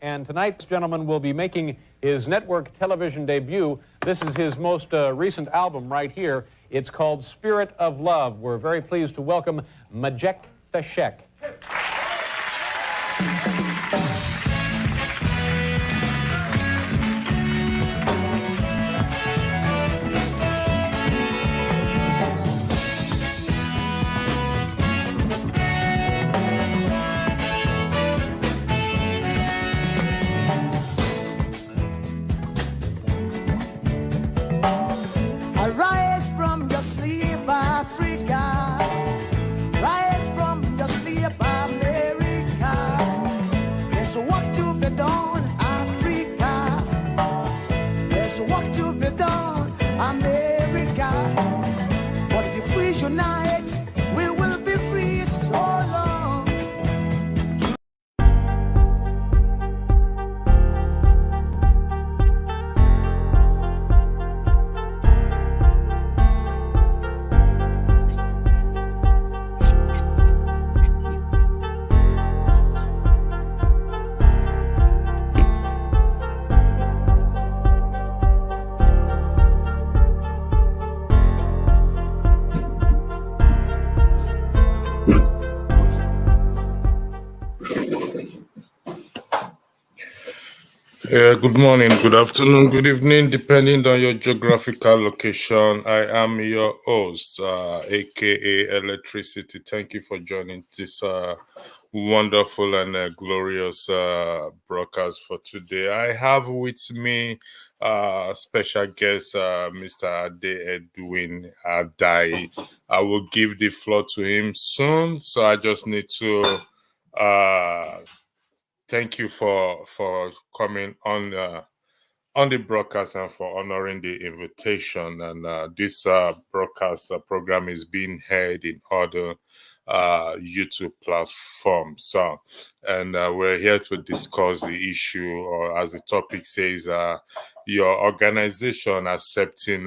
and tonight this gentleman will be making his network television debut. This is his most recent album right here. It's called Spirit of Love. We're very pleased to welcome Majek Feshek. Arise from your sleep, Africa. Rise from your sleep, America. There's work to be done, Africa. There's work to be done, America. But if we unite, we will be free so long. Good morning, good afternoon, good evening, depending on your geographical location. I am your host, aka Electricity. Thank you for joining this wonderful and glorious broadcast for today. I have with me special guest, Mr. Ade Edwin Adai. I will give the floor to him soon, so I just need to thank you for coming on the broadcast and for honoring the invitation. And this broadcast program is being heard in other YouTube platforms. And we're here to discuss the issue, or as the topic says, your organization accepting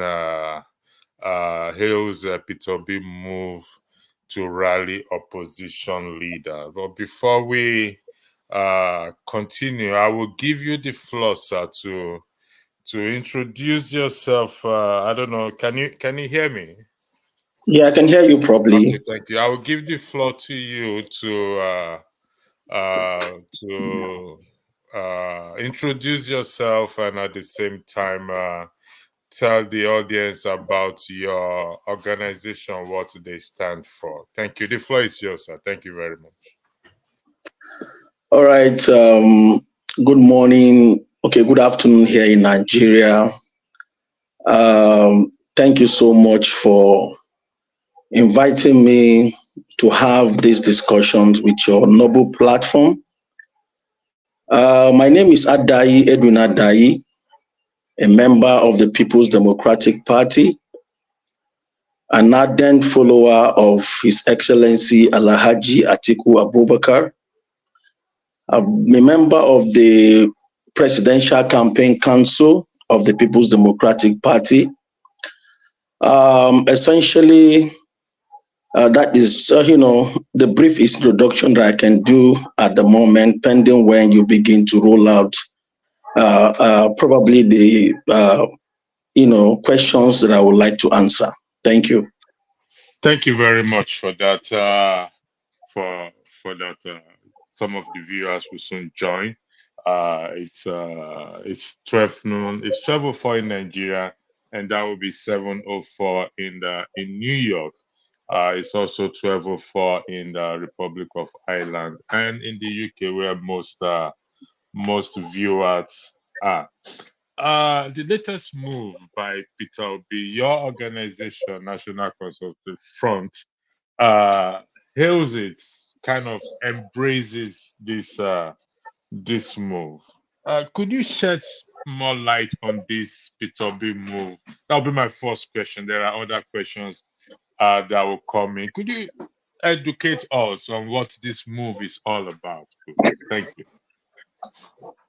Hale's Peter Obi move to rally opposition leader. But before we continue, I will give you the floor, sir, to introduce yourself. I don't know, can you hear me? Yeah, I can hear you properly. Okay, thank you. I will give the floor to you to introduce yourself, and at the same time tell the audience about your organization, what they stand for. Thank you. The floor is yours, sir. Thank you very much. All right. Good morning. Okay, good afternoon here in Nigeria. Thank you so much for inviting me to have these discussions with your noble platform. My name is Adai Edwin Adai, a member of the People's Democratic Party, an ardent follower of His Excellency Alhaji Atiku Abubakar. I'm a member of the Presidential Campaign Council of the People's Democratic Party. Essentially, that is, the brief introduction that I can do at the moment, pending when you begin to roll out probably the, questions that I would like to answer. Thank you. Thank you very much for that. For that. Some of the viewers will soon join. It's 12 noon. It's 12:04 in Nigeria, and that will be 7:04 in New York. It's also 12:04 in the Republic of Ireland and in the UK, where most viewers are. The latest move by Peter Obi, your organization, National Consultative Front, hails it, kind of embraces this move. Could you shed more light on this Peter Obi move? That'll be my first question. There are other questions that will come in. Could you educate us on what this move is all about, please? Thank you.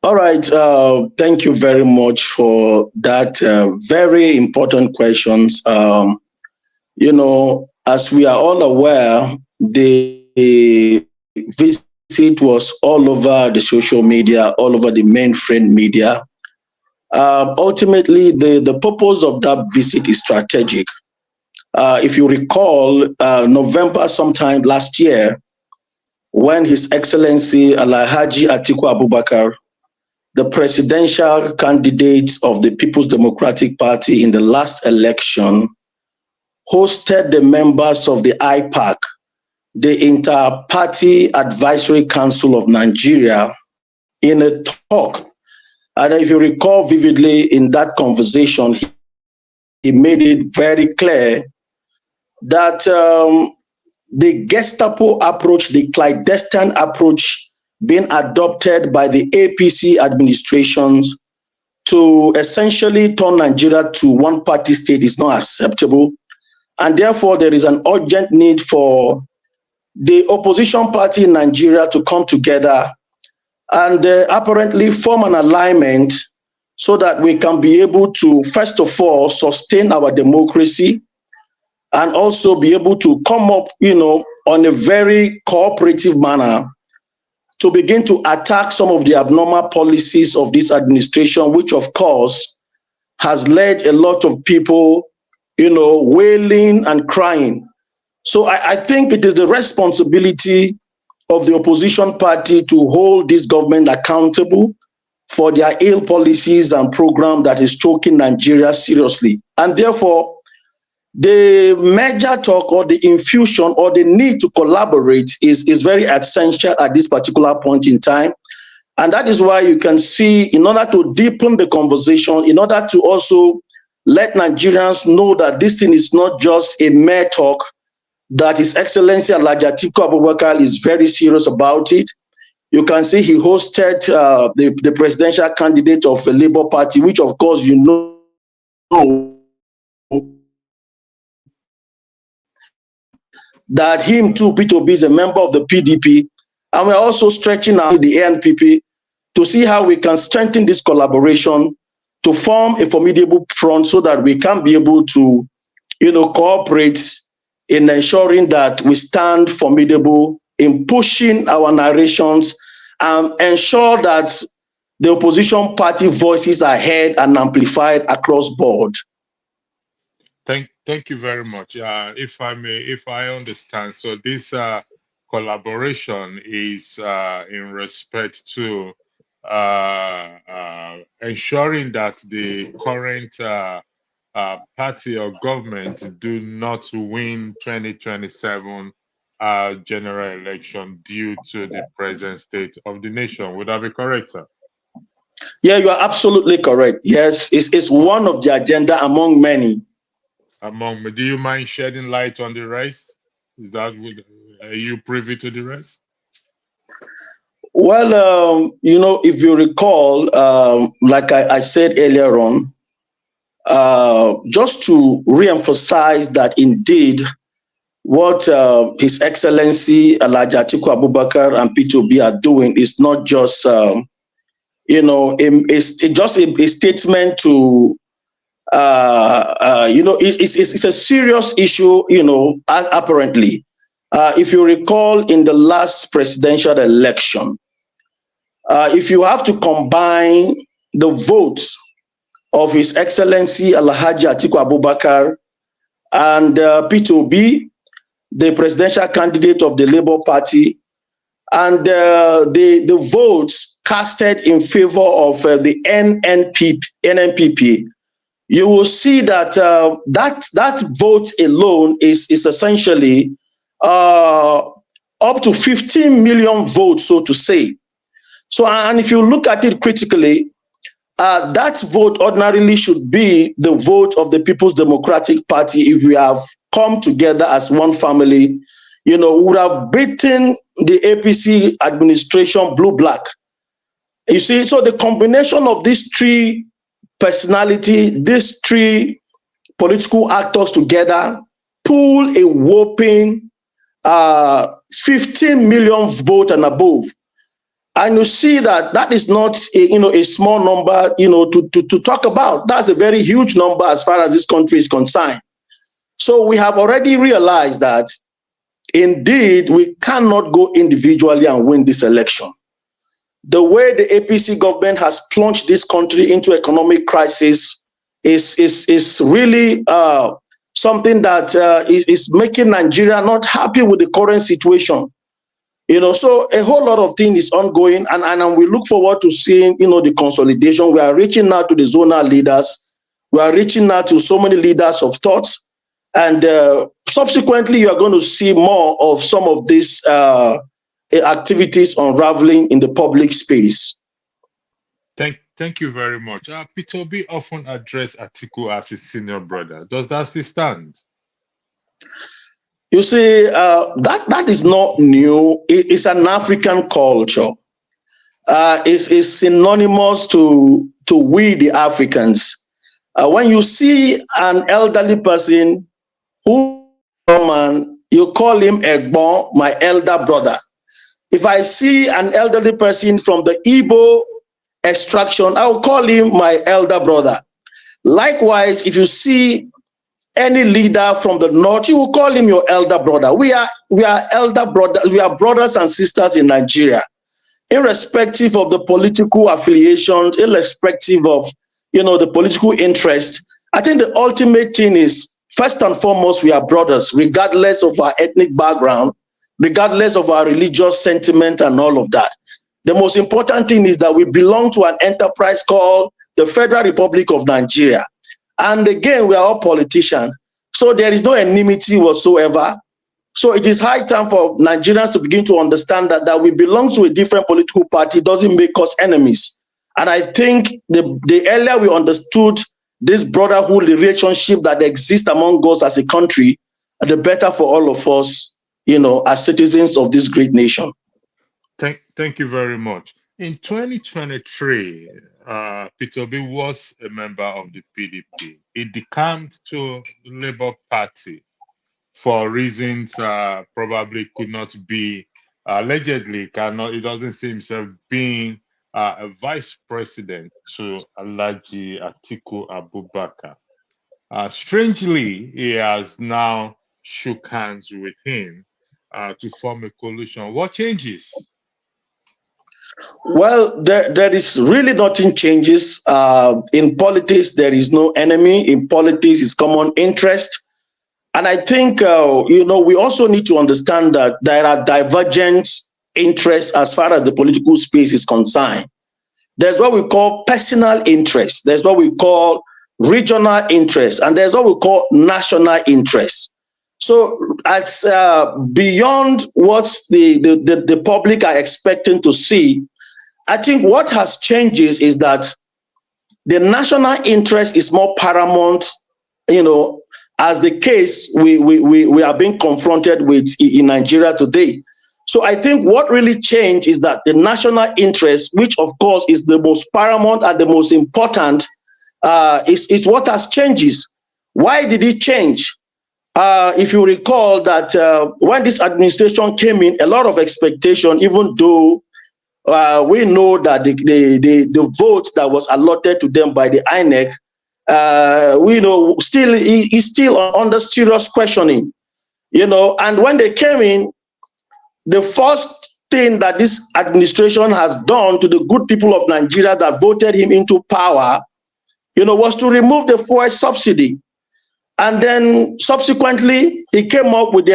All right. Thank you very much for that very important questions. As we are all aware, the visit visit was all over the social media, all over the mainstream media. Ultimately, the purpose of that visit is strategic. If you recall, November sometime last year, when His Excellency Alhaji Atiku Abubakar, the presidential candidate of the People's Democratic Party in the last election, hosted the members of the IPAC, the Inter-Party Advisory Council of Nigeria, in a talk. And if you recall vividly in that conversation, he made it very clear that the Gestapo approach, the clandestine approach being adopted by the APC administrations to essentially turn Nigeria to one-party state is not acceptable. And therefore, there is an urgent need for the opposition party in Nigeria to come together and apparently form an alignment so that we can be able to, first of all, sustain our democracy and also be able to come up, on a very cooperative manner to begin to attack some of the abnormal policies of this administration, which of course has led a lot of people, wailing and crying. So I think it is the responsibility of the opposition party to hold this government accountable for their ill policies and program that is choking Nigeria seriously. And therefore, the major talk or the infusion or the need to collaborate is very essential at this particular point in time. And that is why you can see, in order to deepen the conversation, in order to also let Nigerians know that this thing is not just a mere talk, that His Excellency Alhaji Atiku Abubakar is very serious about it. You can see he hosted the presidential candidate of the Labour Party, which of course you know that him too, P2B, is a member of the PDP. And we're also stretching out the ANPP to see how we can strengthen this collaboration to form a formidable front so that we can be able to, cooperate in ensuring that we stand formidable in pushing our narrations and ensure that the opposition party voices are heard and amplified across board. Thank you very much. If I understand, so this collaboration is in respect to ensuring that the current party or government do not win 2027 general election due to the present state of the nation. Would that be correct, sir? Yeah, you are absolutely correct. Yes, it's one of the agenda among many. Do you mind shedding light on the rest? Are you privy to the rest? Well, if you recall, like I said earlier on, just to re-emphasize that indeed what His Excellency Alhaji Atiku Abubakar and P2B are doing is not just, it's just a statement to it's a serious issue, apparently. If you recall, in the last presidential election, if you have to combine the votes of His Excellency Alhaji Atiku Abubakar and P2B, the presidential candidate of the Labour Party, and the votes casted in favor of the NNPP, you will see that that vote alone is essentially up to 15 million votes, so to say. So, and if you look at it critically, that vote ordinarily should be the vote of the People's Democratic Party. If we have come together as one family, we would have beaten the APC administration blue-black. You see, so the combination of these three personality, these three political actors together pull a whopping 15 million vote and above. And you see that is not a small number, to talk about. That's a very huge number as far as this country is concerned. So we have already realized that indeed, we cannot go individually and win this election. The way the APC government has plunged this country into economic crisis is really something that is making Nigeria not happy with the current situation. So a whole lot of things is ongoing, and we look forward to seeing, the consolidation. We are reaching out to the zonal leaders. We are reaching out to so many leaders of thoughts, and subsequently, you are going to see more of some of these activities unraveling in the public space. Thank you very much. Peter Obi often addressed Atiku as his senior brother. Does that still stand? You see, that is not new. It's an African culture. It's synonymous to we the Africans. When you see an elderly person who man, you call him Egbon, my elder brother. If I see an elderly person from the Igbo extraction, I will call him my elder brother. Likewise, if you see any leader from the north, you will call him your elder brother. We are elder brothers. We are brothers and sisters in Nigeria, irrespective of the political affiliations, irrespective of the political interest. I think the ultimate thing is, first and foremost, we are brothers, regardless of our ethnic background, regardless of our religious sentiment and all of that. The most important thing is that we belong to an enterprise called the Federal Republic of Nigeria. And again, we are all politicians. So there is no enmity whatsoever. So it is high time for Nigerians to begin to understand that we belong to a different political party doesn't make us enemies. And I think the earlier we understood this brotherhood relationship that exists among us as a country, the better for all of us, as citizens of this great nation. Thank you very much. In 2023, Peter Obi was a member of the PDP. He decamped to the Labour Party for reasons probably could not be, allegedly cannot, it doesn't see himself being a vice president to Alhaji Atiku Abubakar. Strangely, he has now shook hands with him to form a coalition. What changes? Well, there is really nothing changes. In politics, there is no enemy. In politics, it's common interest. And I think, we also need to understand that there are divergent interests as far as the political space is concerned. There's what we call personal interest. There's what we call regional interest. And there's what we call national interest. So it's beyond what the public are expecting to see. I think what has changed is that the national interest is more paramount, as the case we are being confronted with in Nigeria today. So I think what really changed is that the national interest, which of course is the most paramount and the most important, is what has changed. Why did it change? If you recall that when this administration came in, a lot of expectation, even though we know that the vote that was allotted to them by the INEC, we know still is still under serious questioning, and when they came in, the first thing that this administration has done to the good people of Nigeria that voted him into power, was to remove the fuel subsidy. And then subsequently, he came up with the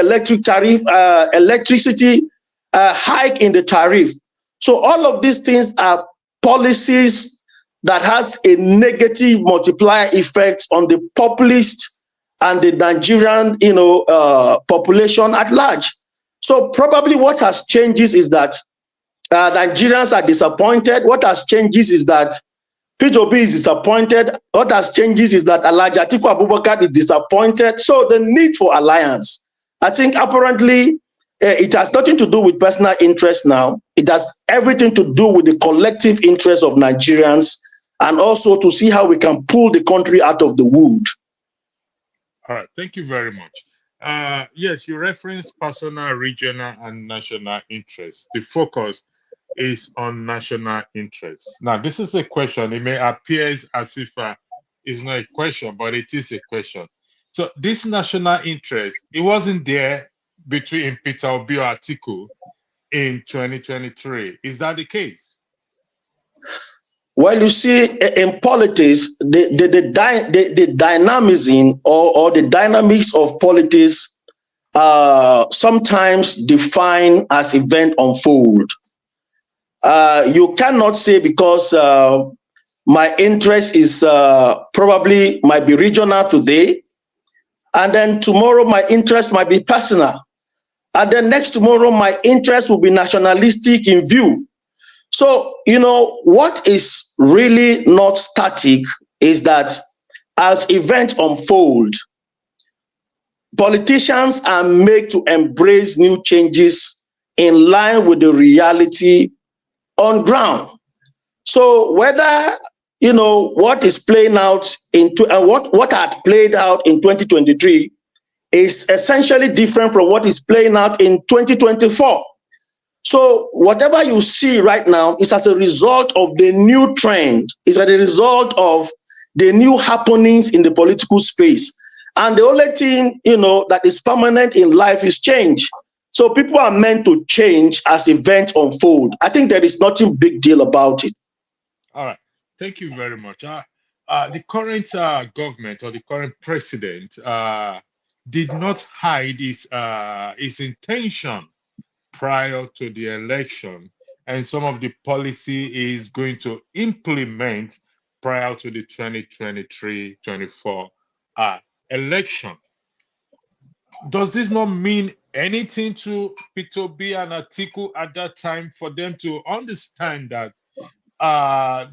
electricity hike in the tariff. So all of these things are policies that has a negative multiplier effect on the populist and the Nigerian, population at large. So probably what has changed is that Nigerians are disappointed. What has changed is that Peter Obi is disappointed. What has changed is that Alhaji Atiku Abubakar is disappointed. So the need for alliance, I think apparently it has nothing to do with personal interest now. It has everything to do with the collective interest of Nigerians, and also to see how we can pull the country out of the wood. All right, thank you very much. Yes, you referenced personal, regional, and national interests. The focus is on national interests. Now, this is a question. It may appear as if it's not a question, but it is a question. So this national interest, it wasn't there between Peter Obi or Atiku in 2023. Is that the case? Well, you see, in politics, the dynamism or the dynamics of politics sometimes defined as event unfold. You cannot say because my interest is probably might be regional today, and then tomorrow my interest might be personal, and then next tomorrow my interest will be nationalistic in view. So, what is really not static is that as events unfold, politicians are made to embrace new changes in line with the reality on ground. So whether what is playing out what had played out in 2023 is essentially different from what is playing out in 2024. So whatever you see right now is as a result of the new trend, is as a result of the new happenings in the political space. And the only thing, that is permanent in life is change. So people are meant to change as events unfold. I think there is nothing big deal about it. All right. Thank you very much. The current government or the current president did not hide his intention prior to the election and some of the policy is going to implement prior to the 2023-24 election. Does this not mean anything to Peter Obi and Atiku at that time for them to understand that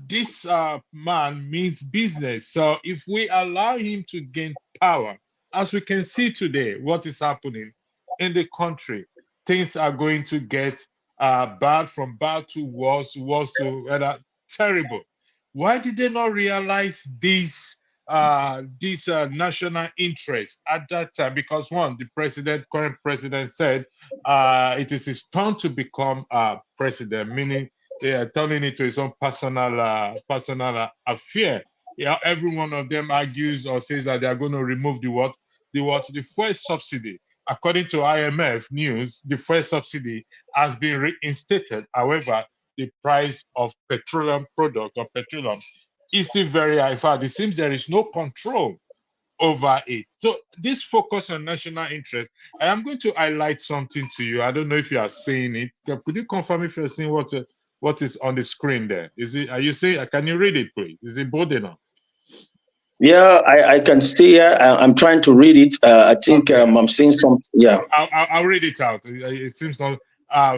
this man means business? So if we allow him to gain power, as we can see today, what is happening in the country, things are going to get bad, from bad to worse, worse to rather terrible. Why did they not realize this national interest at that time? Because one, the current president said it is his turn to become president, meaning they are turning it to his own personal affair. Yeah, every one of them argues or says that they are going to remove the fuel subsidy. According to IMF news, the fuel subsidy has been reinstated. However, the price of petroleum product or petroleum is still very high. In fact, it seems there is no control over it. So this focus on national interest, and I'm going to highlight something to you. I don't know if you are seeing it. Could you confirm if you're seeing what is on the screen there? Are you seeing? Can you read it, please? Is it bold enough? Yeah, I can see here. I'm trying to read it. I think okay. I'm seeing something. Yeah. I'll read it out. It seems not.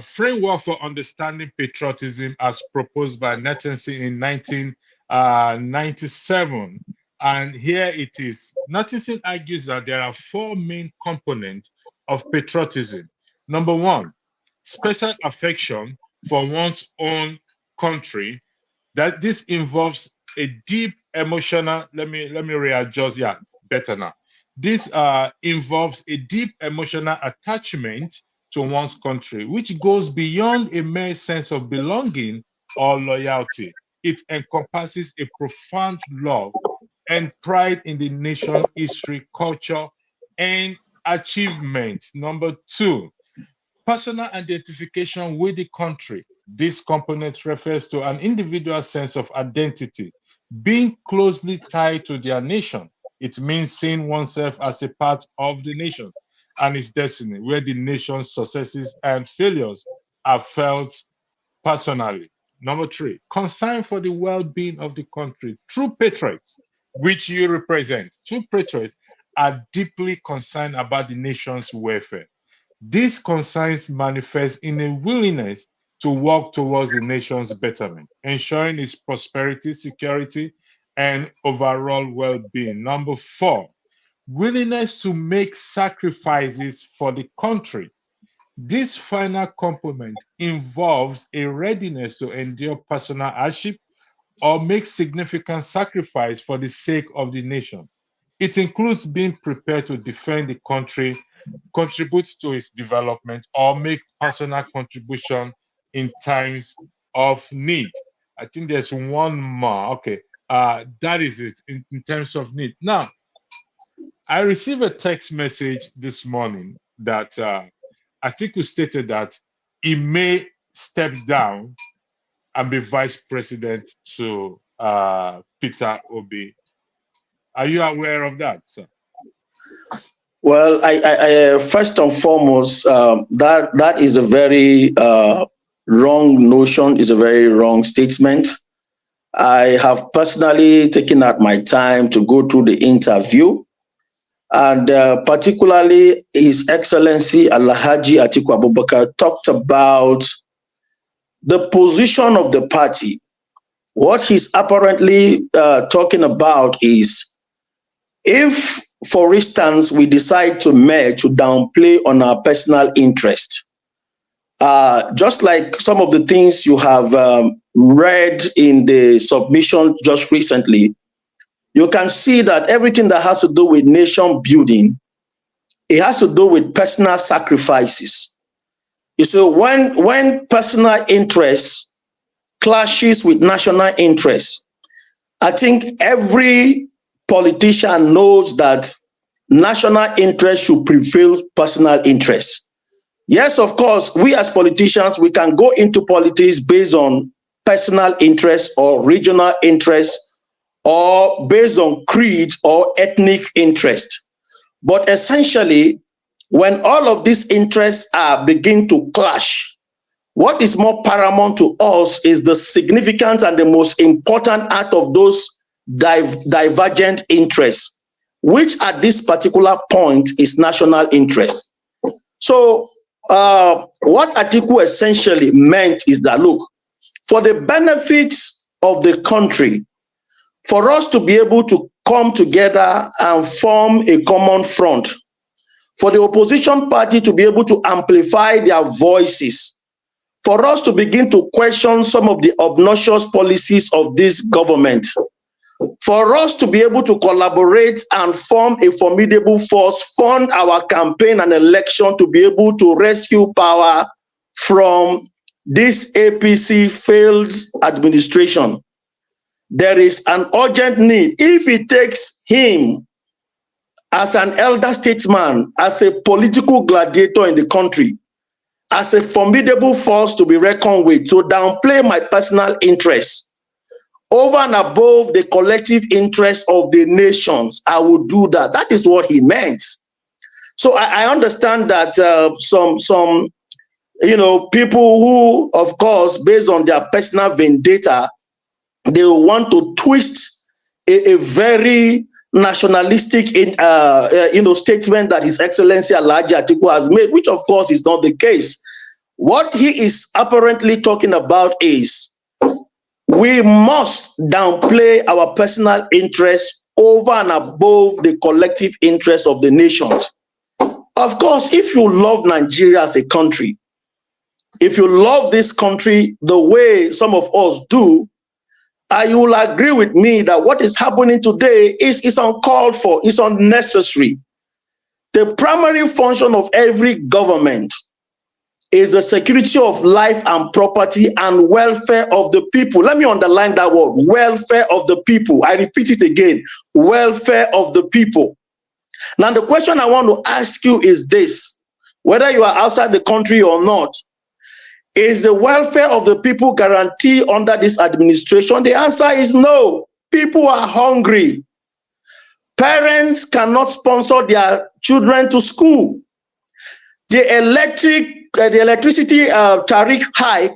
Framework for Understanding Patriotism as proposed by Nathanson in 1997. And here it is. Nathanson argues that there are four main components of patriotism. Number one, special affection for one's own country. That this involves a deep emotional, let me readjust, yeah, better now. This involves a deep emotional attachment to one's country, which goes beyond a mere sense of belonging or loyalty. It encompasses a profound love and pride in the nation's history, culture, and achievements. Number two, personal identification with the country. This component refers to an individual's sense of identity, being closely tied to their nation. It means seeing oneself as a part of the nation and its destiny, where the nation's successes and failures are felt personally. Number three, concern for the well-being of the country. True patriots, which you represent, true patriots are deeply concerned about the nation's welfare. These concerns manifest in a willingness to work towards the nation's betterment, ensuring its prosperity, security, and overall well-being. Number four, willingness to make sacrifices for the country. This final component involves a readiness to endure personal hardship or make significant sacrifice for the sake of the nation. It includes being prepared to defend the country, contribute to its development, or make personal contribution in times of need. I think there's one more. Okay, that is it in terms of need. Now, I received a text message this morning that Atiku stated that he may step down and be vice president to Peter Obi. Are you aware of that, sir? Well, I first and foremost, that is a very wrong notion, is a very wrong statement. I have personally taken out my time to go through the interview, and particularly His Excellency Alhaji Atiku Abubakar talked about the position of the party. What he's apparently talking about is, if, for instance, we decide to merge, to downplay on our personal interest, just like some of the things you have read in the submission just recently, you can see that everything that has to do with nation building, it has to do with personal sacrifices. So when personal interest clashes with national interest, I think every politician knows that national interest should prevail personal interest. Yes, of course, we as politicians, we can go into politics based on personal interest or regional interest or based on creed or ethnic interest. But essentially, when all of these interests begin to clash, what is more paramount to us is the significance and the most important act of those divergent interests, which at this particular point is national interest. So what Atiku essentially meant is that, look, for the benefits of the country, for us to be able to come together and form a common front, for the opposition party to be able to amplify their voices, for us to begin to question some of the obnoxious policies of this government, for us to be able to collaborate and form a formidable force, fund our campaign and election to be able to rescue power from this APC failed administration, there is an urgent need. If it takes him as an elder statesman, as a political gladiator in the country, as a formidable force to be reckoned with, to downplay my personal interests over and above the collective interest of the nations, I will do that. That is what he meant. So I understand that some people who, of course, based on their personal vendetta, they want to twist a very nationalistic statement that His Excellency Alhaji Atiku has made, which of course is not the case. What he is apparently talking about is, we must downplay our personal interests over and above the collective interest of the nations. Of course, if you love Nigeria as a country, if you love this country the way some of us do, you will agree with me that what is happening today is uncalled for, is unnecessary. The primary function of every government is the security of life and property and welfare of the people. Let me underline that word, welfare of the people. I repeat it again, welfare of the people. Now, the question I want to ask you is this: whether you are outside the country or not, is the welfare of the people guaranteed under this administration? The answer is no. People are hungry. Parents cannot sponsor their children to school. The electricity tariff hike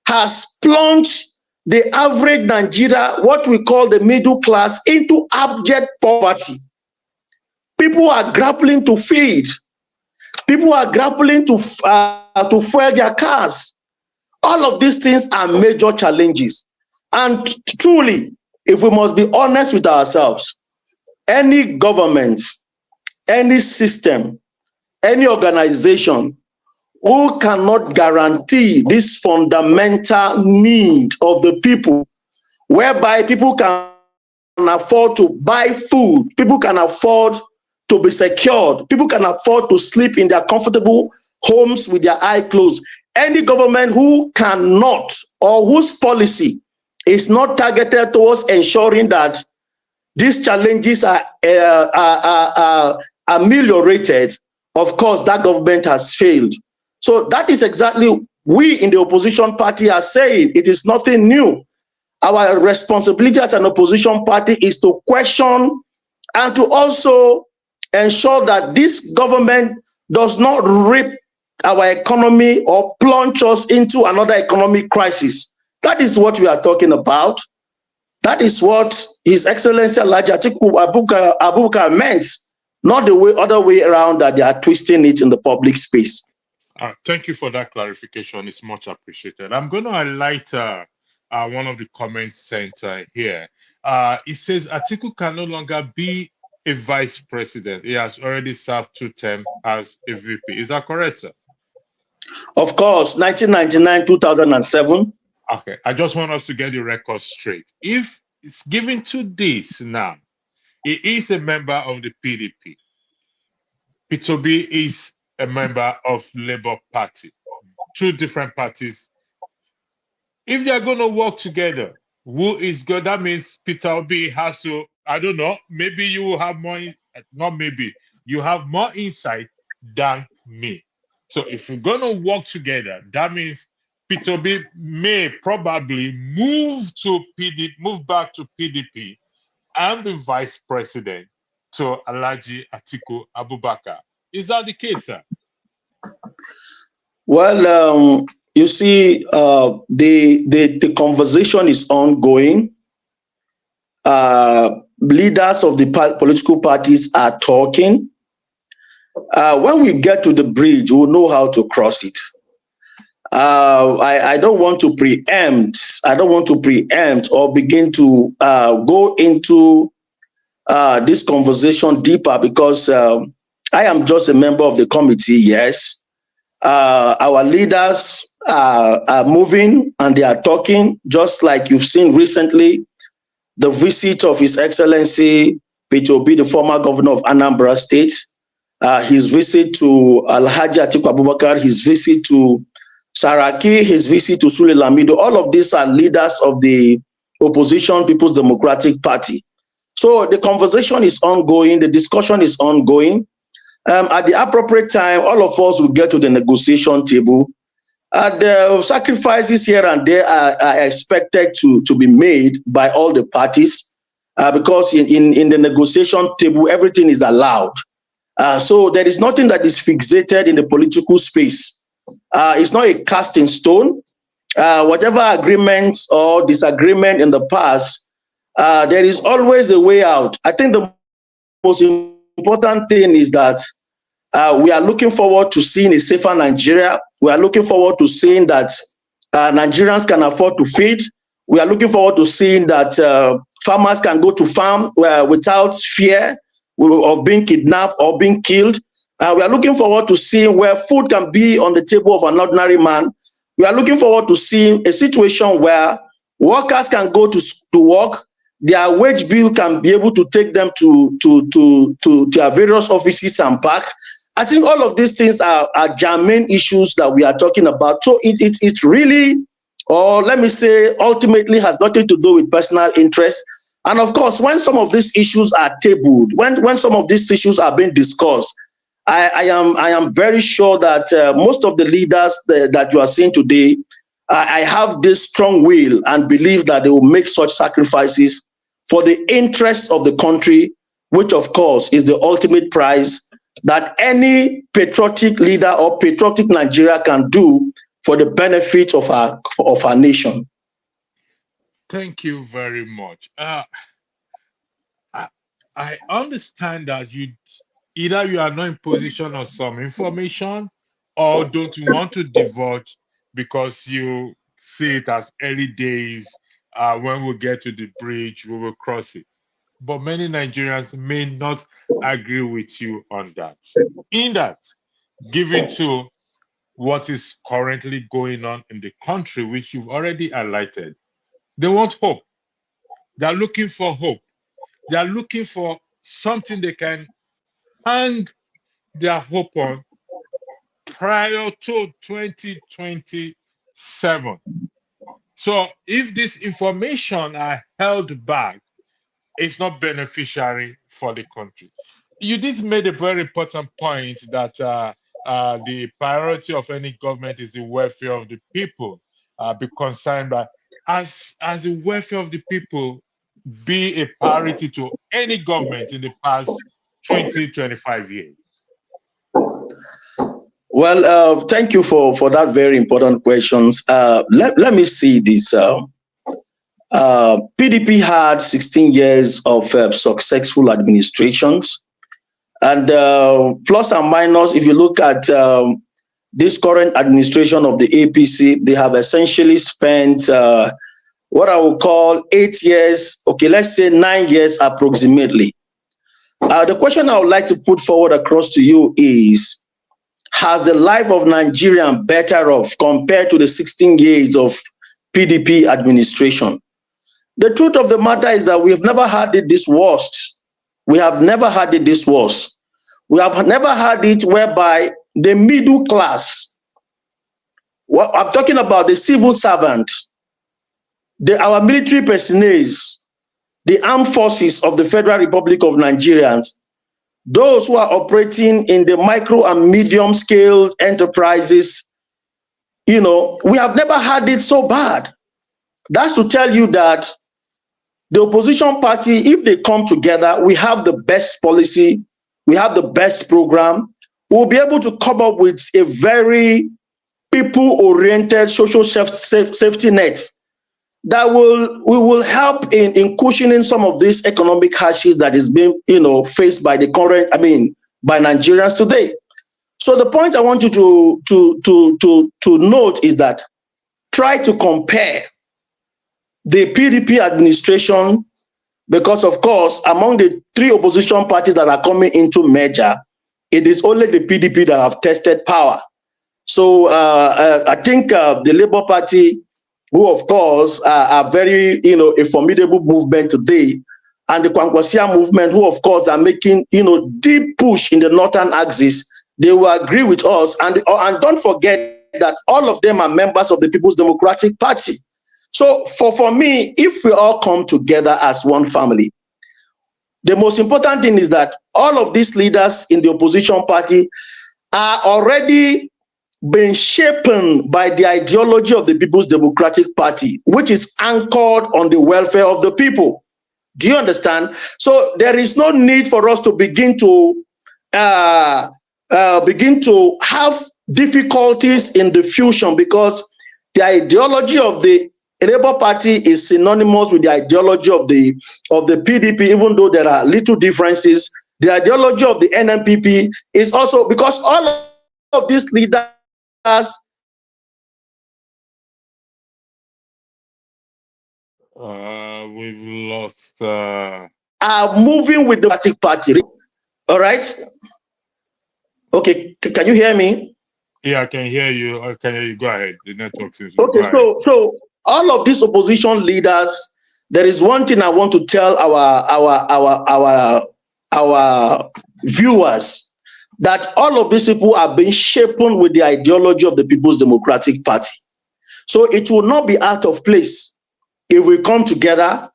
has plunged the average Nigeria, what we call the middle class, into abject poverty. People are grappling to feed. People are grappling to fuel their cars. All of these things are major challenges. And truly, if we must be honest with ourselves, any government, any system, any organization who cannot guarantee this fundamental need of the people, whereby people can afford to buy food, people can afford to be secured, people can afford to sleep in their comfortable homes with their eyes closed. Any government who cannot, or whose policy is not targeted towards ensuring that these challenges are ameliorated, of course, that government has failed. So that is exactly we in the opposition party are saying. It is nothing new. Our responsibility as an opposition party is to question and to also ensure that this government does not rip our economy or plunge us into another economic crisis. That is what we are talking about. That is what His Excellency Alhaji Atiku Abubakar meant, not the other way around that they are twisting it in the public space. Thank you for that clarification. It's much appreciated. I'm going to highlight one of the comments sent here. It says Atiku can no longer be a vice president. He has already served 2 terms as a VP. Is that correct, sir? Of course, 1999, 2007. Okay, I just want us to get the record straight. If it's given 2 days now, he is a member of the PDP. P2B is a member of Labour Party. 2 different parties. If they are going to work together, who is good? That means Peter Obi has to, I don't know, maybe you will have more, not maybe, you have more insight than me. So if we're going to work together, that means Peter Obi may probably move back to PDP and be vice president to Alhaji Atiku Abubakar. Is that the case, sir? Well, you see, the conversation is ongoing. Leaders of the political parties are talking. When we get to the bridge, we'll know how to cross it. I don't want to preempt. I don't want to preempt or begin to go into this conversation deeper because I am just a member of the committee. Yes, our leaders are moving and they are talking, just like you've seen recently. The visit of His Excellency Peter Obi, the former governor of Anambra State, his visit to Alhaji Atiku Abubakar, his visit to Saraki, his visit to Sule Lamido, all of these are leaders of the opposition People's Democratic Party. So the conversation is ongoing, the discussion is ongoing. At the appropriate time, all of us will get to the negotiation table. The sacrifices here and there are expected to be made by all the parties because in the negotiation table, everything is allowed. So there is nothing that is fixated in the political space. It's not a cast in stone. Whatever agreements or disagreement in the past, there is always a way out. I think the most important thing is that we are looking forward to seeing a safer Nigeria. We are looking forward to seeing that Nigerians can afford to feed. We are looking forward to seeing that farmers can go to farm without fear of being kidnapped or being killed. We are looking forward to seeing where food can be on the table of an ordinary man. We are looking forward to seeing a situation where workers can go to work. Their wage bill can be able to take them to their various offices and back. I think all of these things are germane issues that we are talking about. So it's really, or let me say, ultimately has nothing to do with personal interest. And of course, when some of these issues are tabled, when some of these issues are being discussed, I am very sure that most of the leaders that you are seeing today, I have this strong will and believe that they will make such sacrifices for the interests of the country, which of course is the ultimate prize that any patriotic leader or patriotic Nigeria can do for the benefit of our nation. Thank you very much. I understand that either you are not in position of some information or don't want to divulge because you see it as early days. When we get to the bridge, we will cross it. But many Nigerians may not agree with you on that. In that, given to what is currently going on in the country, which you've already highlighted, they want hope. They're looking for hope. They're looking for something they can hang their hope on prior to 2027. So if this information are held back, it's not beneficiary for the country. You did make a very important point that the priority of any government is the welfare of the people. Be concerned by as the welfare of the people be a priority to any government in the past 20-25 years? Well, thank you for that very important questions. Let me see this. PDP had 16 years of successful administrations, and plus and minus, if you look at this current administration of the APC, they have essentially spent what I would call 8 years, okay, let's say 9 years approximately. The question I would like to put forward across to you is, has the life of Nigerian better off compared to the 16 years of PDP administration? The truth of the matter is that we have never had it this worst. We have never had it this worst. We have never had it whereby the middle class, what I'm talking about, the civil servants, our military personnel, the armed forces of the Federal Republic of Nigeria, those who are operating in the micro and medium scale enterprises, we have never had it so bad. That's to tell you that the opposition party, if they come together, we have the best policy, we have the best program, we'll be able to come up with a very people-oriented social safety net that will help in cushioning some of these economic hardships that is being faced by the current, by Nigerians today. So the point I want you to note is that try to compare the PDP administration, because of course among the three opposition parties that are coming into merger, it is only the PDP that have tested power. So I think the Labour Party, who of course are very, a formidable movement today, and the Kwankwasia movement, who of course are making, deep push in the northern axis, they will agree with us. And don't forget that all of them are members of the People's Democratic Party. So for me, if we all come together as one family, the most important thing is that all of these leaders in the opposition party are already been shaped by the ideology of the People's Democratic Party, which is anchored on the welfare of the people. Do you understand? So there is no need for us to begin to have difficulties in the fusion, because the ideology of the Labour Party is synonymous with the ideology of the PDP, even though there are little differences. The ideology of the NNPP is also, because all of these leaders we've lost. Are moving with the Democratic Party. All right. Okay. Can you hear me? Yeah, I can hear you. I can hear you. Go ahead. The network seems. Okay. So all of these opposition leaders, there is one thing I want to tell our viewers, that all of these people are being shaped with the ideology of the People's Democratic Party. So it will not be out of place if we come together,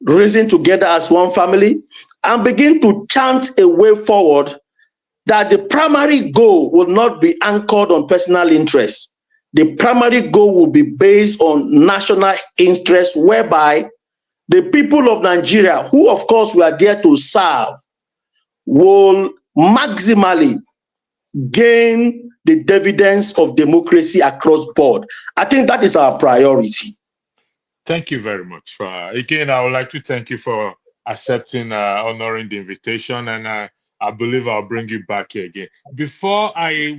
reason together as one family, and begin to chant a way forward, that the primary goal will not be anchored on personal interests. The primary goal will be based on national interests, whereby the people of Nigeria, who of course we are there to serve, will maximally gain the dividends of democracy across board. I think that is our priority. Thank you very much. Again, I would like to thank you for accepting, honoring the invitation, and I believe I'll bring you back here again. Before I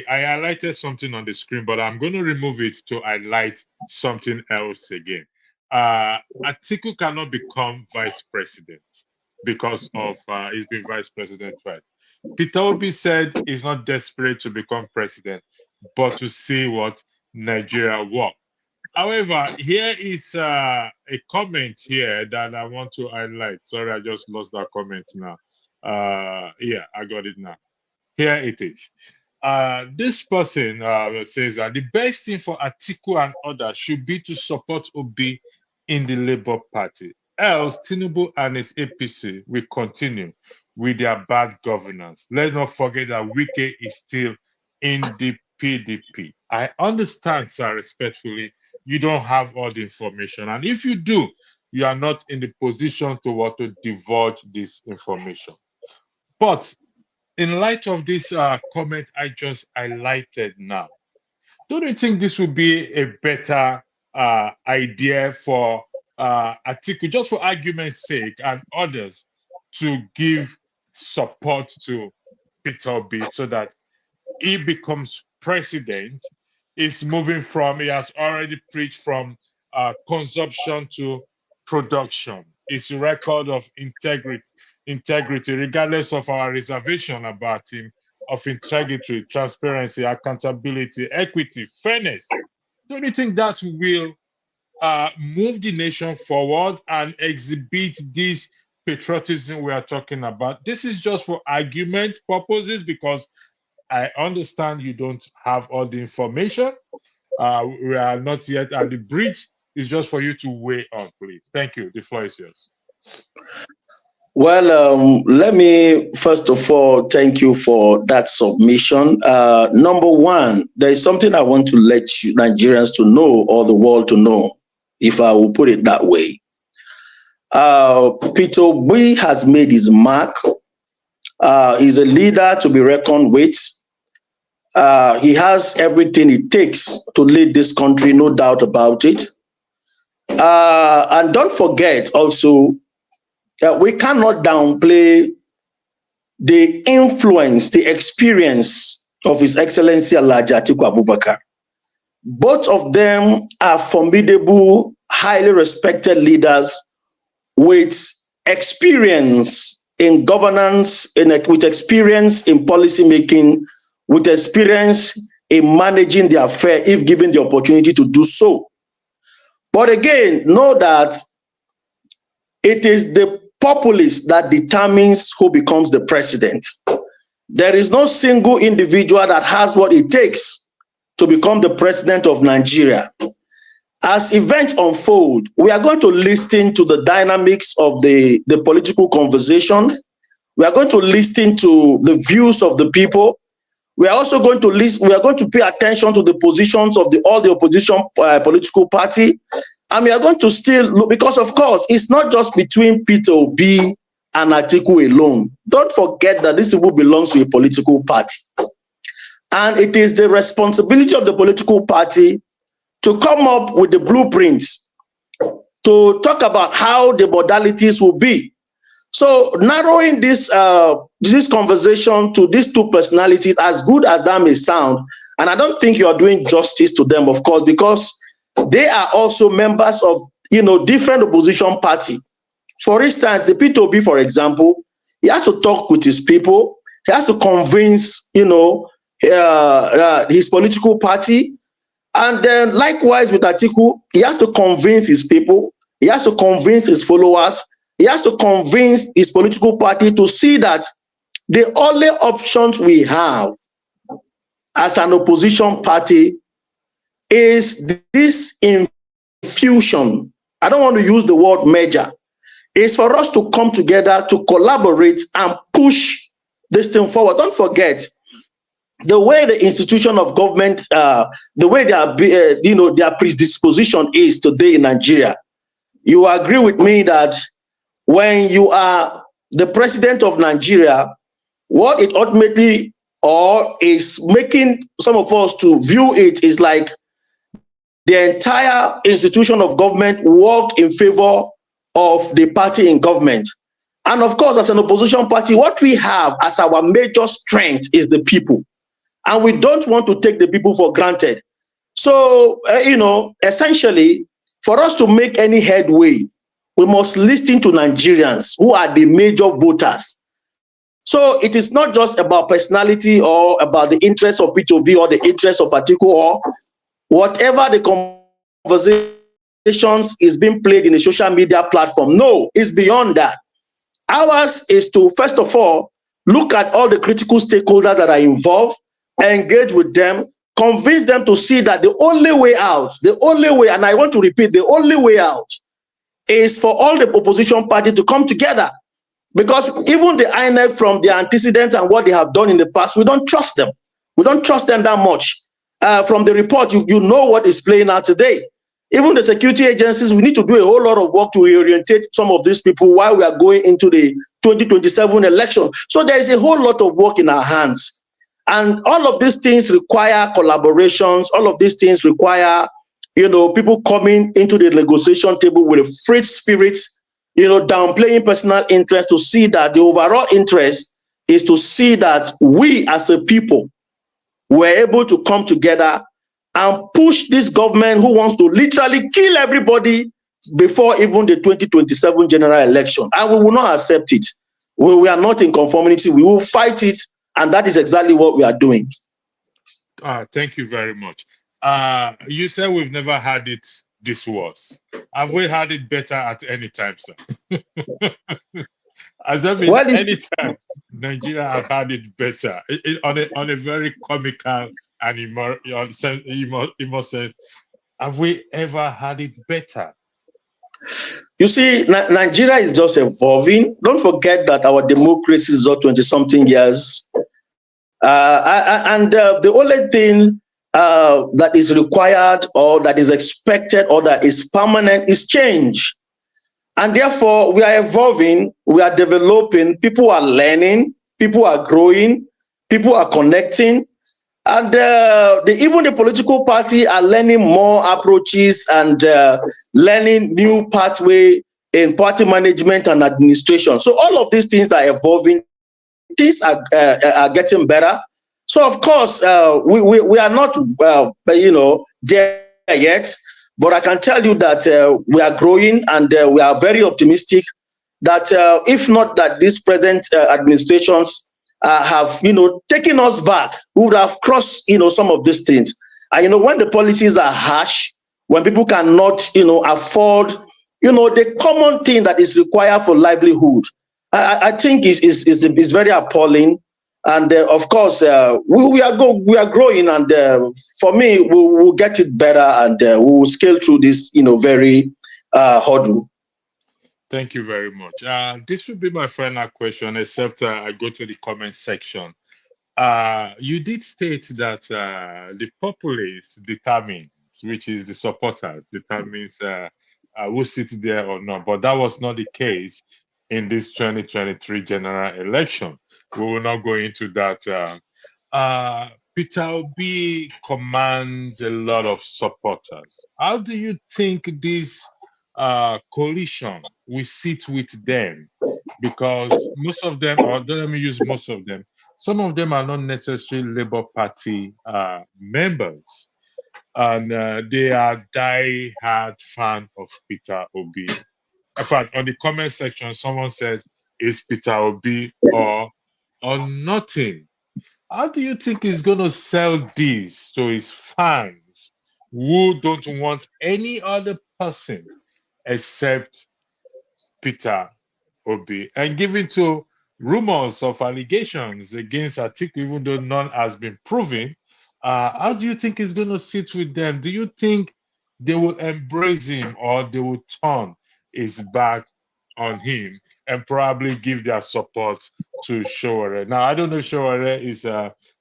highlighted something on the screen, but I'm going to remove it to highlight something else again. Atiku cannot become vice president because of he's been vice president twice. Peter Obi said he's not desperate to become president, but to see what Nigeria works. However, here is a comment here that I want to highlight. Sorry, I just lost that comment now. Yeah, I got it now. Here it is. This person says that the best thing for Atiku and others should be to support Obi in the Labour Party. Else, Tinubu and his APC will continue with their bad governance. Let's not forget that Wike is still in the PDP. I understand, sir, respectfully, you don't have all the information. And if you do, you are not in the position to want to divulge this information. But in light of this comment I just highlighted now, don't you think this would be a better idea for Atiku, just for argument's sake, and others to give support to Peter Obi so that he becomes president? Is moving from, he has already preached from consumption to production. His record of integrity, regardless of our reservation about him, of integrity, transparency, accountability, equity, fairness. Don't you think that will move the nation forward and exhibit this patriotism we are talking about? This is just for argument purposes, because I understand you don't have all the information. We are not yet at the bridge. It's just for you to weigh on, please. Thank you. The floor is yours. Well, let me first of all thank you for that submission. Number one, there is something I want to let you Nigerians to know, or the world to know, if I will put it that way. Peter Obi has made his mark. He's a leader to be reckoned with. He has everything it takes to lead this country, no doubt about it. And don't forget also that we cannot downplay the influence, the experience of His Excellency Alhaji Atiku Abubakar. Both of them are formidable, highly respected leaders with experience in governance, with experience in policy making, with experience in managing the affair if given the opportunity to do so. But again, know that it is the populace that determines who becomes the president. There is no single individual that has what it takes to become the president of Nigeria. As events unfold, we are going to listen to the dynamics of the political conversation. We are going to listen to the views of the people. We are also going to listen. We are going to pay attention to the positions of all the opposition political party, and we are going to still look, because of course it's not just between Peter Obi and Atiku alone. Don't forget that this people belongs to a political party, and it is the responsibility of the political party to come up with the blueprints to talk about how the modalities will be. So narrowing this conversation to these two personalities, as good as that may sound, and I don't think you are doing justice to them, of course, because they are also members of different opposition party. For instance, the Peter Obi, for example, he has to talk with his people. He has to convince his political party, and then likewise with Atiku, he has to convince his people. He has to convince his followers. He has to convince his political party to see that the only options we have as an opposition party is this infusion. I don't want to use the word merger. It's for us to come together to collaborate and push this thing forward. Don't forget, the way the institution of government, the way their predisposition is today in Nigeria, you agree with me that when you are the president of Nigeria, what it ultimately is making some of us to view it is like the entire institution of government worked in favor of the party in government. And of course, as an opposition party, what we have as our major strength is the people. And we don't want to take the people for granted. So, essentially, for us to make any headway, we must listen to Nigerians who are the major voters. So it is not just about personality or about the interest of P2B or the interest of Atiku or whatever the conversations is being played in the social media platform. No, it's beyond that. Ours is to, first of all, look at all the critical stakeholders that are involved, engage with them, convince them to see that the only way out, and I want to repeat, the only way out is for all the opposition party to come together. Because even the INEC, from their antecedents and what they have done in the past, we don't trust them. We don't trust them that much. From the report, you know what is playing out today. Even the security agencies, we need to do a whole lot of work to reorientate some of these people while we are going into the 2027 election. So there is a whole lot of work in our hands. And all of these things require collaborations. All of these things require, people coming into the negotiation table with a free spirit, downplaying personal interest, to see that the overall interest is to see that we as a people were able to come together and push this government who wants to literally kill everybody before even the 2027 general election. And we will not accept it. We are not in conformity. We will fight it. And that is exactly what we are doing. Thank you very much. You said we've never had it this worse. Have we had it better at any time, sir? Has there been any time Nigeria have had it better on a very comical and emotional sense? Have we ever had it better? You see, Nigeria is just evolving. Don't forget that our democracy is just 20-something years. The only thing that is required or that is expected or that is permanent is change. And therefore, we are evolving, we are developing, people are learning, people are growing, people are connecting. And even the political party are learning more approaches and learning new pathway in party management and administration. So all of these things are evolving. Things are getting better. So of course, we are not, there yet. But I can tell you that we are growing, and we are very optimistic that if not that these present administrations have, taken us back, we would have crossed, some of these things. And, when the policies are harsh, when people cannot, afford, the common thing that is required for livelihood, I think is very appalling. And of course, we are growing, and for me, we'll get it better, and we will scale through this, very hurdle. Thank you very much. This will be my final question, except I go to the comment section. You did state that the populace determines, which is the supporters, determines who sits there or not. But that was not the case in this 2023 general election. We will not go into that. Peter Obi commands a lot of supporters. How do you think this coalition will sit with them? Because most of them, or don't let me use most of them, some of them are not necessarily Labour Party members. And they are die-hard fan of Peter Obi. In fact, on the comment section, someone said, is Peter Obi or nothing? How do you think he's going to sell this to his fans who don't want any other person except Peter Obi? And given to rumors of allegations against Atiku, even though none has been proven, how do you think he's going to sit with them? Do you think they will embrace him, or they will turn his back on him and probably give their support to Sowore? Now, I don't know if Sowore is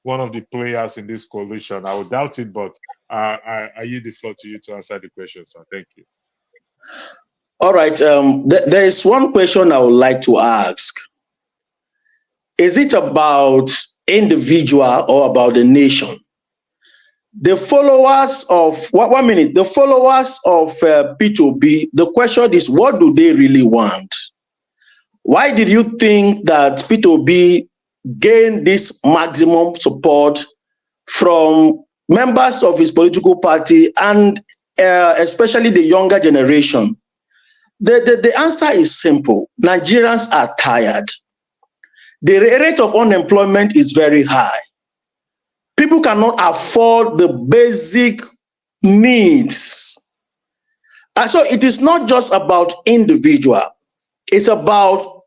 one of the players in this coalition. I would doubt it, but I yield the floor to you to answer the question, sir. Thank you. All right. There is one question I would like to ask. Is it about individual or about the nation? The followers of, the followers of P2B, the question is, what do they really want? Why did you think that P2B gained this maximum support from members of his political party, and especially the younger generation? The answer is simple. Nigerians are tired. The rate of unemployment is very high. People cannot afford the basic needs. And so it is not just about individual. It's about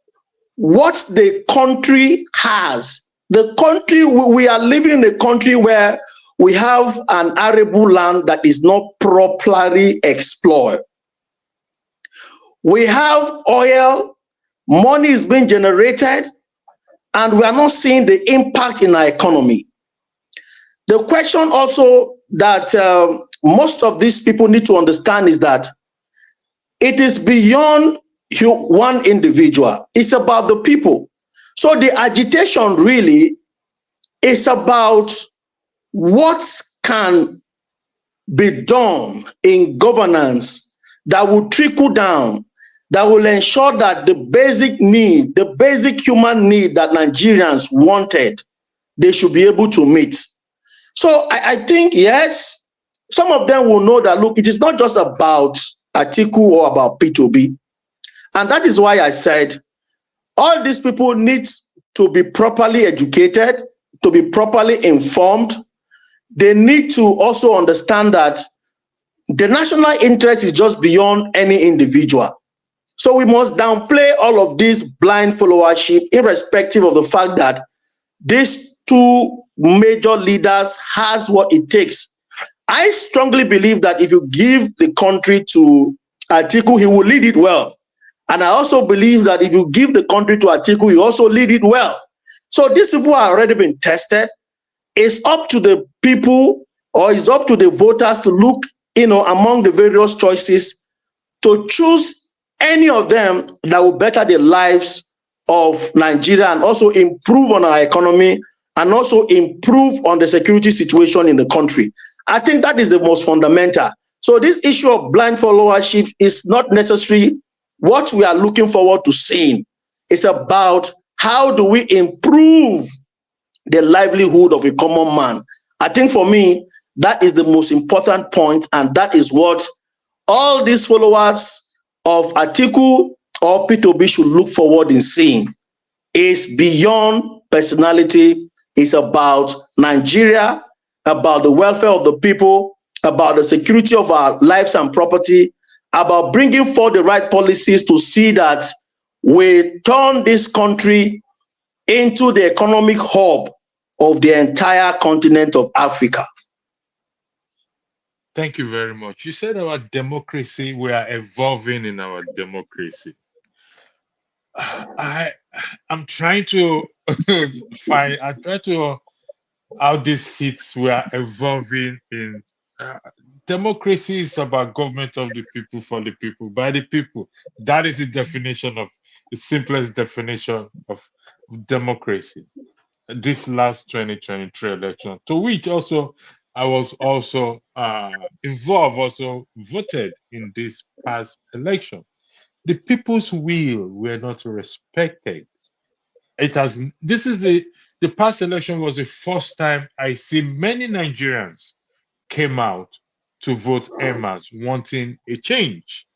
what the country has. The country, we are living in a country where we have an arable land that is not properly explored. We have oil, money is being generated, and we are not seeing the impact in our economy. The question also that most of these people need to understand is that it is beyond one individual. It's about the people. So the agitation really is about what can be done in governance that will trickle down, that will ensure that the basic need, the basic human need that Nigerians wanted, they should be able to meet. So I think, yes, some of them will know that, look, it is not just about Atiku or about P2B. And that is why I said all these people need to be properly educated, to be properly informed. They need to also understand that the national interest is just beyond any individual. So we must downplay all of this blind followership, irrespective of the fact that these two major leaders has what it takes. I strongly believe that if you give the country to Atiku, he will lead it well. And I also believe that if you give the country to Atiku, he also lead it well. So these people have already been tested. It's up to the people, or it's up to the voters to look, among the various choices, to choose any of them that will better the lives of Nigeria and also improve on our economy and also improve on the security situation in the country. I think that is the most fundamental. So this issue of blind followership is not necessarily what we are looking forward to seeing. It's about how do we improve the livelihood of a common man. I think for me, that is the most important point, and that is what all these followers of Atiku or P2B should look forward in seeing. It's beyond personality. It's about Nigeria, about the welfare of the people, about the security of our lives and property, about bringing forth the right policies to see that we turn this country into the economic hub of the entire continent of Africa. Thank you very much. You said our democracy, we are evolving in our democracy. I'm trying to how these seats were evolving in democracy is about government of the people, for the people, by the people. That is the simplest definition of democracy. This last 2023 election, to which also I was also involved, also voted in this past election. The people's will were not respected. The past election was the first time I see many Nigerians came out to vote en masse, wanting a change.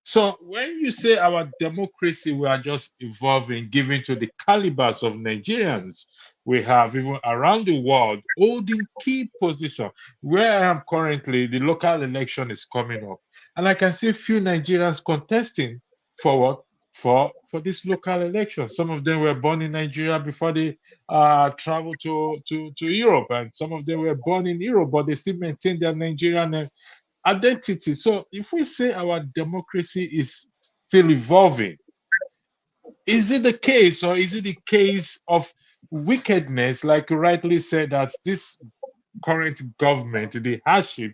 So when you say our democracy, we are just evolving, given to the calibers of Nigerians we have even around the world, holding key positions. Where I am currently, the local election is coming up, and I can see few Nigerians contesting for what? For this local election. Some of them were born in Nigeria before they traveled to Europe, and some of them were born in Europe, but they still maintain their Nigerian identity. So if we say our democracy is still evolving, is it the case, or is it the case of wickedness, like you rightly said, that this current government, the hardship,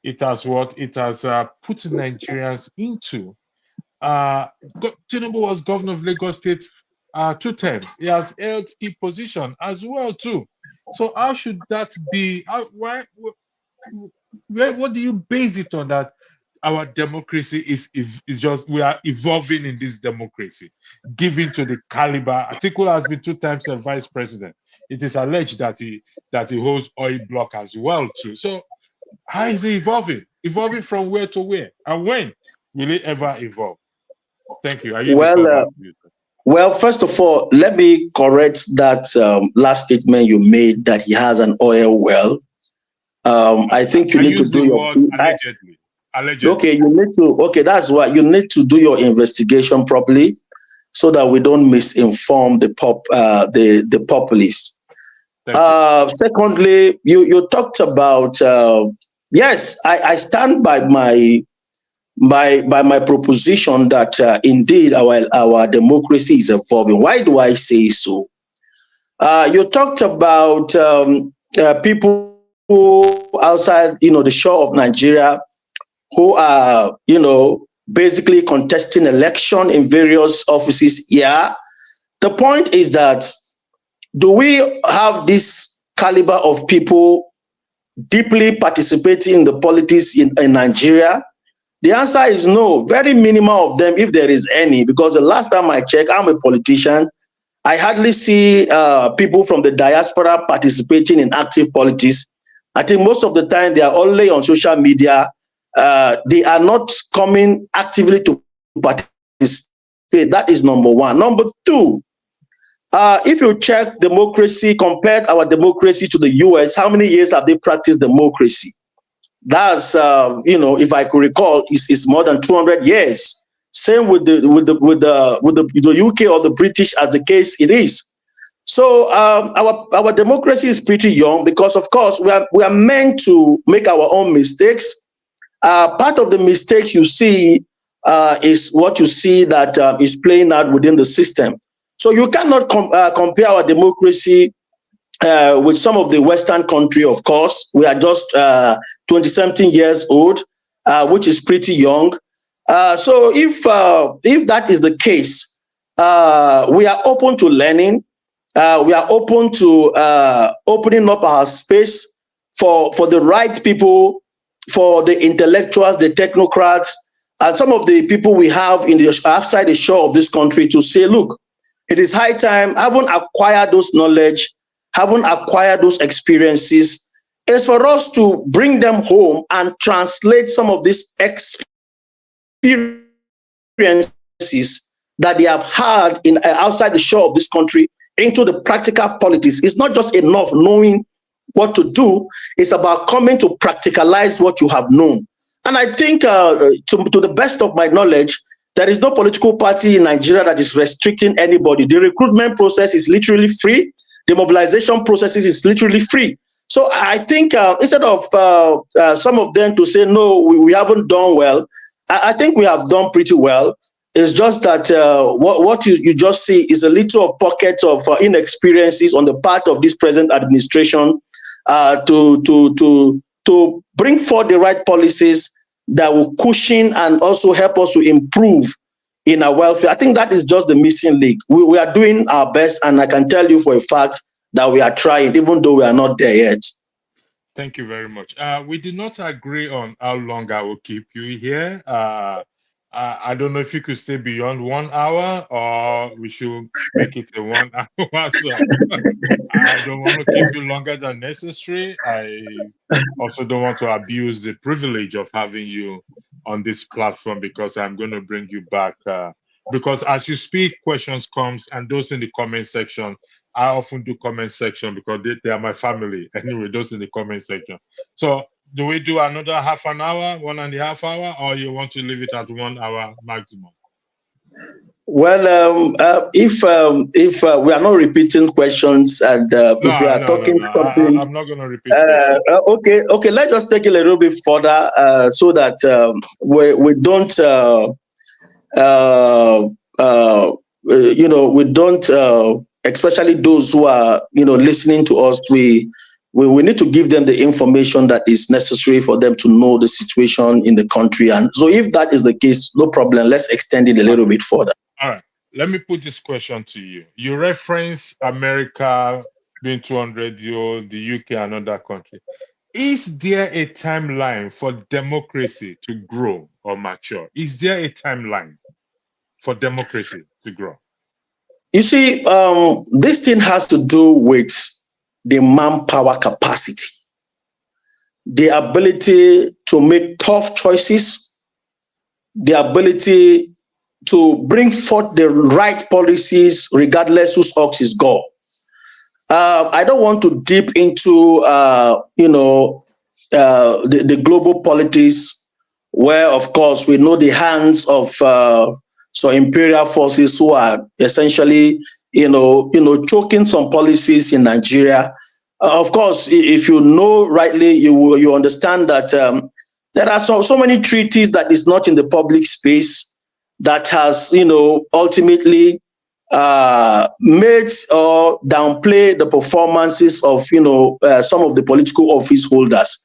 it has put Nigerians into? Tinubu was governor of Lagos State 2 terms. He has held key position as well too. So how should that be? What do you base it on, that our democracy is just, we are evolving in this democracy, given to the caliber? Atiku has been 2 times a vice president. It is alleged that he holds oil block as well too. So how is it evolving? Evolving from where to where, and when will it ever evolve? Thank you. Well, first of all, let me correct that last statement you made, that he has an oil well. I think you need to do your allegedly. Okay, you need to. Okay, that's why you need to do your investigation properly, so that we don't misinform the populace. Secondly, you talked about yes, I stand by my proposition that indeed our democracy is evolving. Why do I say so? You talked about people outside, the shore of Nigeria who are, basically contesting election in various offices. Yeah. The point is that, do we have this caliber of people deeply participating in the politics in Nigeria? The answer is no, very minimal of them, if there is any, because the last time I checked, I'm a politician. I hardly see people from the diaspora participating in active politics. I think most of the time they are only on social media. They are not coming actively to participate. That is number one. Number two, if you check democracy, compared our democracy to the US, how many years have they practiced democracy? That's if I could recall, it's more than 200 years. Same with the UK or the British, as the case it is. So our democracy is pretty young because, of course, we are meant to make our own mistakes. Part of the mistakes you see is what you see that is playing out within the system. So you cannot compare our democracy with some of the Western country. Of course, we are just 20-something years old, which is pretty young. So if that is the case, we are open to learning. We are open to opening up our space for the right people, for the intellectuals, the technocrats, and some of the people we have in the outside the shore of this country to say, look, it is high time, having acquired those knowledge, having acquired those experiences, is for us to bring them home and translate some of these experiences that they have had in outside the shore of this country into the practical politics. It's not just enough knowing what to do, it's about coming to practicalize what you have known. And I think to the best of my knowledge, there is no political party in Nigeria that is restricting anybody. The recruitment process is literally free. The mobilization process is literally free. So I think instead of some of them to say, no, we haven't done well, I think we have done pretty well. It's just that what you just see is a little pocket of inexperiences on the part of this present administration to bring forth the right policies that will cushion and also help us to improve in our welfare. I think that is just the missing link. We are doing our best, and I can tell you for a fact that we are trying, even though we are not there yet. Thank you very much. We did not agree on how long I will keep you here. I don't know if you could stay beyond 1 hour, or we should make it a 1 hour. So I don't want to keep you longer than necessary. I also don't want to abuse the privilege of having you on this platform, because I'm going to bring you back. Because as you speak, questions comes, and those in the comment section, I often do comment section because they are my family. Anyway, those in the comment section. So do we do another half an hour, 1.5 hours, or you want to leave it at 1 hour maximum? Well, if we are not repeating questions, and if we are talking something, I'm not going to repeat. Okay. Let's just take it a little bit further, so that we don't, we don't, especially those who are, listening to us. We need to give them the information that is necessary for them to know the situation in the country. And so if that is the case, no problem. Let's extend it a little bit further. All right. Let me put this question to you. You reference America being 200 years old, the UK, another country. Is there a timeline for democracy to grow or mature? Is there a timeline for democracy to grow? You see, this thing has to do with the manpower capacity, the ability to make tough choices, the ability to bring forth the right policies regardless whose ox is gore. I don't want to dip into the global politics, where of course we know the hands of some imperial forces who are essentially choking some policies in Nigeria. Of course, if you know rightly, you understand that there are so many treaties that is not in the public space that has ultimately made or downplay the performances of some of the political office holders.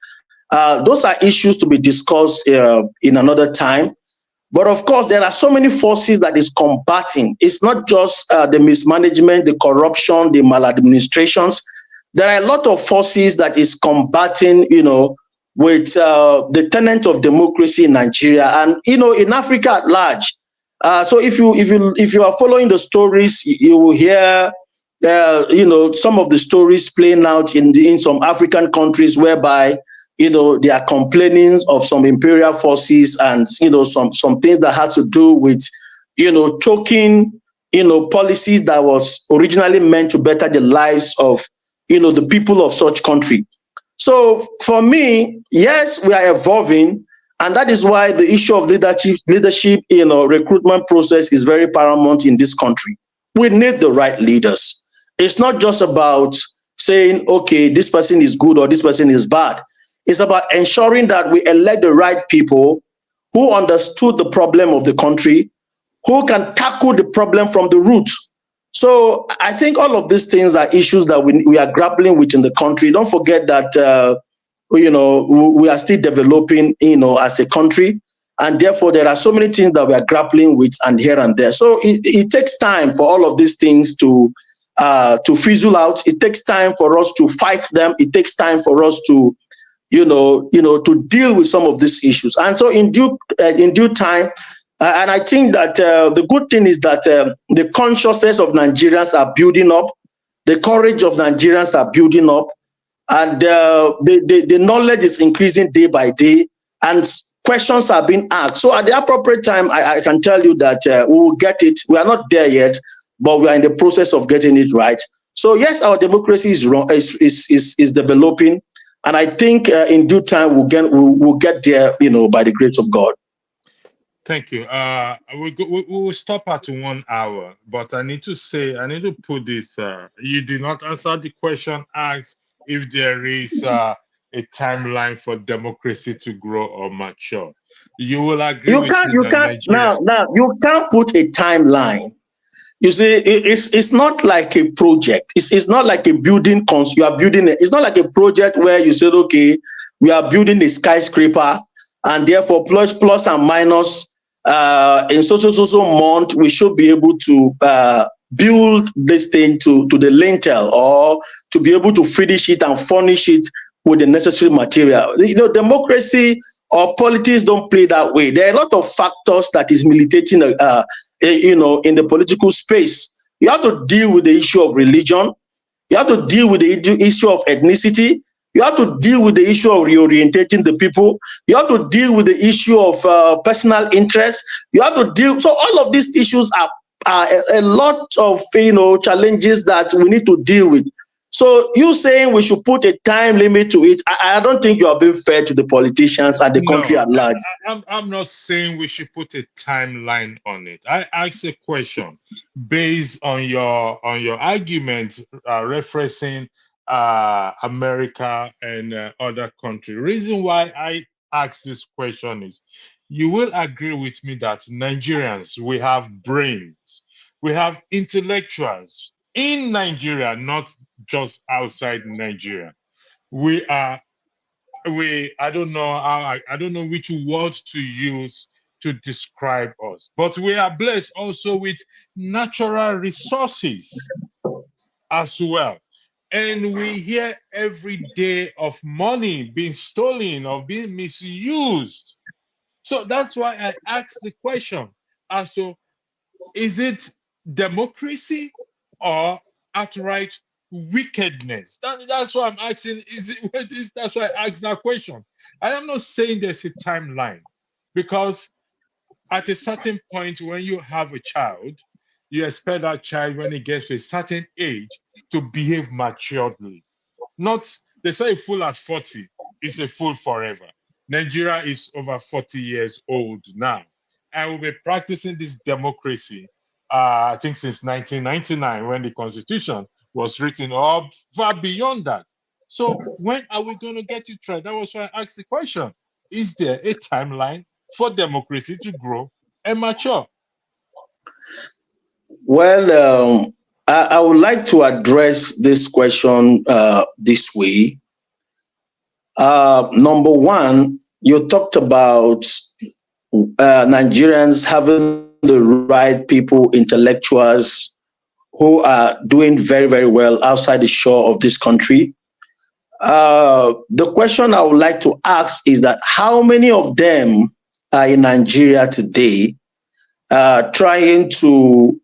Those are issues to be discussed in another time. But of course, there are so many forces that is combating. It's not just the mismanagement, the corruption, the maladministrations. There are a lot of forces that is combating, with the tenet of democracy in Nigeria and in Africa at large. So if you are following the stories, you will hear some of the stories playing out in some African countries whereby they are complaining of some imperial forces and some things that has to do with choking policies that was originally meant to better the lives of the people of such country. So for me, yes, we are evolving, and that is why the issue of leadership recruitment process is very paramount in this country. We need the right leaders. It's not just about saying, okay, this person is good or this person is bad. It's about ensuring that we elect the right people who understood the problem of the country, who can tackle the problem from the root. So I think all of these things are issues that we are grappling with in the country. Don't forget that we are still developing as a country, and therefore there are so many things that we are grappling with and here and there. So it takes time for all of these things to fizzle out. It takes time for us to fight them. It takes time for us to to deal with some of these issues. And so in due time, and I think that the good thing is that the consciousness of Nigerians are building up, the courage of Nigerians are building up, and the knowledge is increasing day by day, and questions are being asked. So at the appropriate time, I can tell you that we will get it. We are not there yet, but we are in the process of getting it right. So yes, our democracy is developing. And I think in due time we'll get there, by the grace of God. Thank you. We will stop at 1 hour, but I need to put this. You did not answer the question asked if there is a timeline for democracy to grow or mature. You will agree with me that Nigeria. Now you can't put a timeline. You see, it's not like a project. It's not like a building. You are building it. It's not like a project where you said, okay, we are building a skyscraper, and therefore plus and minus in so month we should be able to build this thing to the lintel, or to be able to finish it and furnish it with the necessary material. Democracy or politics don't play that way. There are a lot of factors that is militating in the political space. You have to deal with the issue of religion. You have to deal with the issue of ethnicity. You have to deal with the issue of reorientating the people. You have to deal with the issue of personal interest. You have to deal. So all of these issues are a lot of challenges that we need to deal with. So you saying we should put a time limit to it, I don't think you are being fair to the politicians and the country at large. I'm not saying we should put a timeline on it. I asked a question based on your argument referencing America and other countries. Reason why I asked this question is, you will agree with me that Nigerians, we have brains, we have intellectuals in Nigeria, not just outside Nigeria. I don't know which word to use to describe us, but we are blessed also with natural resources as well. And we hear every day of money being stolen or being misused. So that's why I asked the question as to, is it democracy or outright wickedness? That's why I'm asking. That's why I asked that question. I am not saying there's a timeline, because at a certain point when you have a child, you expect that child, when he gets to a certain age, to behave maturely. Not, they say a fool at 40 is a fool forever. Nigeria is over 40 years old now, and we'll be practicing this democracy I think since 1999, when the Constitution was written, or far beyond that. So when are we going to get it right? That was why I asked the question. Is there a timeline for democracy to grow and mature? Well, I would like to address this question this way. Number one, you talked about Nigerians having the right people, intellectuals who are doing very, very well outside the shore of this country. The question I would like to ask is that how many of them are in Nigeria today trying to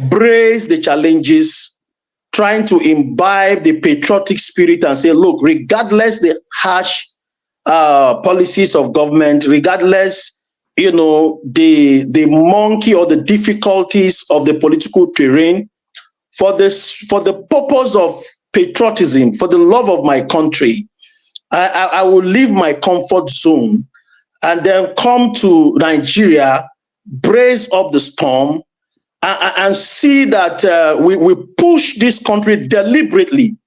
brace the challenges, trying to imbibe the patriotic spirit and say, look, regardless the harsh policies of government, regardless, the monkey or the difficulties of the political terrain, for the purpose of patriotism, for the love of my country, I will leave my comfort zone and then come to Nigeria, brace up the storm, and see that we push this country deliberately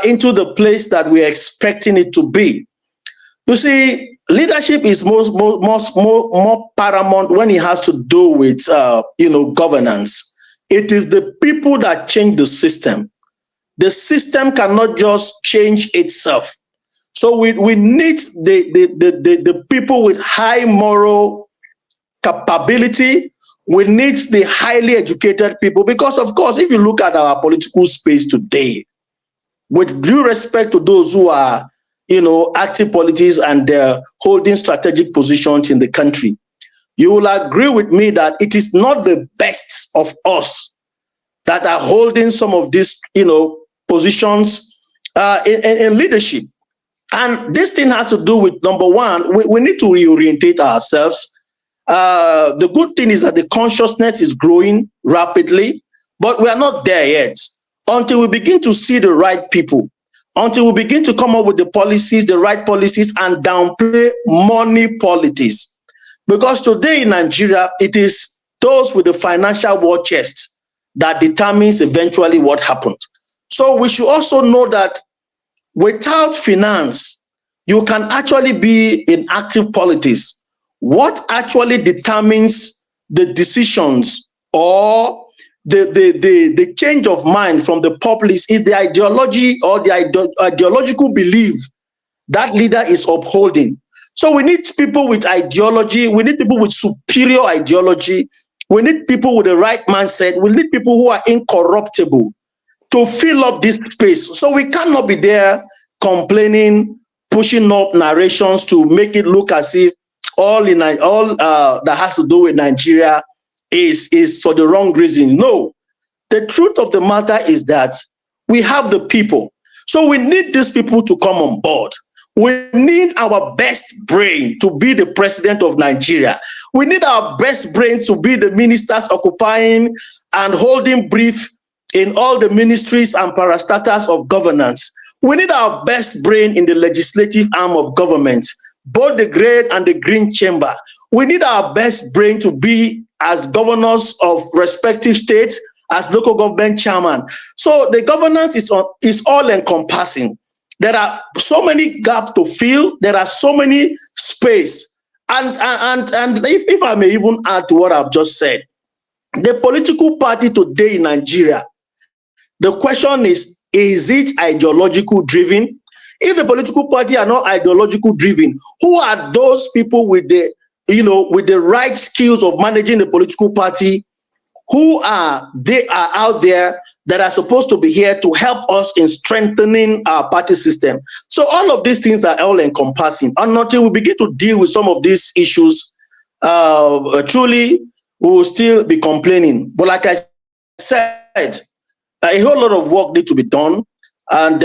into the place that we're expecting it to be. You see, leadership is more paramount when it has to do with governance. It is the people that change the system. The system cannot just change itself. So we need the people with high moral capability. We need the highly educated people, because, of course, if you look at our political space today, with due respect to those who are, active politics and they're holding strategic positions in the country, you will agree with me that it is not the best of us that are holding some of these, positions in leadership. And this thing has to do with, number one, we need to reorientate ourselves. The good thing is that the consciousness is growing rapidly, but we are not there yet. Until we begin to see the right people, until we begin to come up with the policies, the right policies, and downplay money politics. Because today in Nigeria, it is those with the financial war chest that determines eventually what happened. So we should also know that without finance, you can actually be in active politics. What actually determines the decisions or the change of mind from the populace is the ideology or the ideological belief that leader is upholding. So we need people with ideology. We need people with superior ideology. We need people with the right mindset. We need people who are incorruptible to fill up this space. So we cannot be there complaining, pushing up narrations to make it look as if all that has to do with Nigeria is for the wrong reason. No, the truth of the matter is that we have the people. So we need these people to come on board. We need our best brain to be the president of Nigeria. We need our best brain to be the ministers occupying and holding brief in all the ministries and parastatals of governance. We need our best brain in the legislative arm of government, both the gray and the green chamber. We need our best brain to be as governors of respective states, as local government chairman. So the governance is all encompassing. There are so many gaps to fill. There are so many space. And if I may even add to what I've just said, the political party today in Nigeria, the question is it ideological driven? If the political party are not ideological driven, who are those people with the right skills of managing the political party? Who are out there that are supposed to be here to help us in strengthening our party system? So all of these things are all encompassing. And until we begin to deal with some of these issues, truly we will still be complaining. But like I said, a whole lot of work needs to be done, and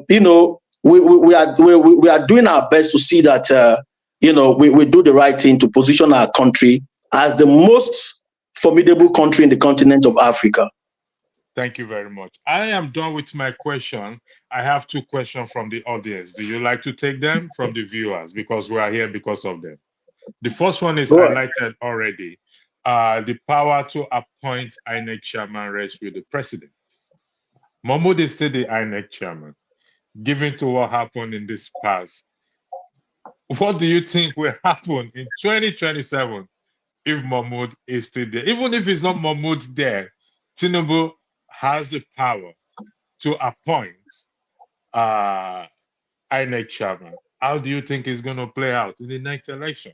we are doing our best to see that we do the right thing to position our country as the most formidable country in the continent of Africa. Thank you very much. I am done with my question. I have two questions from the audience. Do you like to take them from the viewers, because we are here because of them? The first one is highlighted already. The power to appoint INEC chairman rests with the president. Mahmoud is still the INEC chairman. Given to what happened in this past, what do you think will happen in 2027 if Mahmoud is still there. Even if it's not Mahmoud there, Tinubu has the power to appoint INEC chairman. How do you think it's going to play out in the next election?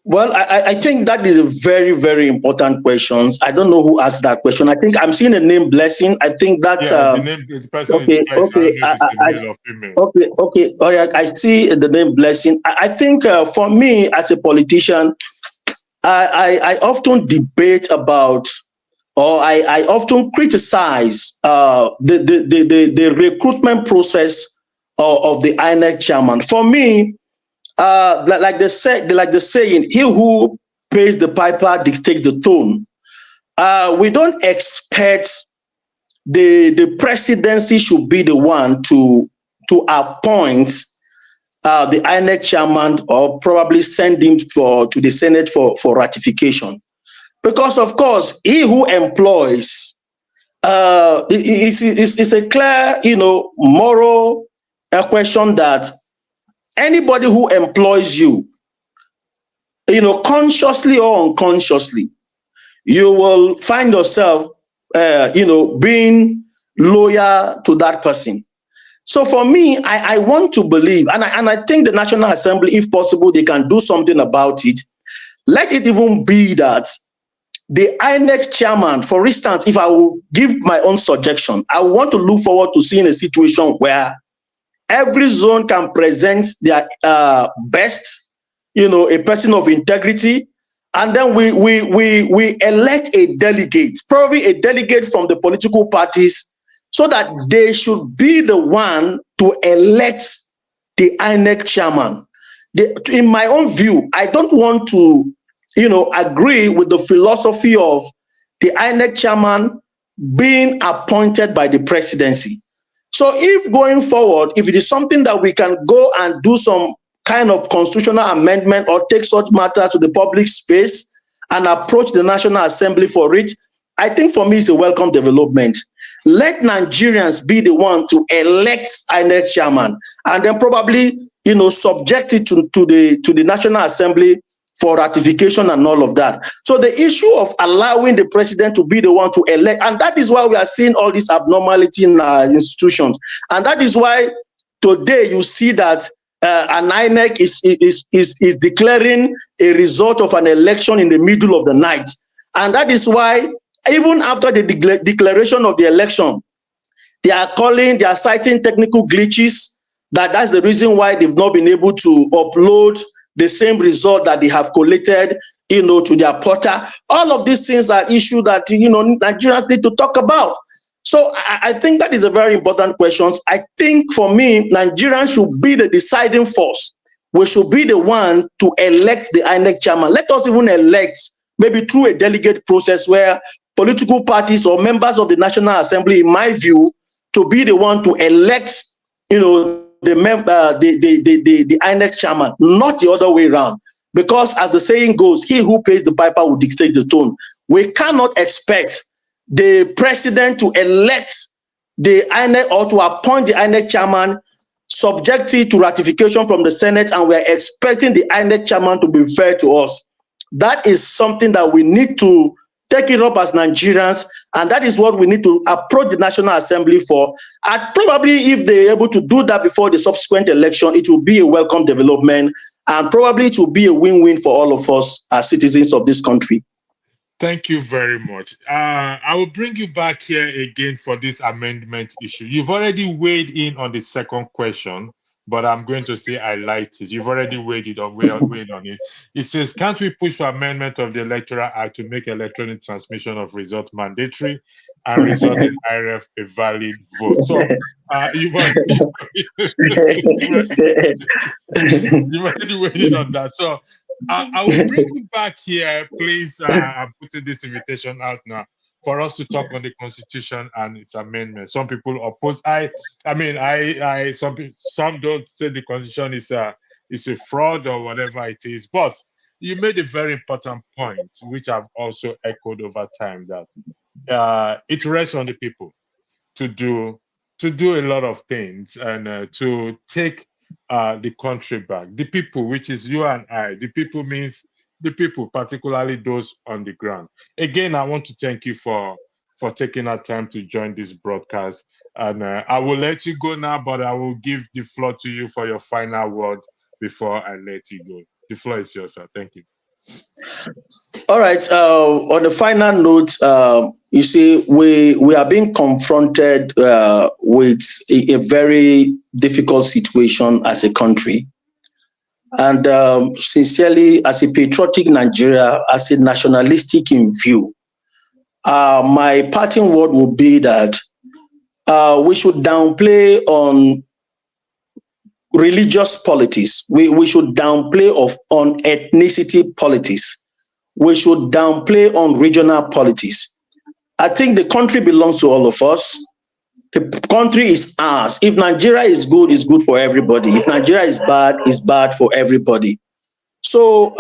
Well, I think that is a very, very important question. I don't know who asked that question. I think I'm seeing the name Blessing. I think that's the person okay. is Blessing. Okay, I don't know if it's a male or female. okay. All right, I see the name Blessing. I think for me as a politician, I often debate about, or I often criticize the recruitment process of the INEC chairman. For me, like the saying, he who pays the piper dictates the tone. We don't expect the presidency should be the one to appoint the INEC chairman, or probably send him to the Senate for ratification, because of course he who employs it's a clear, moral question that anybody who employs you, consciously or unconsciously, you will find yourself, being loyal to that person. So for me, I want to believe, and I think the National Assembly, if possible, they can do something about it. Let it even be that the INEC chairman, for instance, if I will give my own suggestion, I want to look forward to seeing a situation where every zone can present their best, a person of integrity, and then we elect a delegate, probably a delegate from the political parties, so that they should be the one to elect the INEC chairman. In my own view, I don't want to, agree with the philosophy of the INEC chairman being appointed by the presidency. So if going forward, if it is something that we can go and do some kind of constitutional amendment, or take such matters to the public space and approach the National Assembly for it, I think for me it's a welcome development. Let Nigerians be the one to elect INEC chairman, and then probably, subject it to the National Assembly for ratification and all of that. So the issue of allowing the president to be the one to elect, and that is why we are seeing all this abnormality in our institutions. And that is why today you see that an INEC is declaring a result of an election in the middle of the night. And that is why even after the declaration of the election, they are citing technical glitches. That's the reason why they've not been able to upload the same result that they have collated, to their portal. All of these things are issues that, Nigerians need to talk about. So I think that is a very important question. I think for me, Nigerians should be the deciding force. We should be the one to elect the INEC chairman. Let us even elect, maybe through a delegate process, where political parties or members of the National Assembly, in my view, to be the one to elect, the INEC chairman, not the other way around. Because as the saying goes, he who pays the piper will dictate the tone. We cannot expect the president to elect the INEC, or to appoint the INEC chairman, subjected to ratification from the Senate, and we're expecting the INEC chairman to be fair to us. That is something that we need to take it up as Nigerians, and that is what we need to approach the National Assembly for. And probably if they're able to do that before the subsequent election, it will be a welcome development, and probably it will be a win-win for all of us as citizens of this country. Thank you very much. I will bring you back here again for this amendment issue. You've already weighed in on the second question, but I'm going to say I liked it. You've already weighed on it. It says, can't we push for amendment of the Electoral Act to make electronic transmission of results mandatory and result in IRF a valid vote? So you've already weighed in on that. So I will bring you back here, please. I'm putting this invitation out now for us to talk on the Constitution and its amendments. Some people oppose. Some don't say the Constitution is a fraud or whatever it is. But you made a very important point, which I've also echoed over time, that it rests on the people to do a lot of things, and to take the country back. The people, which is you and I. The people means the people, particularly those on the ground. Again, I want to thank you for taking our time to join this broadcast. And I will let you go now, but I will give the floor to you for your final word before I let you go. The floor is yours, sir. Thank you. All right. On the final note, you see, we are being confronted with a very difficult situation as a country. And sincerely, as a patriotic Nigeria, as a nationalistic in view, my parting word would be that we should downplay on religious politics. We should downplay on ethnicity politics. We should downplay on regional politics. I think the country belongs to all of us. The country is ours. If Nigeria is good, it's good for everybody. If Nigeria is bad, it's bad for everybody. So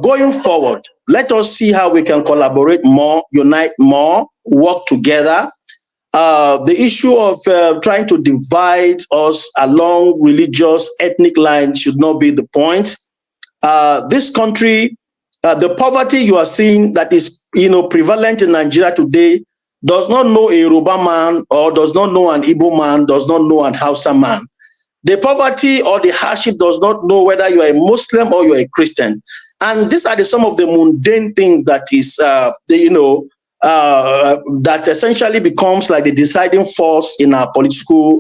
going forward, let us see how we can collaborate more, unite more, work together. The issue of trying to divide us along religious, ethnic lines should not be the point. This country, the poverty you are seeing that is, prevalent in Nigeria today does not know a Yoruba man, or does not know an Igbo man, does not know an Hausa man. The poverty or the hardship does not know whether you are a Muslim or you are a Christian. And these are some of the mundane things that is, that essentially becomes like the deciding force in our political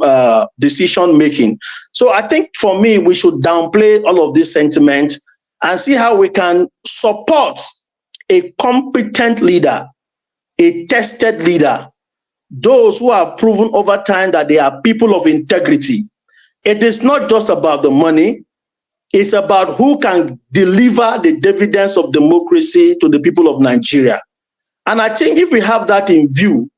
decision making. So I think for me, we should downplay all of this sentiment and see how we can support a competent leader, a tested leader, those who have proven over time that they are people of integrity. It is not just about the money. It's about who can deliver the dividends of democracy to the people of Nigeria. And I think if we have that in view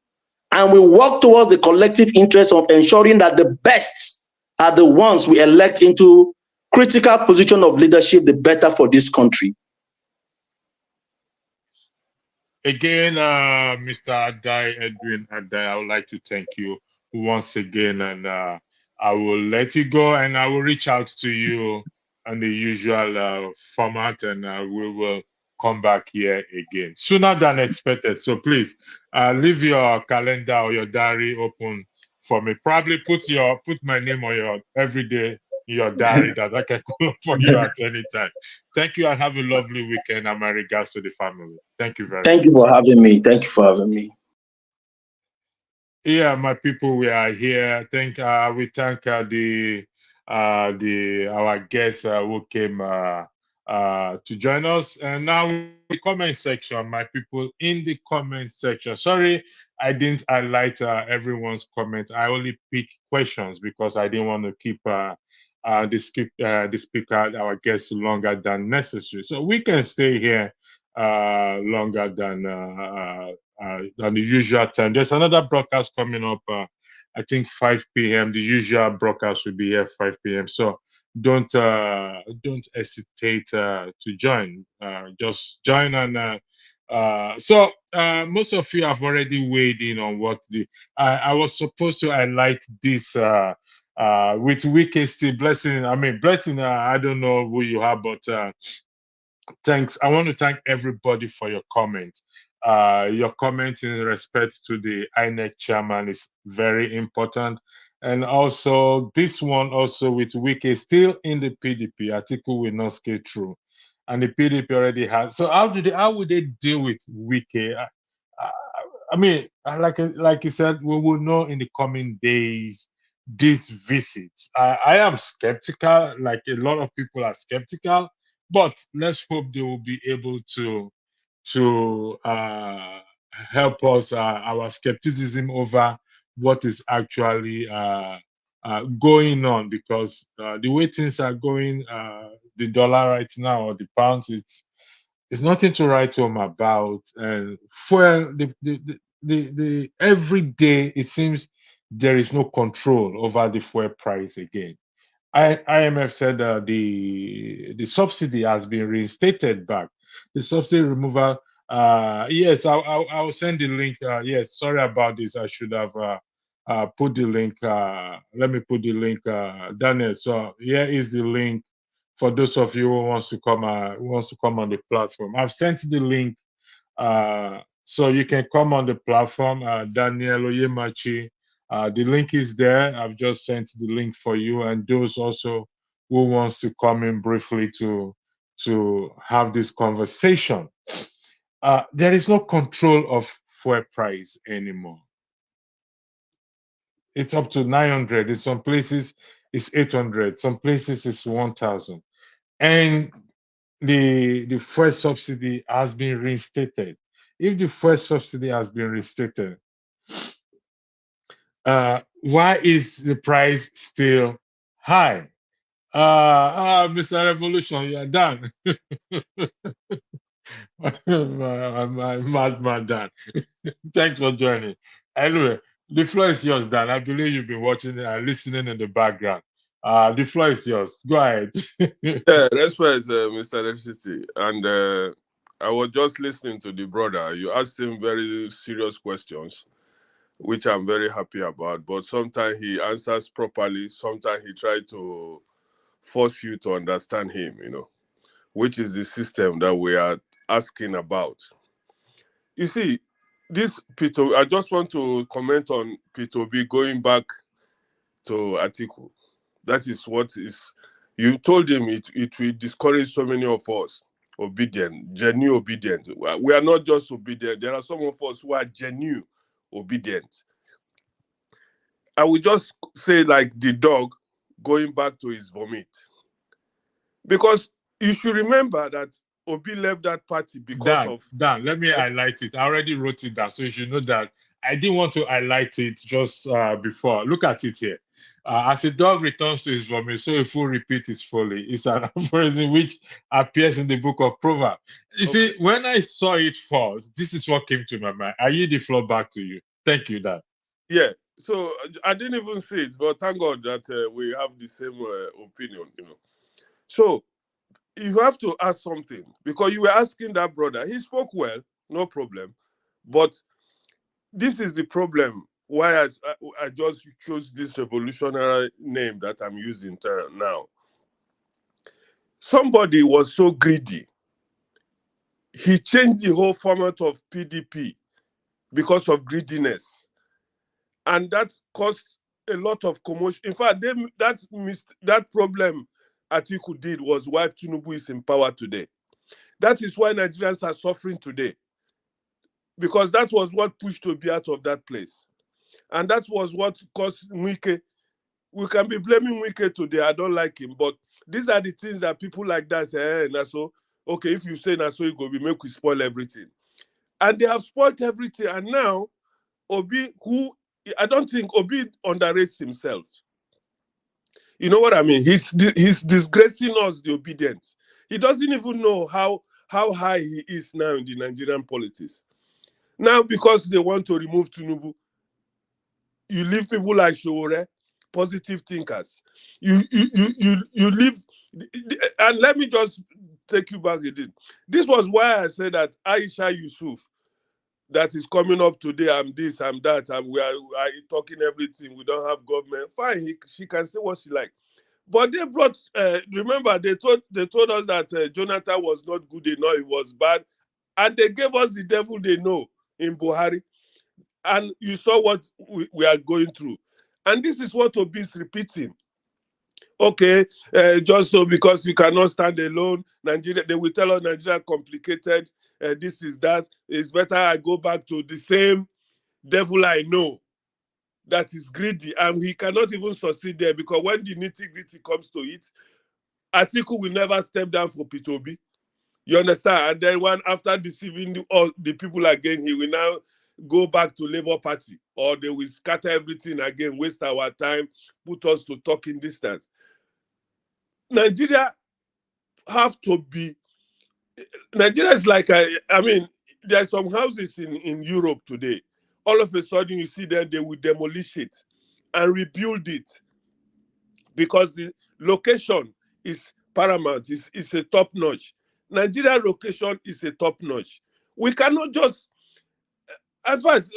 and we work towards the collective interest of ensuring that the best are the ones we elect into critical position of leadership, the better for this country. Again, Mr. Adai, Edwin Adai, I would like to thank you once again, and I will let you go, and I will reach out to you on the usual format, and we will come back here again sooner than expected. So please leave your calendar or your diary open for me. Probably put my name on your everyday in your diary that I can call for you at any time. Thank you and have a lovely weekend, and my regards to the family. Thank you very much. Thank you for having me. Thank you for having me. Yeah, my people, we are here. We thank our guests who came to join us. And now in the comment section, my people, in the comment section. Sorry, I didn't highlight everyone's comments. I only pick questions because I didn't want to keep the speaker, our guests, longer than necessary. So we can stay here longer than the usual time. There's another broadcast coming up, I think 5 p.m. The usual broadcast will be here 5 p.m. So don't hesitate to join. Just join, and most of you have already weighed in on what I was supposed to highlight this with Wiki still blessing. I mean, blessing. I don't know who you are, but thanks. I want to thank everybody for your comment. Your comment in respect to the INEC chairman is very important. And also this one also with Wiki still in the PDP, article will not scale through. And the PDP already has. So how would they deal with Wiki? I mean, like you said, we will know in the coming days this visit. I am skeptical, like a lot of people are skeptical, but let's hope they will be able to help us our skepticism over what is actually going on, because the way things are going, the dollar right now or the pound, it's nothing to write home about. And for the every day it seems there is no control over the fuel price again. IMF said the subsidy has been reinstated back. The subsidy removal. Yes, I'll send the link. Yes, sorry about this. I should have put the link. Let me put the link, Daniel. So here is the link for those of you who wants to come on the platform. I've sent the link, so you can come on the platform. Daniel Oyemachi, the link is there. I've just sent the link for you, and those also who wants to come in briefly to have this conversation. There is no control of fuel price anymore. It's up to 900. In some places, it's 800. Some places, it's 1,000. And the fuel subsidy has been reinstated. If the fuel subsidy has been reinstated, why is the price still high? Mr. Revolution, you are done. Madman Dan. Thanks for joining. Anyway, the floor is yours, Dan. I believe you've been watching and listening in the background. The floor is yours. Go ahead. Yeah, respect, Mr. Electricity. And I was just listening to the brother. You asked him very serious questions, which I'm very happy about. But sometimes he answers properly. Sometimes he tries to force you to understand him, which is the system that we are asking about. You see, this P2B, I just want to comment on P2B going back to Atiku. That is what is, you told him it will discourage so many of us obedient, genuine obedient. We are not just obedient. There are some of us who are genuine obedient. I will just say like the dog going back to his vomit. Because you should remember that Obi left that party because Dan, let me highlight it. I already wrote it down, so you should know that I didn't want to highlight it just before. Look at it here. As a dog returns to his vomit, so a fool repeats his folly. It's an aphorism which appears in the book of Proverbs. You see, when I saw it first, this is what came to my mind. I yield the floor back to you. Thank you, Dan. Yeah, so I didn't even see it, but thank God that we have the same opinion, So you have to ask something, because you were asking that brother. He spoke well, no problem. But this is the problem why I just chose this revolutionary name that I'm using now. Somebody was so greedy. He changed the whole format of PDP because of greediness. And that caused a lot of commotion. In fact, that problem Atiku did was why Tinubu is in power today. That is why Nigerians are suffering today. Because that was what pushed Obi out of that place. And that was what caused Wike. We can be blaming Wike today. I don't like him. But these are the things that people like that say, Naso, okay, if you say Naso, it go be make we spoil everything. And they have spoiled everything. And now, Obi, who, I don't think Obi underrates himself. You know what I mean? He's disgracing us, the obedience. He doesn't even know how high he is now in the Nigerian politics. Now, because they want to remove Tinubu, you leave people like Showore, positive thinkers. You leave, and let me just take you back again. This was why I said that Aisha Yusuf, that is coming up today, I'm this, I'm that, we are talking everything, we don't have government. Fine, she can say what she like. But they brought, remember, they told us that Jonathan was not good enough, he was bad. And they gave us the devil they know in Buhari. And you saw what we are going through. And this is what Obi is repeating. Okay, just so because we cannot stand alone, Nigeria, they will tell us Nigeria complicated, this is that. It's better I go back to the same devil I know that is greedy, and he cannot even succeed there, because when the nitty-gritty comes to it, Atiku will never step down for P2B. You understand? And then after deceiving the people again, he will now go back to Labour Party, or they will scatter everything again, waste our time, put us to talking distance. Nigeria is like, there's some houses in Europe today. All of a sudden you see them, they will demolish it and rebuild it, because the location is paramount, it's a top notch. Nigeria location is a top notch. We cannot just, in fact,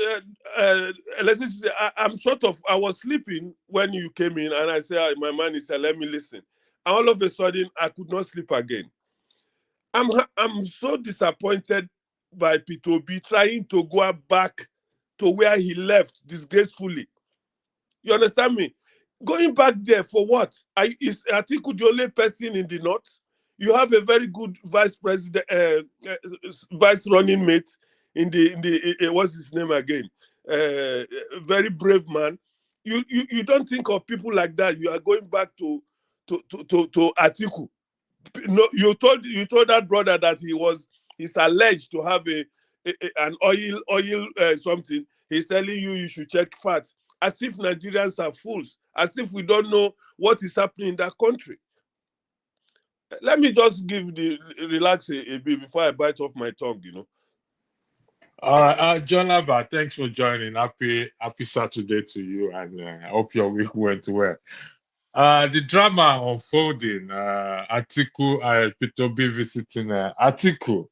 I was sleeping when you came in, and I said, my man, he said, let me listen. And all of a sudden, I could not sleep again. I'm so disappointed by P2B trying to go back to where he left disgracefully. You understand me? Going back there for what? Is Atiku the only person in the north? You have a very good vice president, vice running mate what's his name again? Very brave man. You don't think of people like that. You are going back to Atiku. No, you told that brother that he's alleged to have an oil something. He's telling you should check facts, as if Nigerians are fools, as if we don't know what is happening in that country. Let me just relax a bit before I bite off my tongue. All right, John Abba, thanks for joining. Happy Saturday to you, and I hope your week went well. The drama unfolding. Atiku, P2B visiting Atiku.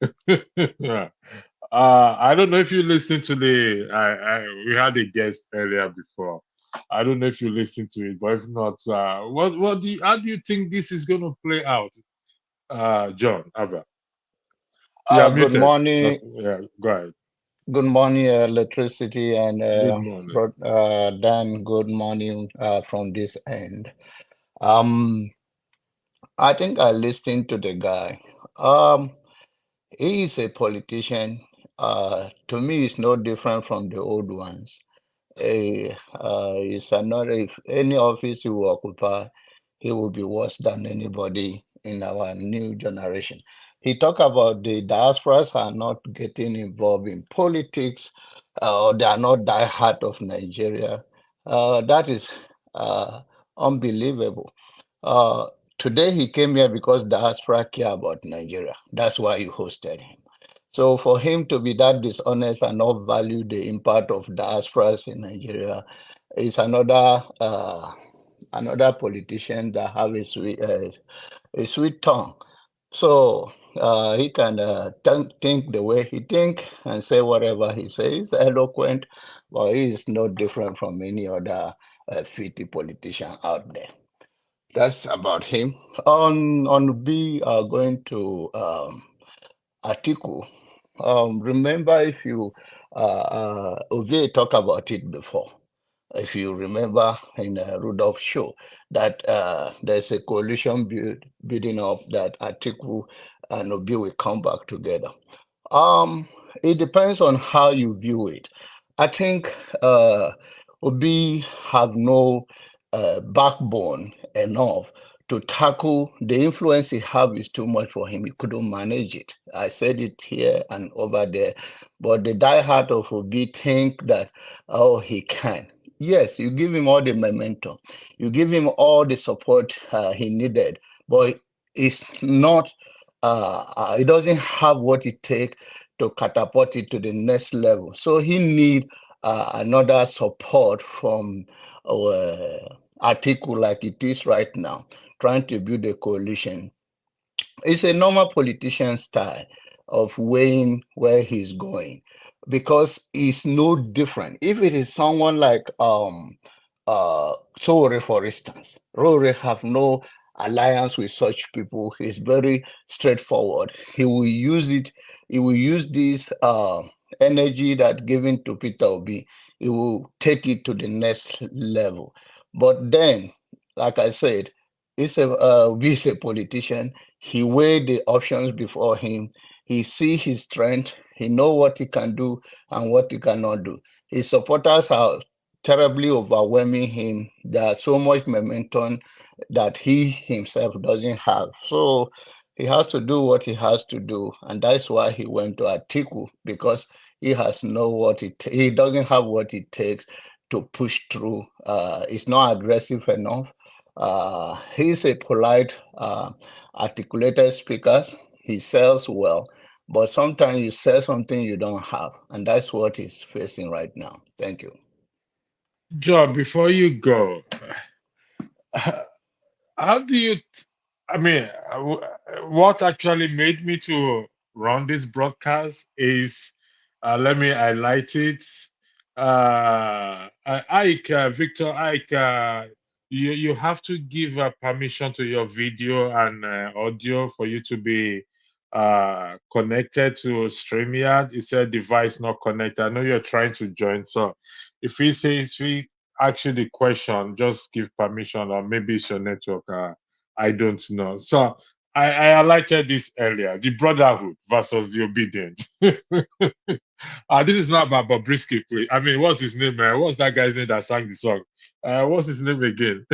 I don't know if you listened to we had a guest earlier before. I don't know if you listened to it, but if not, how do you think this is going to play out, John Abba? Yeah, Good muted. morning. Yeah, go ahead. Good morning, Electricity, and Good morning. Dan. Good morning from this end. Um, I think I listened to the guy. He is a politician. To me, it's no different from the old ones. It's another. If any office he will occupy, he will be worse than anybody in our new generation. He talked about the diasporas are not getting involved in politics, or they are not die hard of Nigeria. That is unbelievable. Uh, Today he came here because diaspora care about Nigeria. That's why you hosted him. So for him to be that dishonest and not value the impact of diasporas in Nigeria is another politician that have a sweet tongue. So he can think the way he think and say whatever he says, eloquent, but he is no different from any other fitty politician out there. That's about him. On B, going to Atiku. Remember, if you Ovie talked about it before. If you remember in Rudolph show that there's a coalition building up that Atiku and Obi will come back together. Um, it depends on how you view it. I think Obi have no backbone enough to tackle the influence he have is too much for him. He couldn't manage it. I said it here and over there. But the diehard of Obi think that, oh, he can. Yes, you give him all the momentum. You give him all the support he needed, but it's not, it doesn't have what it takes to catapult it to the next level. So he need another support from Atiku like it is right now, trying to build a coalition. It's a normal politician style of weighing where he's going because it's no different. If it is someone like Sowore, for instance, Sowore have no alliance with such people. He's very straightforward. He will use it, he will use this energy that given to Peter Obi, he will take it to the next level. But then, like I said, he's a politician. He weighed the options before him. He see his strength. He know what he can do and what he cannot do. His supporters are terribly overwhelming him. There's so much momentum that he himself doesn't have. So he has to do what he has to do, and that's why he went to Atiku because he has know what he doesn't have what it takes to push through. It's not aggressive enough. He's a polite, articulated speaker. He sells well, but sometimes you sell something you don't have, and that's what he's facing right now. Thank you. John, before you go, how do you, I mean, what actually made me to run this broadcast is, let me highlight it. Ike, Victor Ike, you have to give permission to your video and audio for you to be connected to StreamYard. It said device not connected. I know you're trying to join, so if we ask you the question, just give permission, or maybe it's your network. I don't know. So I highlighted this earlier: the brotherhood versus the obedient. This is not about Bobrisky, please. I mean, what's his name? What's that guy's name that sang the song? What's his name again?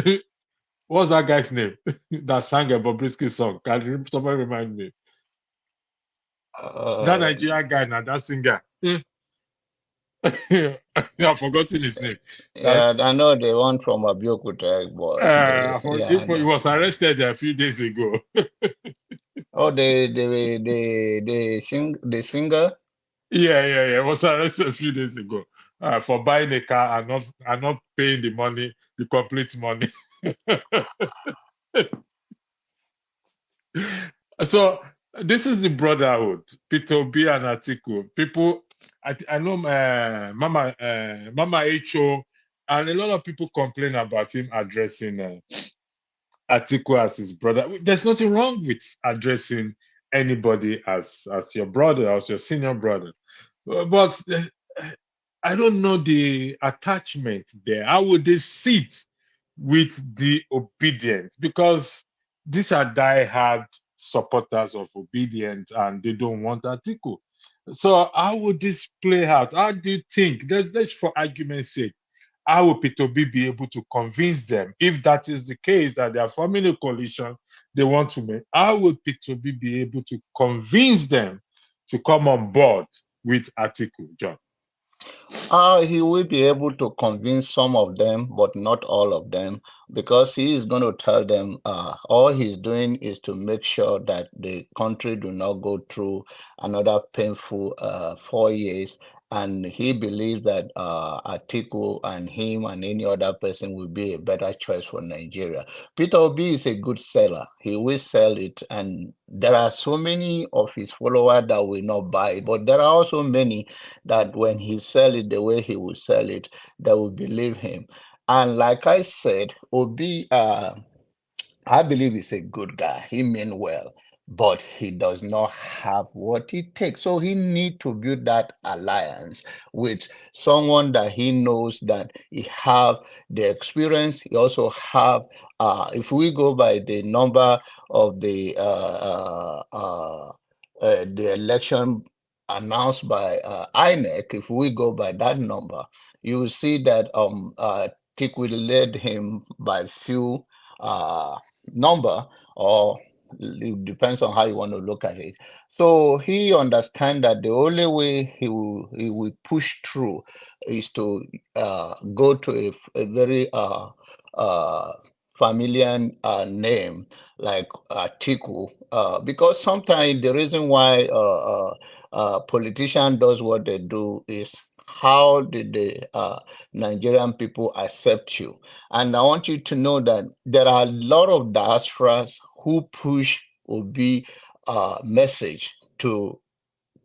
What's that guy's name that sang a Bobrisky song? Can somebody remind me? That Nigerian guy now, that singer. I've forgotten his name. Yeah, I know the one from Abeokuta, but He was arrested a few days ago. Oh, the singer. Yeah. Was arrested a few days ago for buying a car and not paying the money, the complete money. So this is the brotherhood. Peter Obi and Atiku. People, I know Mama Ho, and a lot of people complain about him addressing Atiku as his brother. There's nothing wrong with addressing anybody as your brother, as your senior brother. But I don't know the attachment there. How would they sit with the obedient? Because these are die-hard supporters of obedient and they don't want Atiku. So how would this play out? How do you think? Let's for argument's sake, how will Peter Obi be able to convince them, if that is the case, that they are forming a coalition they want to make? How will Peter Obi be able to convince them to come on board with Atiku, John? He will be able to convince some of them, but not all of them, because he is going to tell them all he's doing is to make sure that the country do not go through another painful 4 years. And he believes that Atiku and him and any other person will be a better choice for Nigeria. Peter Obi is a good seller. He will sell it, and there are so many of his followers that will not buy it, but there are also many that when he sell it the way he will sell it, they will believe him. And like I said, Obi, I believe he's a good guy. He mean well, but he does not have what it takes. So he need to build that alliance with someone that he knows that he have the experience. He also have, if we go by the number of the election announced by INEC, if we go by that number, you will see that Tick will lead him by few number, or it depends on how you want to look at it. So he understands that the only way he will push through is to go to a very familiar name like Tiku, because sometimes the reason why politician does what they do is how did the Nigerian people accept you? And I want you to know that there are a lot of diasporas who push Obi message to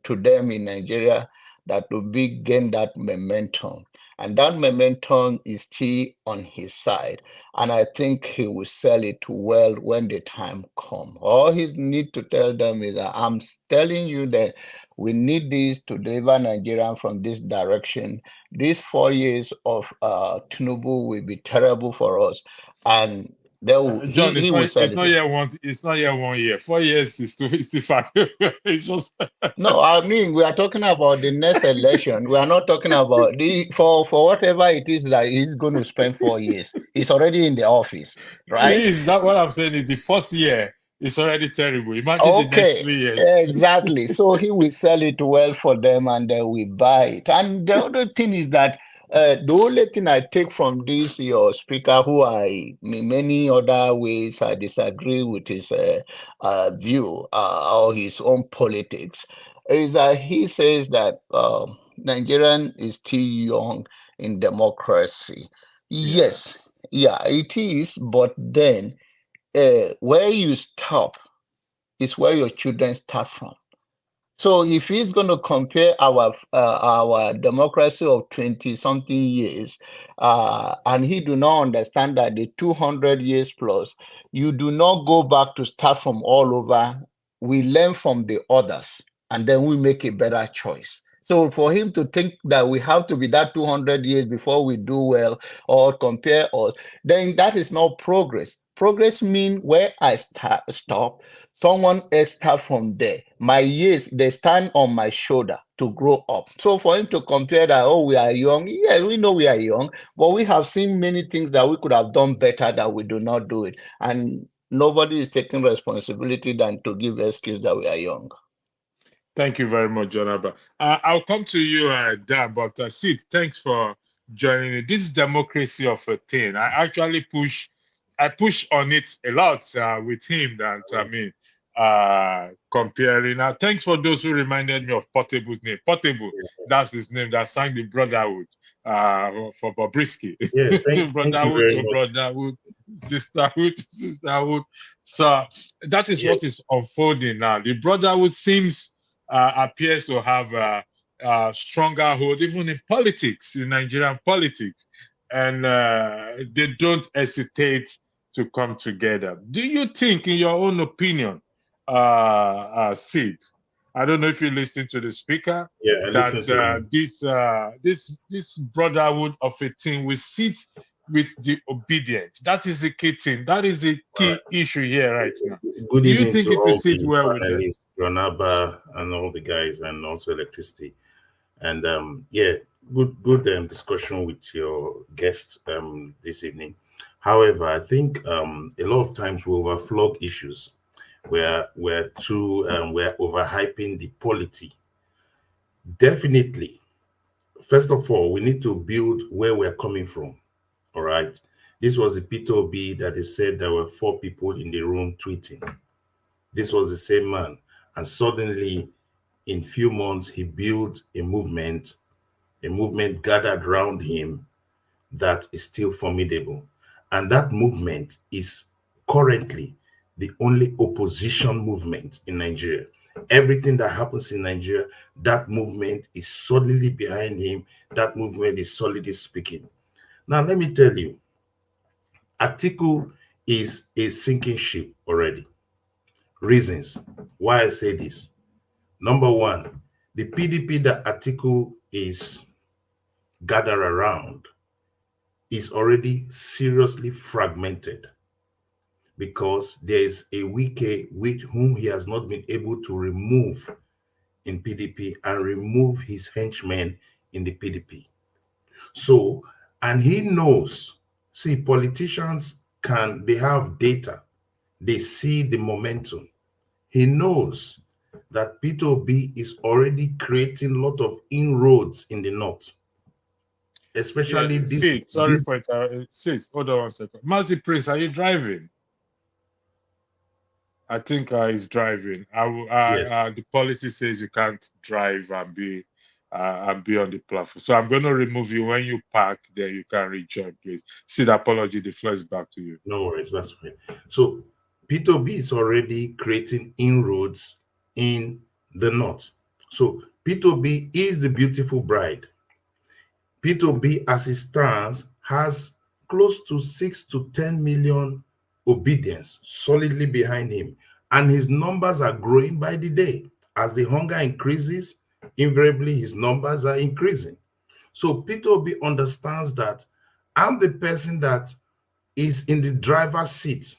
them in Nigeria, that Obi gain that momentum. And that momentum is still on his side. And I think he will sell it well when the time comes. All he need to tell them is that I'm telling you that we need this to deliver Nigeria from this direction. These 4 years of Tinubu will be terrible for us. And they will, John, he will sell it's it. not yet 1 year. 4 years is too far. It's just No, I mean, we are talking about the next election. We are not talking about for whatever it is that he's going to spend 4 years. He's already in the office, right? Is that what I'm saying? Is the first year is already terrible. Imagine the next 3 years. Exactly. So he will sell it well for them, and they will buy it. And the other thing is that the only thing I take from this, your speaker, who in many other ways I disagree with his view or his own politics, is that he says that Nigerian is still young in democracy. Yes, yeah, it is. But then where you stop is where your children start from. So if he's going to compare our democracy of 20-something years, and he do not understand that the 200 years plus, you do not go back to start from all over. We learn from the others, and then we make a better choice. So for him to think that we have to be that 200 years before we do well or compare us, then that is not progress. Progress means where I stop, someone else start from there. My years, they stand on my shoulder to grow up. So for him to compare that, oh, we are young, yeah, we know we are young, but we have seen many things that we could have done better that we do not do it. And nobody is taking responsibility than to give excuse that we are young. Thank you very much, Jonathan. I'll come to you, Dan, but Sid, thanks for joining me. This is democracy of a thing. I push on it a lot with him. That I mean, comparing. Thanks for those who reminded me of Portable's name. Portable, that's his name. That sang the Brotherhood for Bobrisky. Yeah, thank you Brotherhood very to much. brotherhood, sisterhood to sisterhood. So that is what is unfolding now. The Brotherhood appears to have a stronger hold, even in politics, in Nigerian politics, and they don't hesitate to come together. Do you think, in your own opinion, Sid, I don't know if you listen to the speaker, Yeah, I that listen to this brotherhood of a team will sit with the obedient. That is the key thing. That is the key issue here right now. Good Do you evening think to it will all sit the well with them? panelists, Ronaba, and all the guys, and also electricity. And yeah, good discussion with your guests this evening. However, I think a lot of times we overflog issues. We're overhyping the polity. Definitely, first of all, we need to build where we're coming from. All right. This was the P2B that they said there were 4 people in the room tweeting. This was the same man. And suddenly, in few months, he built a movement gathered around him that is still formidable. And that movement is currently the only opposition movement in Nigeria. Everything that happens in Nigeria, that movement is solidly behind him. That movement is solidly speaking. Now, let me tell you, Atiku is a sinking ship already. Reasons why I say this. Number one, the PDP that Atiku is gathered around is already seriously fragmented because there is a Wike whom he has not been able to remove in PDP and remove his henchmen in the PDP. So, and he knows, see, politicians they have data, they see the momentum. He knows that Peter Obi is already creating a lot of inroads in the north. Especially this. Sid, sorry for it. Sid, hold on 1 second. Mazi Prince, are you driving? I think he's driving. Yes. The policy says you can't drive and be on the platform. So I'm going to remove you. When you park, then you can rejoin, please. Sid, apology. The floor is back to you. No worries, that's fine. So Peter B is already creating inroads in the north. So Peter B is the beautiful bride. Peter B, as it stands, has close to 6 to 10 million obedience solidly behind him. And his numbers are growing by the day. As the hunger increases, invariably his numbers are increasing. So Peter B understands that I'm the person that is in the driver's seat.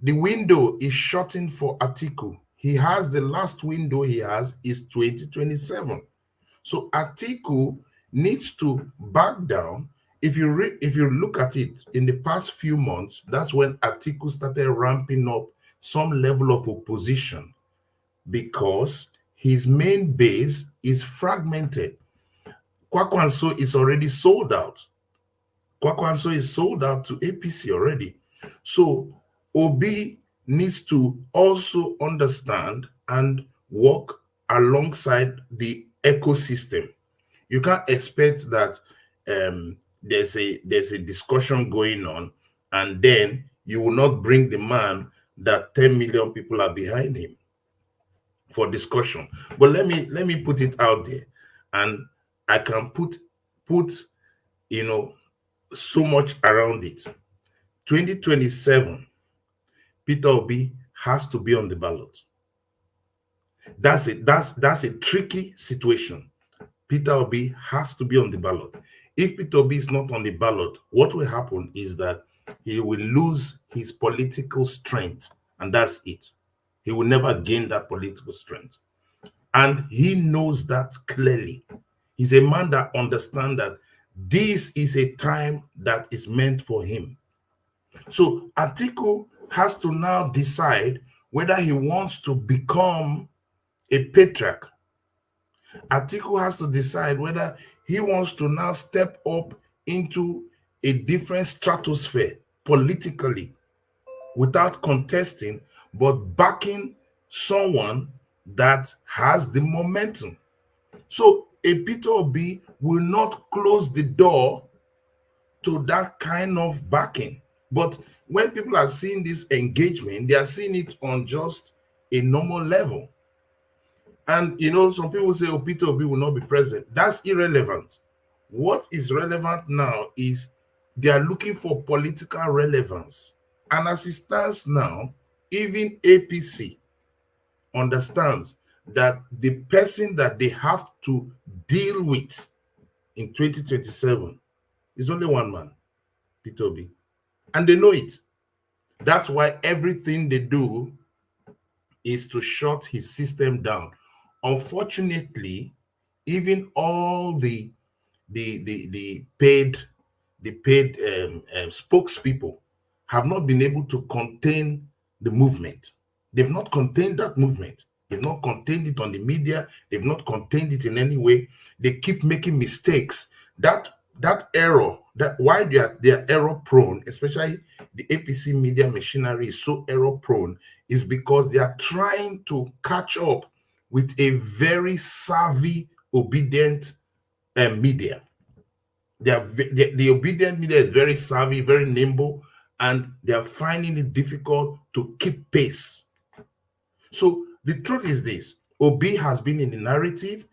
The window is shortened for Atiku. He has the last window he has is 2027. So Atiku needs to back down. If you look at it in the past few months, that's when Atiku started ramping up some level of opposition because his main base is fragmented. Kwakwanso is already sold out. Kwakwanso is sold out to APC already. So Obi needs to also understand and work alongside the ecosystem. You can't expect that there's a discussion going on and then you will not bring the man that 10 million people are behind him. for discussion. But let me put it out there, and I can put so much around it. 2027, Peter Obi has to be on the ballot. That's it. That's a tricky situation. Peter Obi has to be on the ballot. If Peter Obi is not on the ballot, what will happen is that he will lose his political strength, and that's it. He will never gain that political strength. And he knows that clearly. He's a man that understands that this is a time that is meant for him. So Atiku has to now decide whether he wants to become a patriarch. Atiku has to decide whether he wants to now step up into a different stratosphere politically without contesting, but backing someone that has the momentum. So a Peter Obi will not close the door to that kind of backing. But when people are seeing this engagement, they are seeing it on just a normal level. And some people say, oh, Peter Obi will not be president. That's irrelevant. What is relevant now is they are looking for political relevance. And as it stands now, even APC understands that the person that they have to deal with in 2027 is only one man, Peter Obi. And they know it. That's why everything they do is to shut his system down. Unfortunately, even all the paid spokespeople have not been able to contain the movement. They've not contained that movement. They've not contained it on the media. They've not contained it in any way. They keep making mistakes. That error, that why they are error prone, especially the APC media machinery is so error prone, is because they are trying to catch up with a very savvy, obedient media. The obedient media is very savvy, very nimble, and they are finding it difficult to keep pace. So the truth is this: Obi has been in the narrative.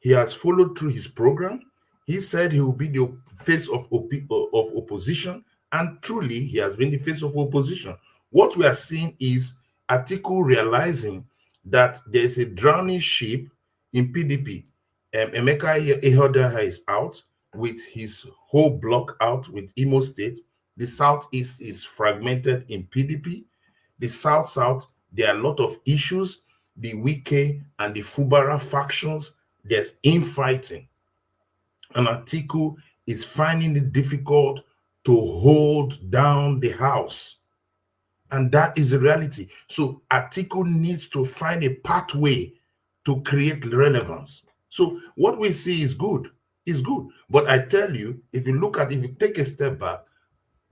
He has followed through his program. He said he will be the face of opposition, and truly he has been the face of opposition. What we are seeing is Atiku realizing that there's a drowning ship in PDP. Emeka Ihedioha is out with his whole block out with Imo State. The Southeast is fragmented in PDP. The South, there are a lot of issues. The Wike and the Fubara factions, there's infighting. And Atiku is finding it difficult to hold down the house. And that is the reality. So Atiku needs to find a pathway to create relevance. So what we see is good. Is good. But I tell you, if you take a step back,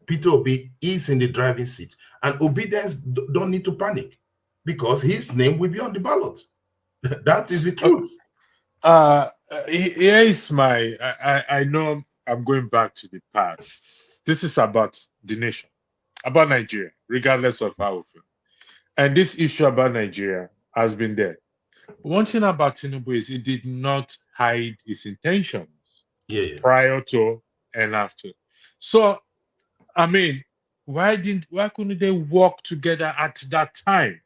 Peter Obi is in the driving seat. And obedience don't need to panic because his name will be on the ballot. That is the truth. Here is I know I'm going back to the past. This is about the nation, about Nigeria, regardless of how we feel. And this issue about Nigeria has been there. One thing about Tinubu is he did not hide his intentions prior to and after. So, I mean, why couldn't they work together at that time?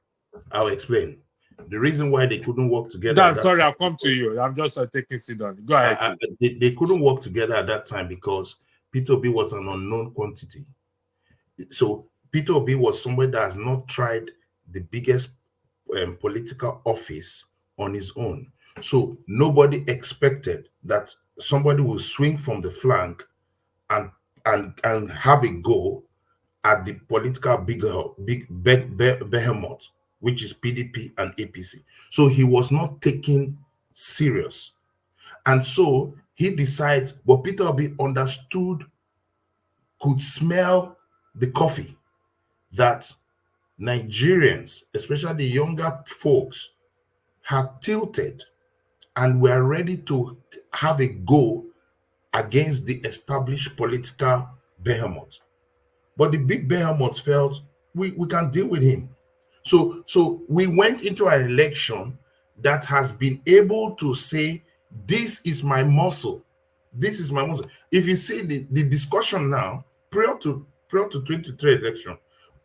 I'll explain. The reason why they couldn't work together. I'll come to you. I'm just taking sit down. Go ahead. They couldn't work together at that time because Peter Obi was an unknown quantity. So Peter Obi was somebody that has not tried the biggest political office on his own. So nobody expected that somebody will swing from the flank and have a go at the political big behemoth, which is PDP and APC. So he was not taken serious. And so he decides, but Peter Obi understood, could smell the coffee, that Nigerians, especially the younger folks, had tilted and were ready to have a go against the established political behemoth. But the big behemoth felt we can deal with him. So we went into an election that has been able to say, this is my muscle. This is my muscle. If you see the discussion now, prior to 2023 election,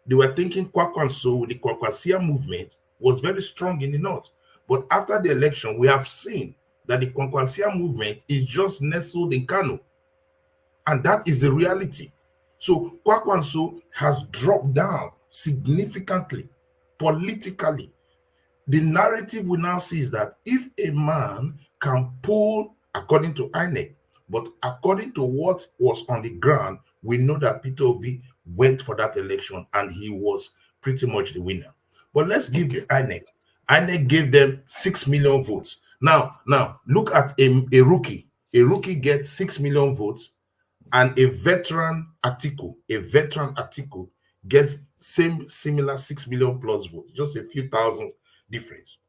they were thinking Kwakwanso, the Kwakwasia movement was very strong in the north. But after the election, we have seen that the Kwakwasia movement is just nestled in Kano. And that is the reality. So Kwakwanso has dropped down significantly politically. The narrative we now see is that if a man can pull, according to INEC, but according to what was on the ground, we know that Peter Obi went for that election and he was pretty much the winner. But let's give the INEC. INEC gave them 6 million votes. Now look at a rookie. A rookie gets 6 million votes, and a veteran Atiku gets similar 6 million plus votes, just a few thousand difference.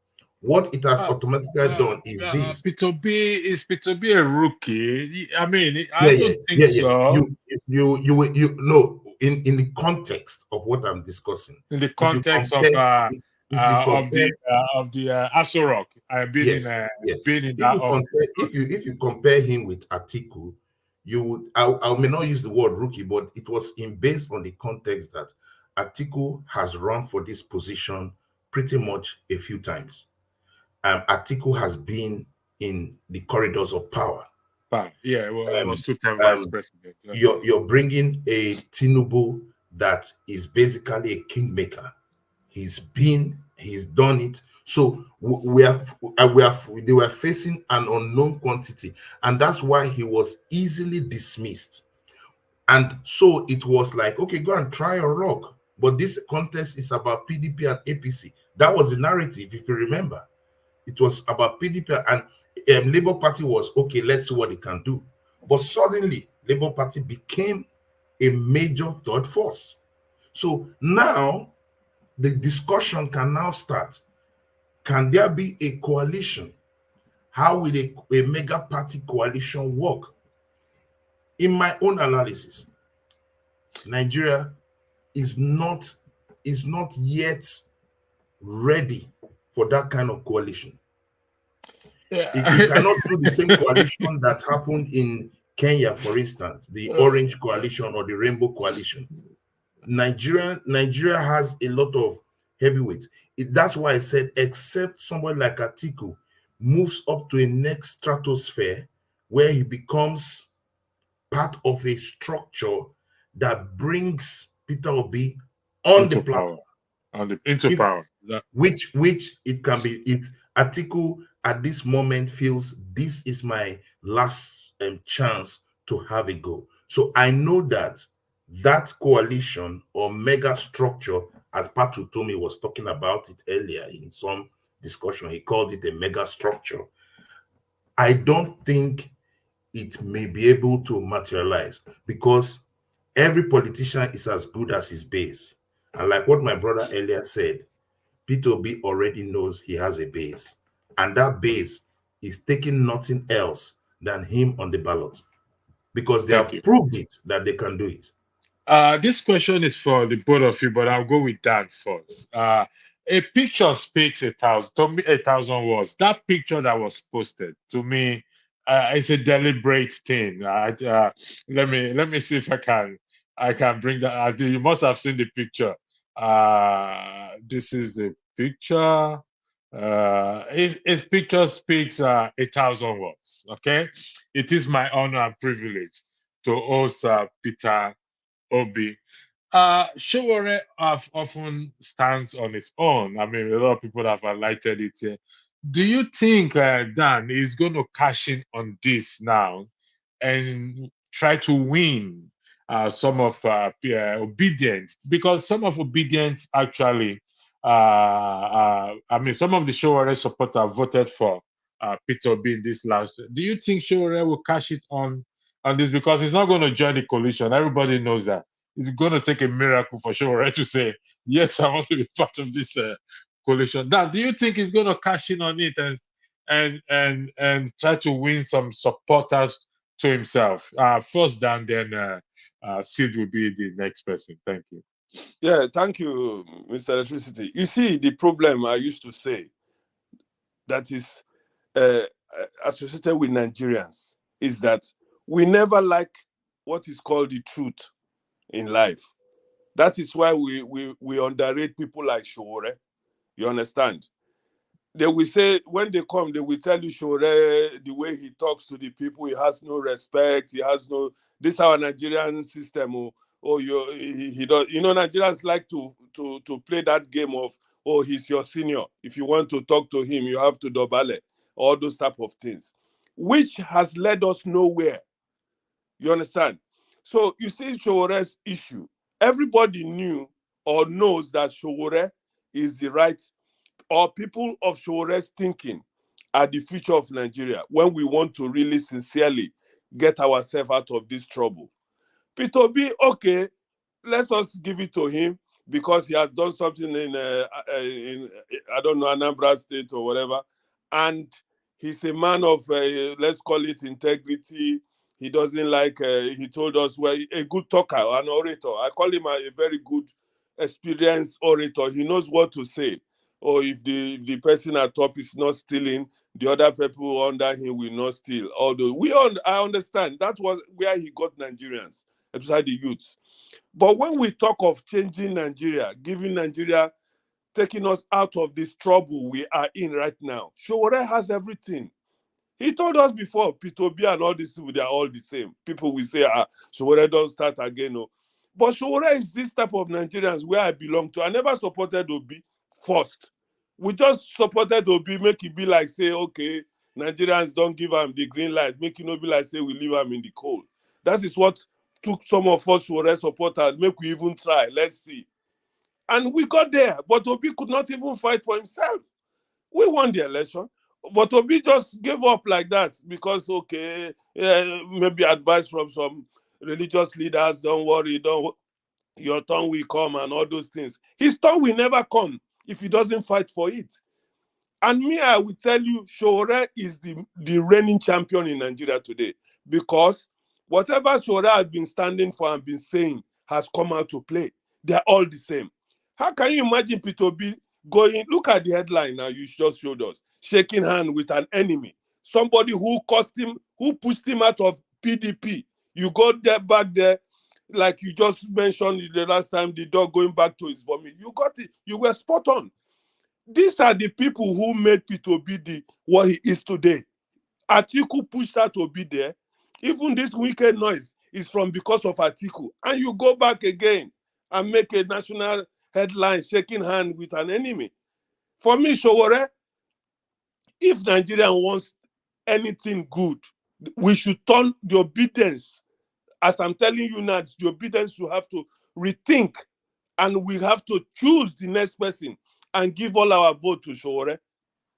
What it has automatically done is this. Peter B a rookie? I mean, I don't think so. You know, in the context of what I'm discussing. In the context of the Aso Rock, I've been in that office. If you compare him with Atiku, you would, I may not use the word rookie, but it was based on the context that Atiku has run for this position pretty much a few times. Atiku has been in the corridors of power. Yeah, well, I was 2-time vice president. You're bringing a Tinubu that is basically a kingmaker. He's done it. So they were facing an unknown quantity, and that's why he was easily dismissed. And so it was like, okay, go and try your luck. But this contest is about PDP and APC. That was the narrative, if you remember. It was about PDP, and Labour Party was, okay, let's see what they can do. But suddenly, Labour Party became a major third force. So now, the discussion can now start. Can there be a coalition? How will a mega party coalition work? In my own analysis, Nigeria is not yet ready for that kind of coalition. Yeah. It cannot do the same coalition that happened in Kenya, for instance, the Orange Coalition or the Rainbow Coalition. Nigeria has a lot of heavyweights. That's why I said, except somebody like Atiku moves up to a next stratosphere where he becomes part of a structure that brings Peter Obi on the platform. Power. Which it can be. It's Atiku at this moment feels this is my last chance to have a go. So I know that coalition or mega structure, as Patu Tomi was talking about it earlier in some discussion, he called it a mega structure. I don't think it may be able to materialize because every politician is as good as his base. And like what my brother earlier said, Peter Obi already knows he has a base. And that base is taking nothing else than him on the ballot. Because they have proved it that they can do it. This question is for the both of you, but I'll go with Dan first. A picture speaks 1,000 words. That picture that was posted to me, it's a deliberate thing. Let me see if I can bring that. You must have seen the picture. This is the picture. His picture speaks 1,000 words. Okay, it is my honor and privilege to host Peter Obi. Showore often stands on its own. I mean, a lot of people have highlighted it here. Do you think Dan is going to cash in on this now and try to win some of Obedience? Because some of Obedience actually, I mean, some of the Showore supporters voted for Peter Obi in this last. Do you think Showore will cash it on this? Because he's not going to join the coalition. Everybody knows that. It's going to take a miracle for Showore to say, yes, I want to be part of this coalition. Dan, do you think he's going to cash in on it and try to win some supporters to himself? First, Dan, then Sid will be the next person. Thank you. Yeah, thank you, Mr. Electricity. You see, the problem I used to say, that is associated with Nigerians is that we never like what is called the truth in life. That is why we underrate people like Showore. You understand? They will say, when they come, they will tell you Showore, the way he talks to the people, he has no respect, he has no, this is our Nigerian system. He does, Nigerians like to play that game of, oh, he's your senior. If you want to talk to him, you have to dobale, all those type of things, which has led us nowhere. You understand? So you see Showore's issue. Everybody knew or knows that Showore is the right, or people of Showore's thinking are the future of Nigeria when we want to really sincerely get ourselves out of this trouble. Peter B, okay, let's just give it to him because he has done something in I don't know, Anambra State or whatever, and he's a man of let's call it integrity. He doesn't like. He told us, well, a good talker, an orator. I call him a very good, experienced orator. He knows what to say. Or if the person at top is not stealing, the other people under him will not steal. Although I understand that was where he got Nigerians, especially the youths. But when we talk of changing Nigeria, giving Nigeria, taking us out of this trouble we are in right now, Showore has everything. He told us before, P2B and all these people, they are all the same. People will say, Showore don't start again. No. But Showore is this type of Nigerians where I belong to. I never supported Obi first. We just supported Obi, make it be like, say, okay, Nigerians don't give him the green light. Make it not be like, say, we leave him in the cold. That is what took some of us Showore supporters, make we even try. Let's see. And we got there, but Obi could not even fight for himself. We won the election. But Obi just gave up like that because, okay, maybe advice from some religious leaders, don't worry, your turn will come and all those things. His turn will never come if he doesn't fight for it. And me, I will tell you, Showore is the reigning champion in Nigeria today because whatever Showore has been standing for and been saying has come out to play. They're all the same. How can you imagine P2B going, look at the headline now you just showed us, shaking hand with an enemy, somebody who cost him, who pushed him out of PDP. You go there back there, like you just mentioned the last time, the dog going back to his vomit. You got it. You were spot on. These are the people who made P2B what he is today. Atiku pushed out to be there. Even this wicked noise is from because of Atiku. And you go back again and make a national headline shaking hand with an enemy. For me, Showore, if Nigeria wants anything good, we should turn the obedience. As I'm telling you now, the obedience you have to rethink, and we have to choose the next person and give all our vote to Showore.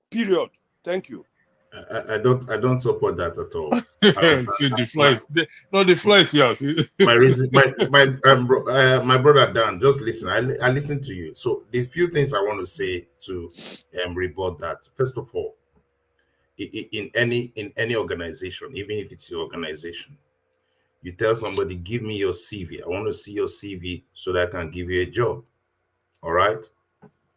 Period. Thank you. I don't support that at all. See, the floor is the floor is yours. My reason, my brother Dan, just listen. I listen to you. So there's few things I want to say to rebut that. First of all, in any organization, even if it's your organization, you tell somebody, give me your CV. I want to see your CV so that I can give you a job. All right.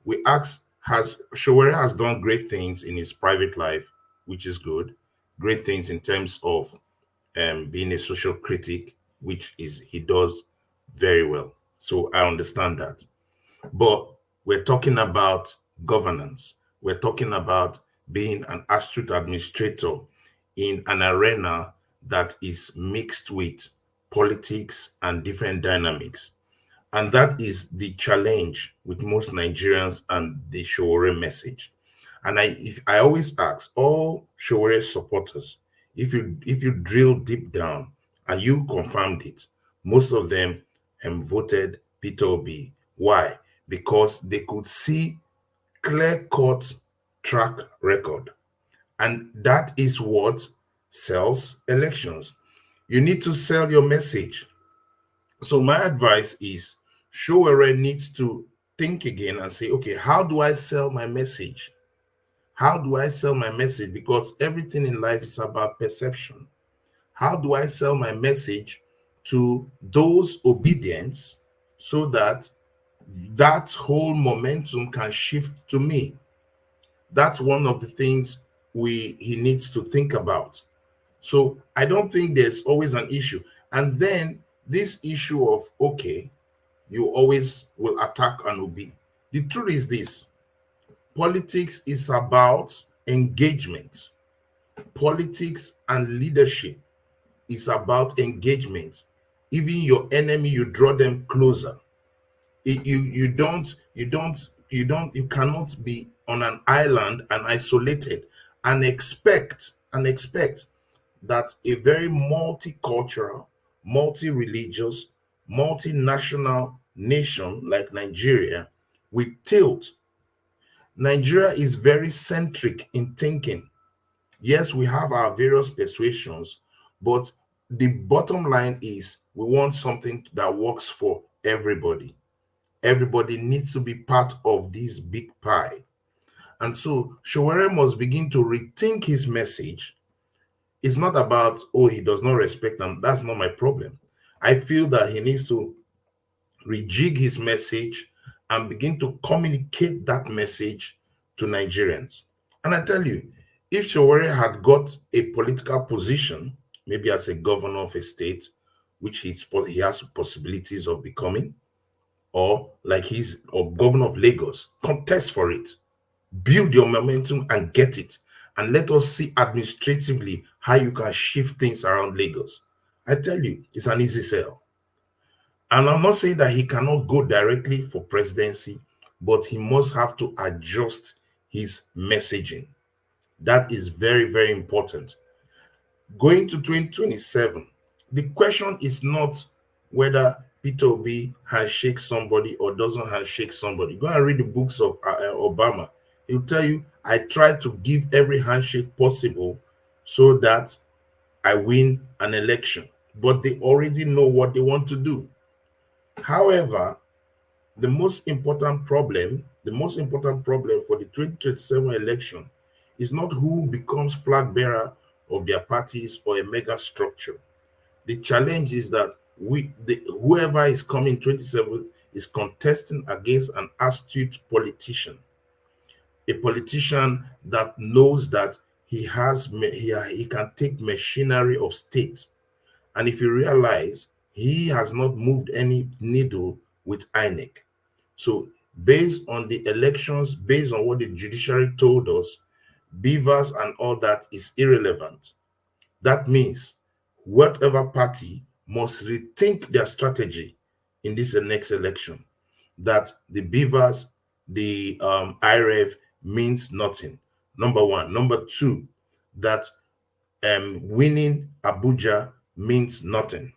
We ask, Showore has done great things in his private life, which is good. Great things in terms of being a social critic, which he does very well. So I understand that. But we're talking about governance. We're talking about being an astute administrator in an arena that is mixed with politics and different dynamics. And that is the challenge with most Nigerians and the Showore message. And I always ask all Showore supporters, if you drill deep down and you confirmed it, most of them voted Peter Obi. Why? Because they could see clear-cut track record. And that is what sells elections. You need to sell your message. So my advice is Showore needs to think again and say, okay, how do I sell my message? How do I sell my message? Because everything in life is about perception. How do I sell my message to those obedience so that that whole momentum can shift to me? That's one of the things he needs to think about. So I don't think there's always an issue. And then this issue of, okay, you always will attack and obey. The truth is this: politics is about engagement. Politics and leadership is about engagement. Even your enemy, you draw them closer. You cannot be on an island and isolated and expect that a very multicultural, multi-religious, multinational nation like Nigeria will tilt. Nigeria is very centric in thinking. Yes, we have our various persuasions, but the bottom line is we want something that works for everybody. Everybody needs to be part of this big pie. And so Sowore must begin to rethink his message. It's not about, oh, he does not respect them. That's not my problem. I feel that he needs to rejig his message and begin to communicate that message to Nigerians. And I tell you, if Sowore had got a political position, maybe as a governor of a state, which he has possibilities of becoming, or like he's a governor of Lagos, contest for it, build your momentum and get it. And let us see administratively how you can shift things around Lagos. I tell you, it's an easy sell. And I'm not saying that he cannot go directly for presidency, but he must have to adjust his messaging. That is very, very important. Going to 2027, the question is not whether Peter Obi handshakes somebody or doesn't handshake somebody. Go and read the books of Obama. He'll tell you, I try to give every handshake possible so that I win an election. But they already know what they want to do. However, the most important problem for the 2027 election is not who becomes flag bearer of their parties or a mega structure. The challenge is that whoever is coming 27 is contesting against an astute politician, a politician that knows that he can take machinery of state. And if you realize, he has not moved any needle with INEC. So based on the elections, based on what the judiciary told us, beavers and all that is irrelevant. That means whatever party must rethink their strategy in this next election, that the beavers, the IREV means nothing. Number one. Number two, that winning Abuja means nothing.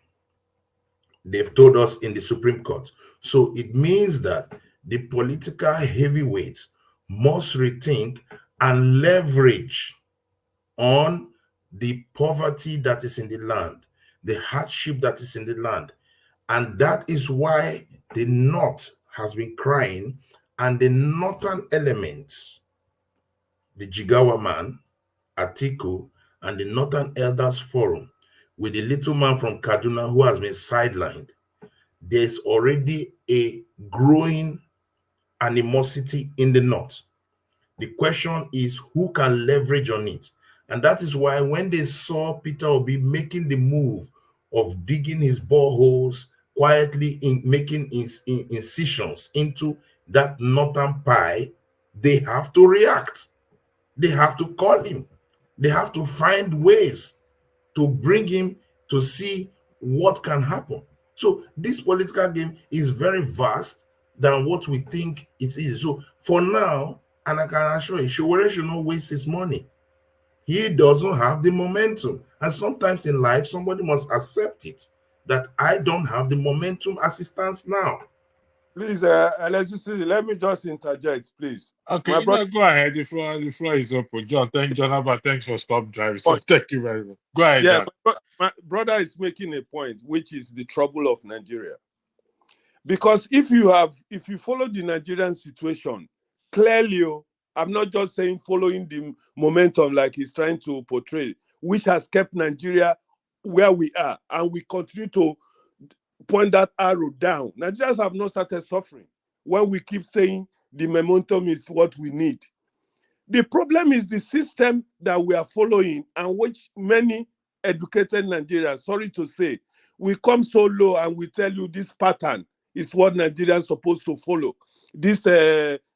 They've told us in the Supreme Court. So it means that the political heavyweights must rethink and leverage on the poverty that is in the land, the hardship that is in the land. And that is why the North has been crying, and the northern elements, the Jigawa man, Atiku, and the Northern Elders Forum, with the little man from Kaduna who has been sidelined, there's already a growing animosity in the North. The question is who can leverage on it. And that is why when they saw Peter Obi making the move of digging his boreholes quietly, in making incisions into that northern pie, they have to react. They have to call him. They have to find ways to bring him to see what can happen. So this political game is very vast than what we think it is. So for now, and I can assure you, Sowore should not waste his money. He doesn't have the momentum. And sometimes in life, somebody must accept it, that I don't have the momentum as it stands now. Please, let me just interject, please. Okay, go ahead. The floor is open. John, thanks for stop driving. So thank you very much. Go ahead, yeah, John. my brother is making a point, which is the trouble of Nigeria. Because if you follow the Nigerian situation, clearly, I'm not just saying following the momentum like he's trying to portray, which has kept Nigeria where we are, and we continue to point that arrow down. Nigerians have not started suffering when we keep saying the momentum is what we need. The problem is the system that we are following, and which many educated Nigerians, sorry to say, we come so low and we tell you this pattern is what Nigerians supposed to follow. This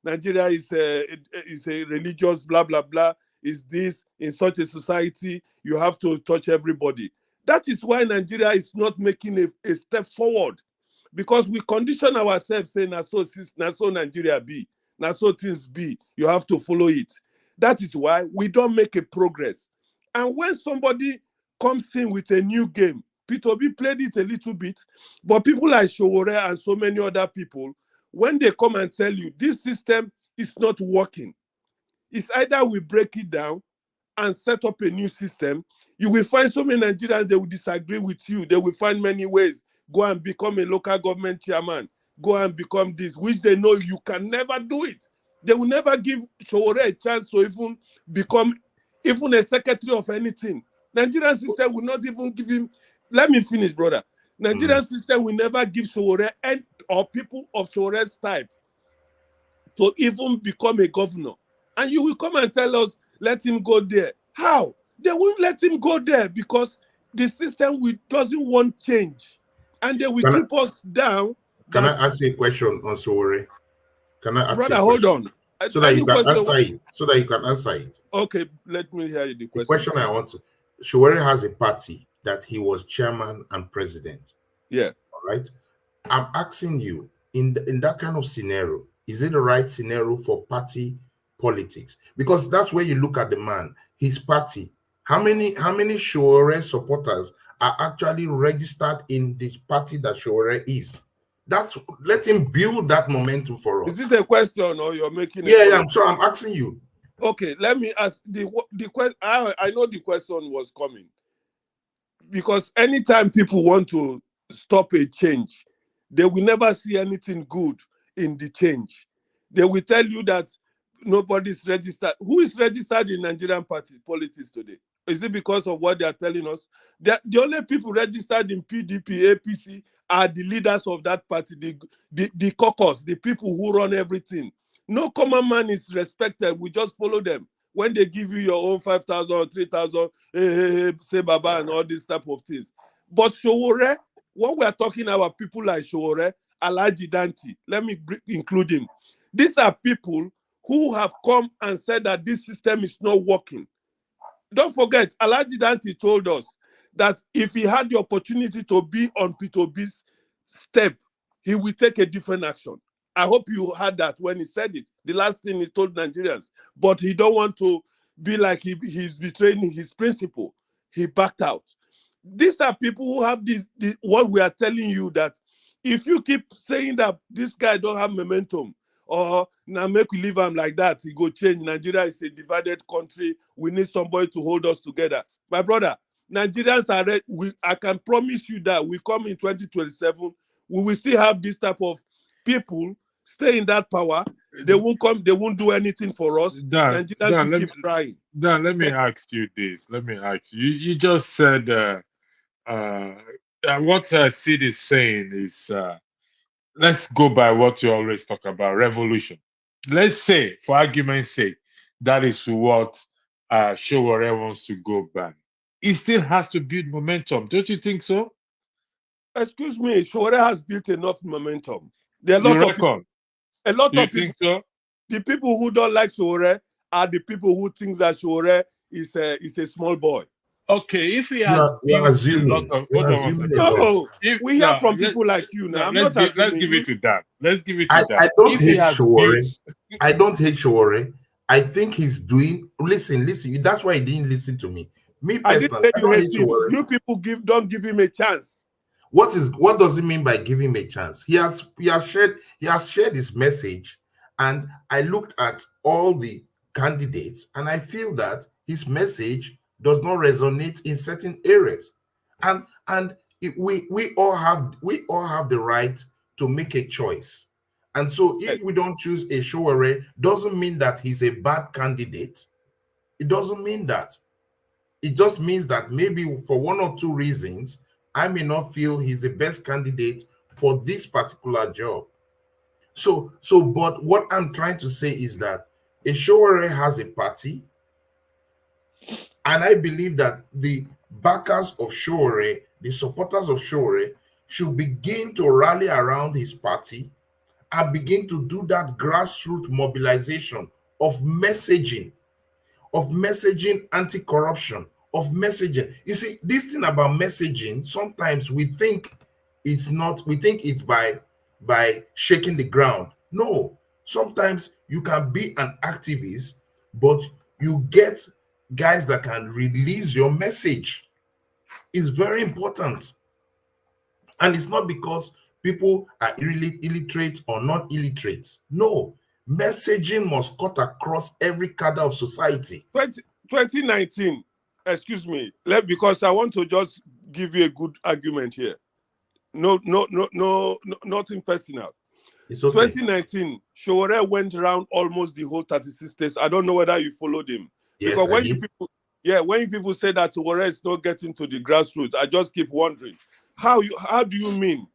Nigeria is a religious blah blah blah. Is this in such a society you have to touch everybody? That is why Nigeria is not making a step forward, because we condition ourselves saying na so Nigeria be, na so things be. You have to follow it. That is why we don't make a progress. And when somebody comes in with a new game, P2B played it a little bit, but people like Showore and so many other people, when they come and tell you this system is not working, it's either we break it down and set up a new system. You will find so many Nigerians, they will disagree with you. They will find many ways. Go and become a local government chairman. Go and become this, which they know you can never do it. They will never give Showore a chance to even become even a secretary of anything. Nigerian system will not even give him. Let me finish, brother. Nigerian system will never give Showore or people of Showore's type to even become a governor. And you will come and tell us, let him go there. How? They won't let him go there because the system doesn't want change. And they will keep us down. Can I ask you a question on Showore? Can I ask brother, you a hold question? on. So that you can answer it. So that you can answer it. Okay, let me hear the question. The question I want to, Showore has a party that he was chairman and president. Yeah. All right. I'm asking you, in that kind of scenario, is it the right scenario for party politics? Because that's where you look at the man, his party. How many Showore supporters are actually registered in the party that Showore is? Let him build that momentum for us. Is this a question or you're making? Yeah, I'm asking you. Okay, let me ask the question. I know the question was coming, because anytime people want to stop a change, they will never see anything good in the change. They will tell you that nobody's registered. Who is registered in Nigerian party politics today? Is it because of what they are telling us? The only people registered in PDP, APC are the leaders of that party, the caucus, the people who run everything. No common man is respected. We just follow them. When they give you your own 5,000 or 3,000, say baba and all these type of things. But Showore, what we are talking about, people like Showore, Alhaji Danti, let me include him. These are people who have come and said that this system is not working. Don't forget, Alhaji Danti told us that if he had the opportunity to be on P2B's step, he will take a different action. I hope you heard that when he said it. The last thing he told Nigerians. But he don't want to be like he's betraying his principle. He backed out. These are people who have this what we are telling you, that if you keep saying that this guy don't have momentum, or now make we leave him like that, he go change. Nigeria is a divided country. We need somebody to hold us together. My brother, Nigerians are ready. I can promise you that we come in 2027, we will still have this type of people stay in that power. They won't come, they won't do anything for us. Nigerians will keep crying. Dan, let me ask you this. Let me ask you. You just said what Sid is saying is let's go by what you always talk about, revolution. Let's say, for argument's sake, that is what Showore wants to go by. He still has to build momentum. Don't you think so? Excuse me, Showore has built enough momentum. There are a lot of people. A lot of people. Think so? The people who don't like Showore are the people who think that Showore is a small boy. Okay, if he has you're assuming. No, we hear from people like you now. Let's give it to that. Let's give it to that. I don't hate Showore. I don't hate Showore. I think he's doing. Listen. That's why he didn't listen to me. Me personally, I don't hate Showore. You people don't give him a chance. What does it mean by giving him a chance? He has shared his message, and I looked at all the candidates, and I feel that his message does not resonate in certain areas, and we all have the right to make a choice. And so if we don't choose a Showore, doesn't mean that he's a bad candidate. It doesn't mean that. It just means that maybe for one or two reasons, I may not feel he's the best candidate for this particular job. So, but what I'm trying to say is that Showore has a party, and I believe that the backers of Showore, the supporters of Showore, should begin to rally around his party and begin to do that grassroots mobilization of messaging anti-corruption, of messaging. You see, this thing about messaging, sometimes we think it's by shaking the ground. No, sometimes you can be an activist, but you get guys that can release your message. It's very important. And it's not because people are illiterate or not illiterate. No, messaging must cut across every cadre of society. 2019, excuse me, because I want to just give you a good argument here. No, nothing personal. It's okay. 2019, Showore went around almost the whole 36 states. I don't know whether you followed him. Yes, because when you people say that Showore is not getting to the grassroots, I just keep wondering, how do you mean?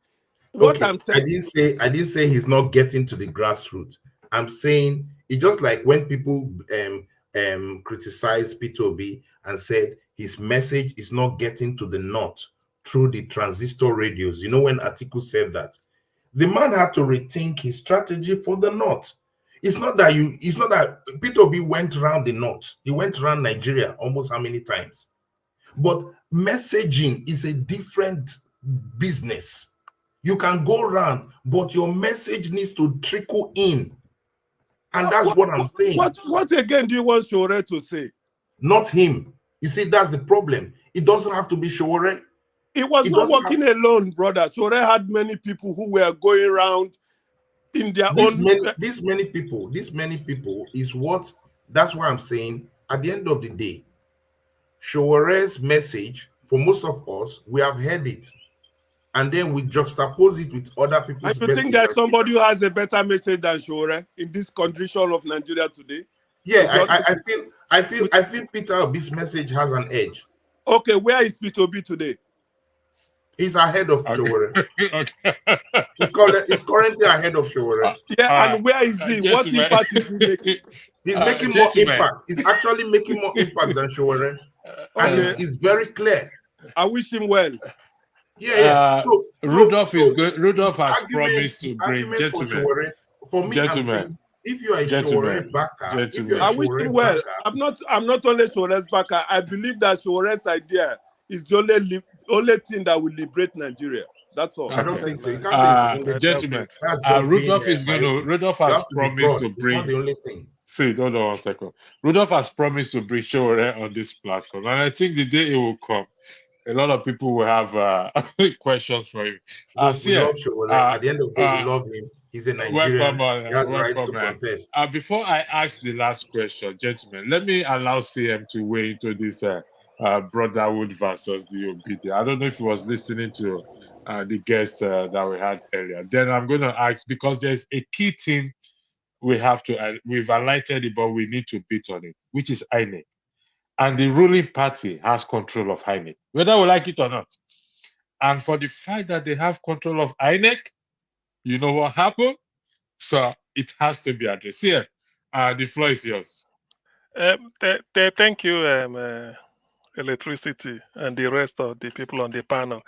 What okay. I'm saying, I didn't say he's not getting to the grassroots. I'm saying it's just like when people criticized P2B and said his message is not getting to the north through the transistor radios. You know, when Atiku said that, the man had to rethink his strategy for the north. It's not that P2B went around the north. He went around Nigeria almost how many times? But messaging is a different business. You can go around, but your message needs to trickle in. And that's what I'm saying. What again do you want Showore to say? Not him. You see, that's the problem. It doesn't have to be Showore. It was not working alone, brother. Showore had many people who were going around in their own. These many people is what, that's why I'm saying, at the end of the day, Showore's message, for most of us, we have heard it. And then we juxtapose it with other people's message. I think there's somebody who has a better message than Showore in this condition of Nigeria today. Yeah, I feel Peter Obi's message has an edge. Okay, where is Peter Obi today? He's ahead of Showore. He's currently ahead of Showore. And where is he? What impact is he making? He's making more impact. He's actually making more impact than Showore. And it's very clear. I wish him well. Yeah. So Rudolph has promised to bring gentlemen. For me, I'm saying, if you are a Showore backer, I wish him well. I'm not only Showore's backer. I believe that Showore's idea is the only thing that will liberate Nigeria. That's all. I don't think so. You can't say gentlemen. Rudolph has promised to bring. It's not the only thing. See, hold on 1 second. Rudolph has promised to bring Showore on this platform, and I think the day it will come, a lot of people will have questions for him. We love Showore. At the end of the day, we love him. He's a Nigerian. He has rights to contest. Before I ask the last question, gentlemen, let me allow CM to weigh into this brotherhood versus the OBD. I don't know if he was listening to the guest that we had earlier. Then I'm going to ask, because there's a key thing we've highlighted it, but we need to beat on it, which is INEC. And the ruling party has control of INEC, whether we like it or not. And for the fact that they have control of INEC, you know what happened? So it has to be addressed. Here, the floor is yours. Thank you, Electricity, and the rest of the people on the panel.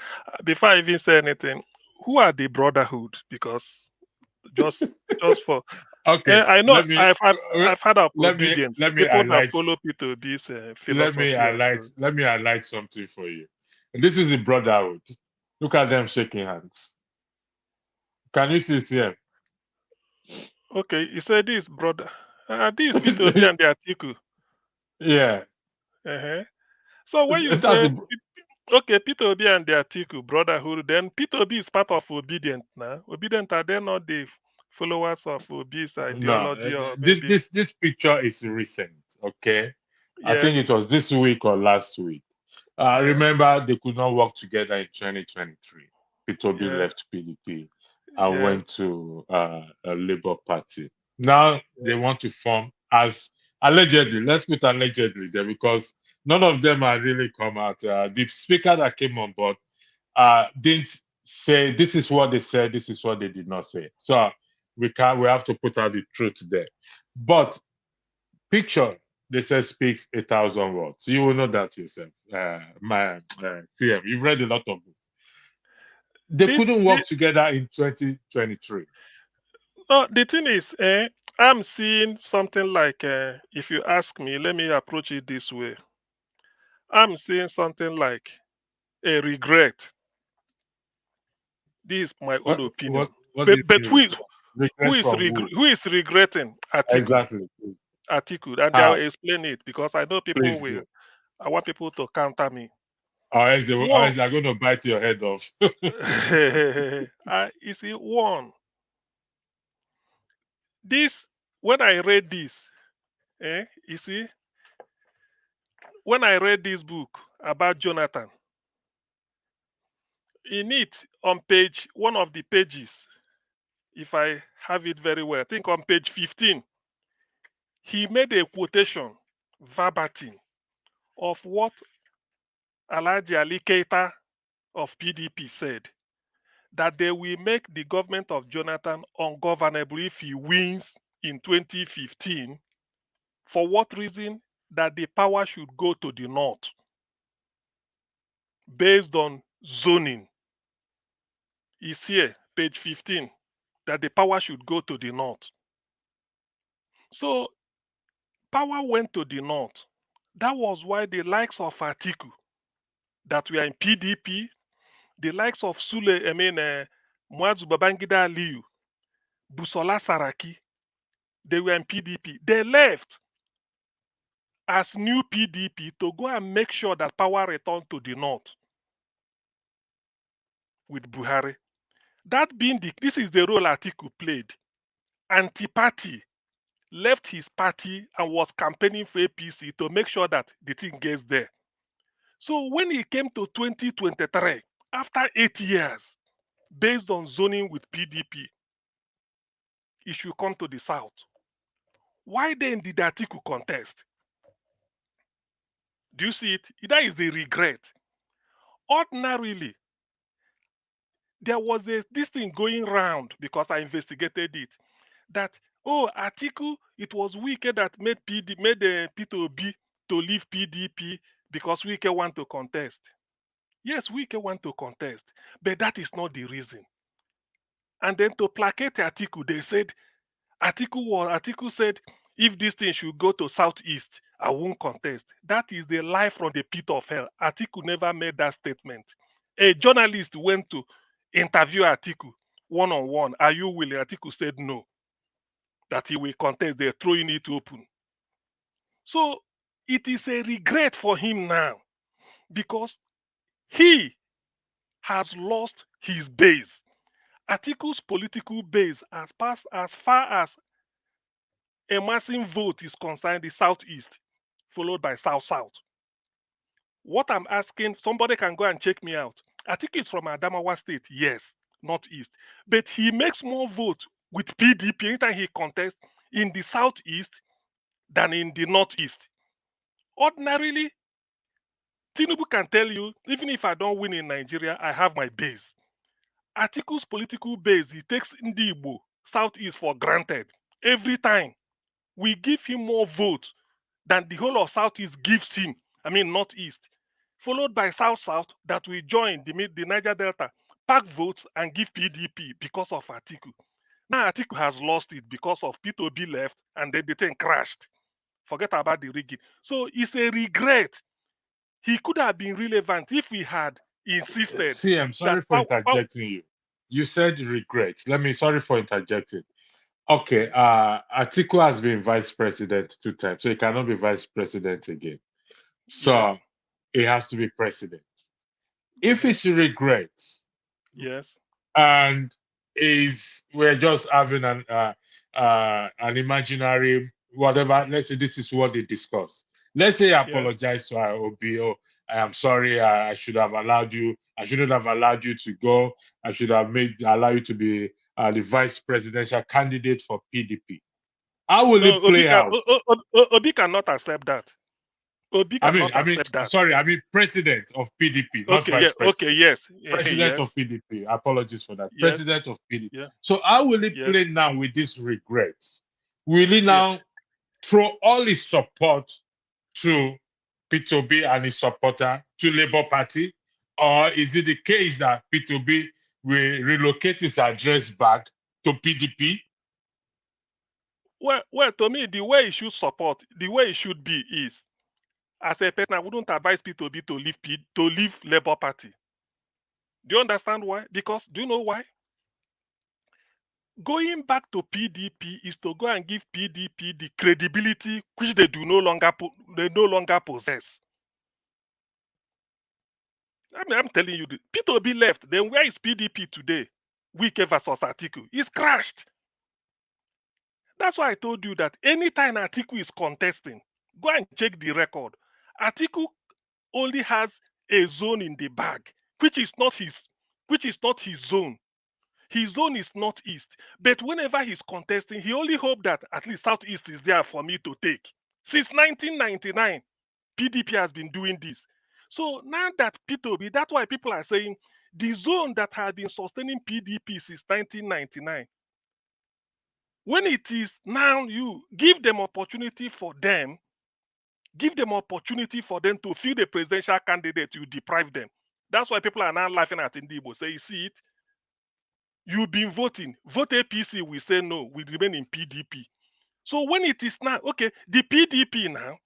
Before I even say anything, who are the brotherhood? Because just for okay, I know I've heard of obedience. People that follow P2B's philosophy. Let me highlight something for you. And this is the brotherhood. Look at them shaking hands. Can you see CM? Okay, you said this, brother. This P2B and the article. Yeah. So when you say okay, P2B and the article, brotherhood, then P2B is part of Obedient now. Obedient, are they not the followers of Obi's ideology? No, this picture is recent, okay? Yeah. I think it was this week or last week. Remember, they could not work together in 2023. P2B left PDP and went to a Labour Party. Now they want to form as allegedly, let's put allegedly there, because none of them are really come out. The speaker that came on board didn't say this is what they said, this is what they did not say. So we have to put out the truth there. But Picture, they say, speaks 1,000 words. You will know that yourself. CM, you've read a lot of books. They couldn't work together in 2023. No, the thing is, I'm seeing something like, if you ask me, let me approach it this way. I'm seeing something like a regret. This is my own opinion. What do you But mean regret? Regret from who? who is regretting? Atiku. Exactly. Please. Atiku, and How? I'll explain it because I know people Please will. do. I want people to counter me. Or else One, they're going to bite your head off. you see, one. This when I read this, you see, when I read this book about Jonathan, in it on page one of the pages, if I have it very well, I think on page 15, he made a quotation verbatim of what Alhaji Ali Keita of PDP said, that they will make the government of Jonathan ungovernable if he wins in 2015. For what reason? That the power should go to the north based on zoning. It's here, page 15, that the power should go to the north. So power went to the north. That was why the likes of Atiku that were in PDP, the likes of Muazu Babangida Aliyu, Busola Saraki, they were in PDP. They left as new PDP to go and make sure that power returned to the north with Buhari. That being this is the role Atiku played. Anti-party left his party and was campaigning for APC to make sure that the thing gets there. So when he came to 2023, after 8 years, based on zoning with PDP, he should come to the south. Why then did Atiku contest? Do you see it? That is the regret. Ordinarily, there was this thing going round because I investigated it. That, oh, Atiku, it was Wike that made Peter Obi to leave PDP because Wike want to contest. Yes, Wike want to contest, but that is not the reason. And then to placate Atiku, they said, Atiku said, if this thing should go to Southeast, I won't contest. That is the lie from the pit of hell. Atiku never made that statement. A journalist went to interview Atiku one-on-one. Are you willing? Atiku said no, that he will contest. They're throwing it open. So it is a regret for him now because he has lost his base. Atiku's political base, as far as a massive vote is concerned, the Southeast, followed by South-South. What I'm asking, somebody can go and check me out. Atiku is from Adamawa State, yes, Northeast. But he makes more votes with PDP anytime he contests in the Southeast than in the Northeast. Ordinarily, Tinubu can tell you, even if I don't win in Nigeria, I have my base. Atiku's political base, he takes Ndi Igbo, Southeast for granted. Every time, we give him more votes than the whole of Southeast gives him, Northeast. Followed by South-South that we join the Niger Delta, pack votes and give PDP because of Atiku. Now Atiku has lost it because of Peter Obi left and then the thing crashed. Forget about the rigging. So it's a regret. He could have been relevant if he had insisted. See, I'm sorry for interjecting you. You said regret. Sorry for interjecting. Okay, Atiku has been vice president 2 times, so he cannot be vice president again. So yes, he has to be president. If it's regret, yes, and we're just having an imaginary whatever. Let's say this is what they discuss. Let's say I apologize to Obi. Oh, I am sorry. I should have allowed you. I shouldn't have allowed you to go. I should have allowed you to be the vice presidential candidate for PDP. How will it play out? Obi cannot accept that. Obi cannot accept that. Sorry, president of PDP, not vice president. Okay, yes. President yes. of PDP. Apologies for that. Yes. President of PDP. Yeah. So how will it play now with these regrets? Will he now throw all his support to P2B and his supporter to Labour Party? Or is it the case that P2B will relocate his address back to PDP? Well, to me, the way it should support, the way it should be is, as a person, I wouldn't advise P2B to leave Labour Party. Do you understand why? Because, do you know why? Going back to PDP is to go and give PDP the credibility which they no longer possess. I'm telling you, P2B left. Then where is PDP today? Wike versus Atiku. It's crashed. That's why I told you that anytime Atiku is contesting, go and check the record. Atiku only has a zone in the bag, which is not his zone. His zone is northeast. But whenever he's contesting, he only hopes that at least southeast is there for me to take. Since 1999, PDP has been doing this. So now that P2B, that's why people are saying the zone that had been sustaining PDP since 1999, when it is now, you give them opportunity for them to feel the presidential candidate, you deprive them. That's why people are now laughing at Indibo. Say, you see it? You've been voting. Vote APC, we say no, we remain in PDP. So when it is now, okay, the PDP now,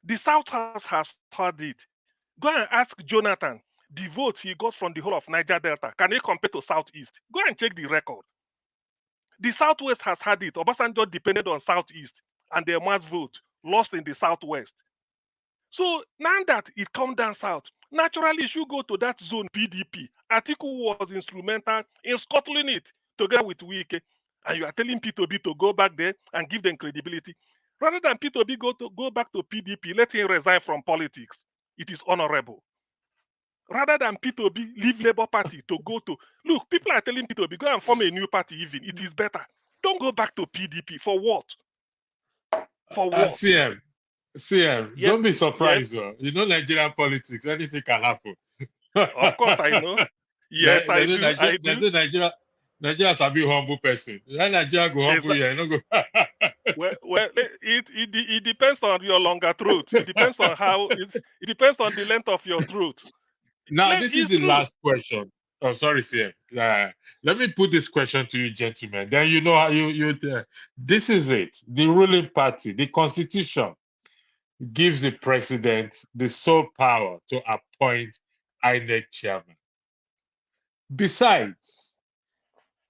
the South House has heard it. Go and ask Jonathan, the vote he got from the whole of Niger Delta, can he compare to Southeast? Go and check the record. The Southwest has had it. Obasanjo depended on Southeast, and the mass vote lost in the Southwest. So now that it come down south, naturally you should go to that zone PDP. Atiku was instrumental in scuttling it together with Wike, and you are telling P2B to go back there and give them credibility. Rather than P2B go back to PDP, let him resign from politics. It is honorable. Rather than P2B leave Labour Party to go to... Look, people are telling P2B, go and form a new party even. It is better. Don't go back to PDP. For what? For what? CM, Yes, don't be surprised. yes. You know Nigerian politics, anything can happen. Of course, I know. Yes, I do. Nigeria is a bit humble person. When Nigeria go humble, you know go. Well, it depends on your longer throat. It depends on how it depends on the length of your throat. Now, this is the last question. Oh, sorry, CM. Let me put this question to you, gentlemen. Then you know how this is it. The ruling party, the constitution, gives the president the sole power to appoint INEC chairman. Besides,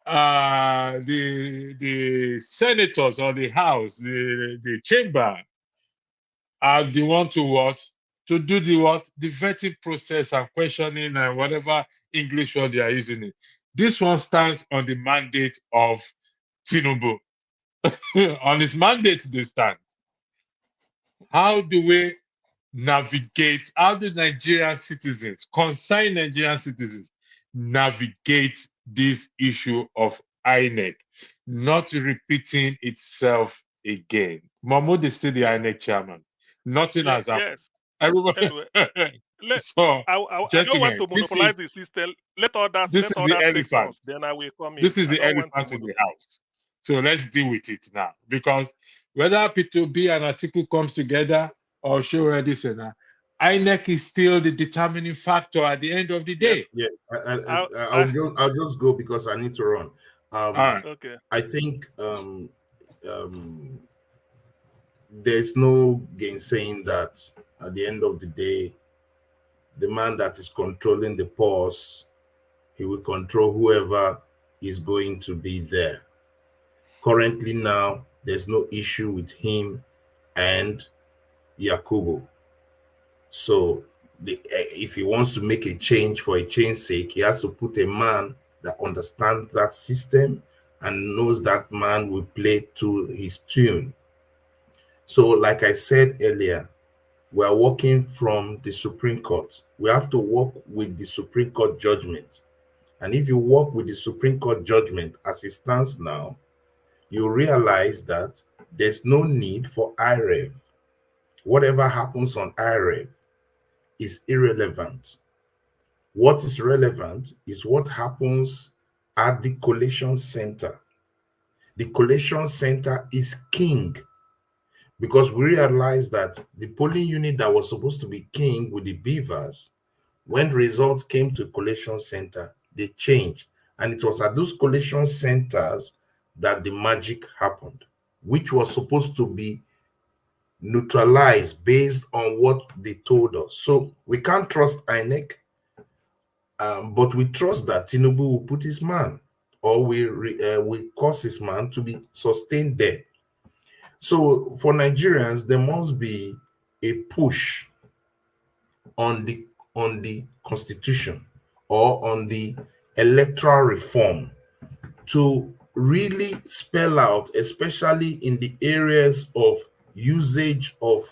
the senators or the house, the chamber, are the one to what? To do the what? The vetting process and questioning and whatever English word they are using it. This one stands on the mandate of Tinubu. On his mandate, they stand. How do we navigate? How do Nigerian citizens, concerned Nigerian citizens, navigate this issue of INEC not repeating itself again? Mahmoud is still the INEC chairman. Nothing has happened. Yes. Everybody. Anyway, So, I gentlemen, don't want to monopolize the system. Let others this is the elephant. Then I will come in. This is the elephant in the house. So let's deal with it now. Because whether P2B and Atiku comes together or show already say now, INEC is still the determining factor at the end of the day. Yes, I'll just go because I need to run. All right. Okay. I think there's no gainsaying that at the end of the day, the man that is controlling the pause, he will control whoever is going to be there. Currently now, there's no issue with him and Yakubu. So if he wants to make a change for a change's sake, he has to put a man that understands that system and knows that man will play to his tune. So like I said earlier, we are working from the Supreme Court. We have to work with the Supreme Court judgment. And if you work with the Supreme Court judgment as it stands now, you realize that there's no need for IREV. Whatever happens on IREV is irrelevant. What is relevant is what happens at the collation center. The collation center is king because we realized that the polling unit that was supposed to be king with the beavers, when results came to collation center, they changed. And it was at those collation centers that the magic happened, which was supposed to be neutralized based on what they told us. So we can't trust INEC, but we trust that Tinubu will put his man, or we cause his man to be sustained there. So for Nigerians, there must be a push on the constitution or on the electoral reform to really spell out, especially in the areas of usage of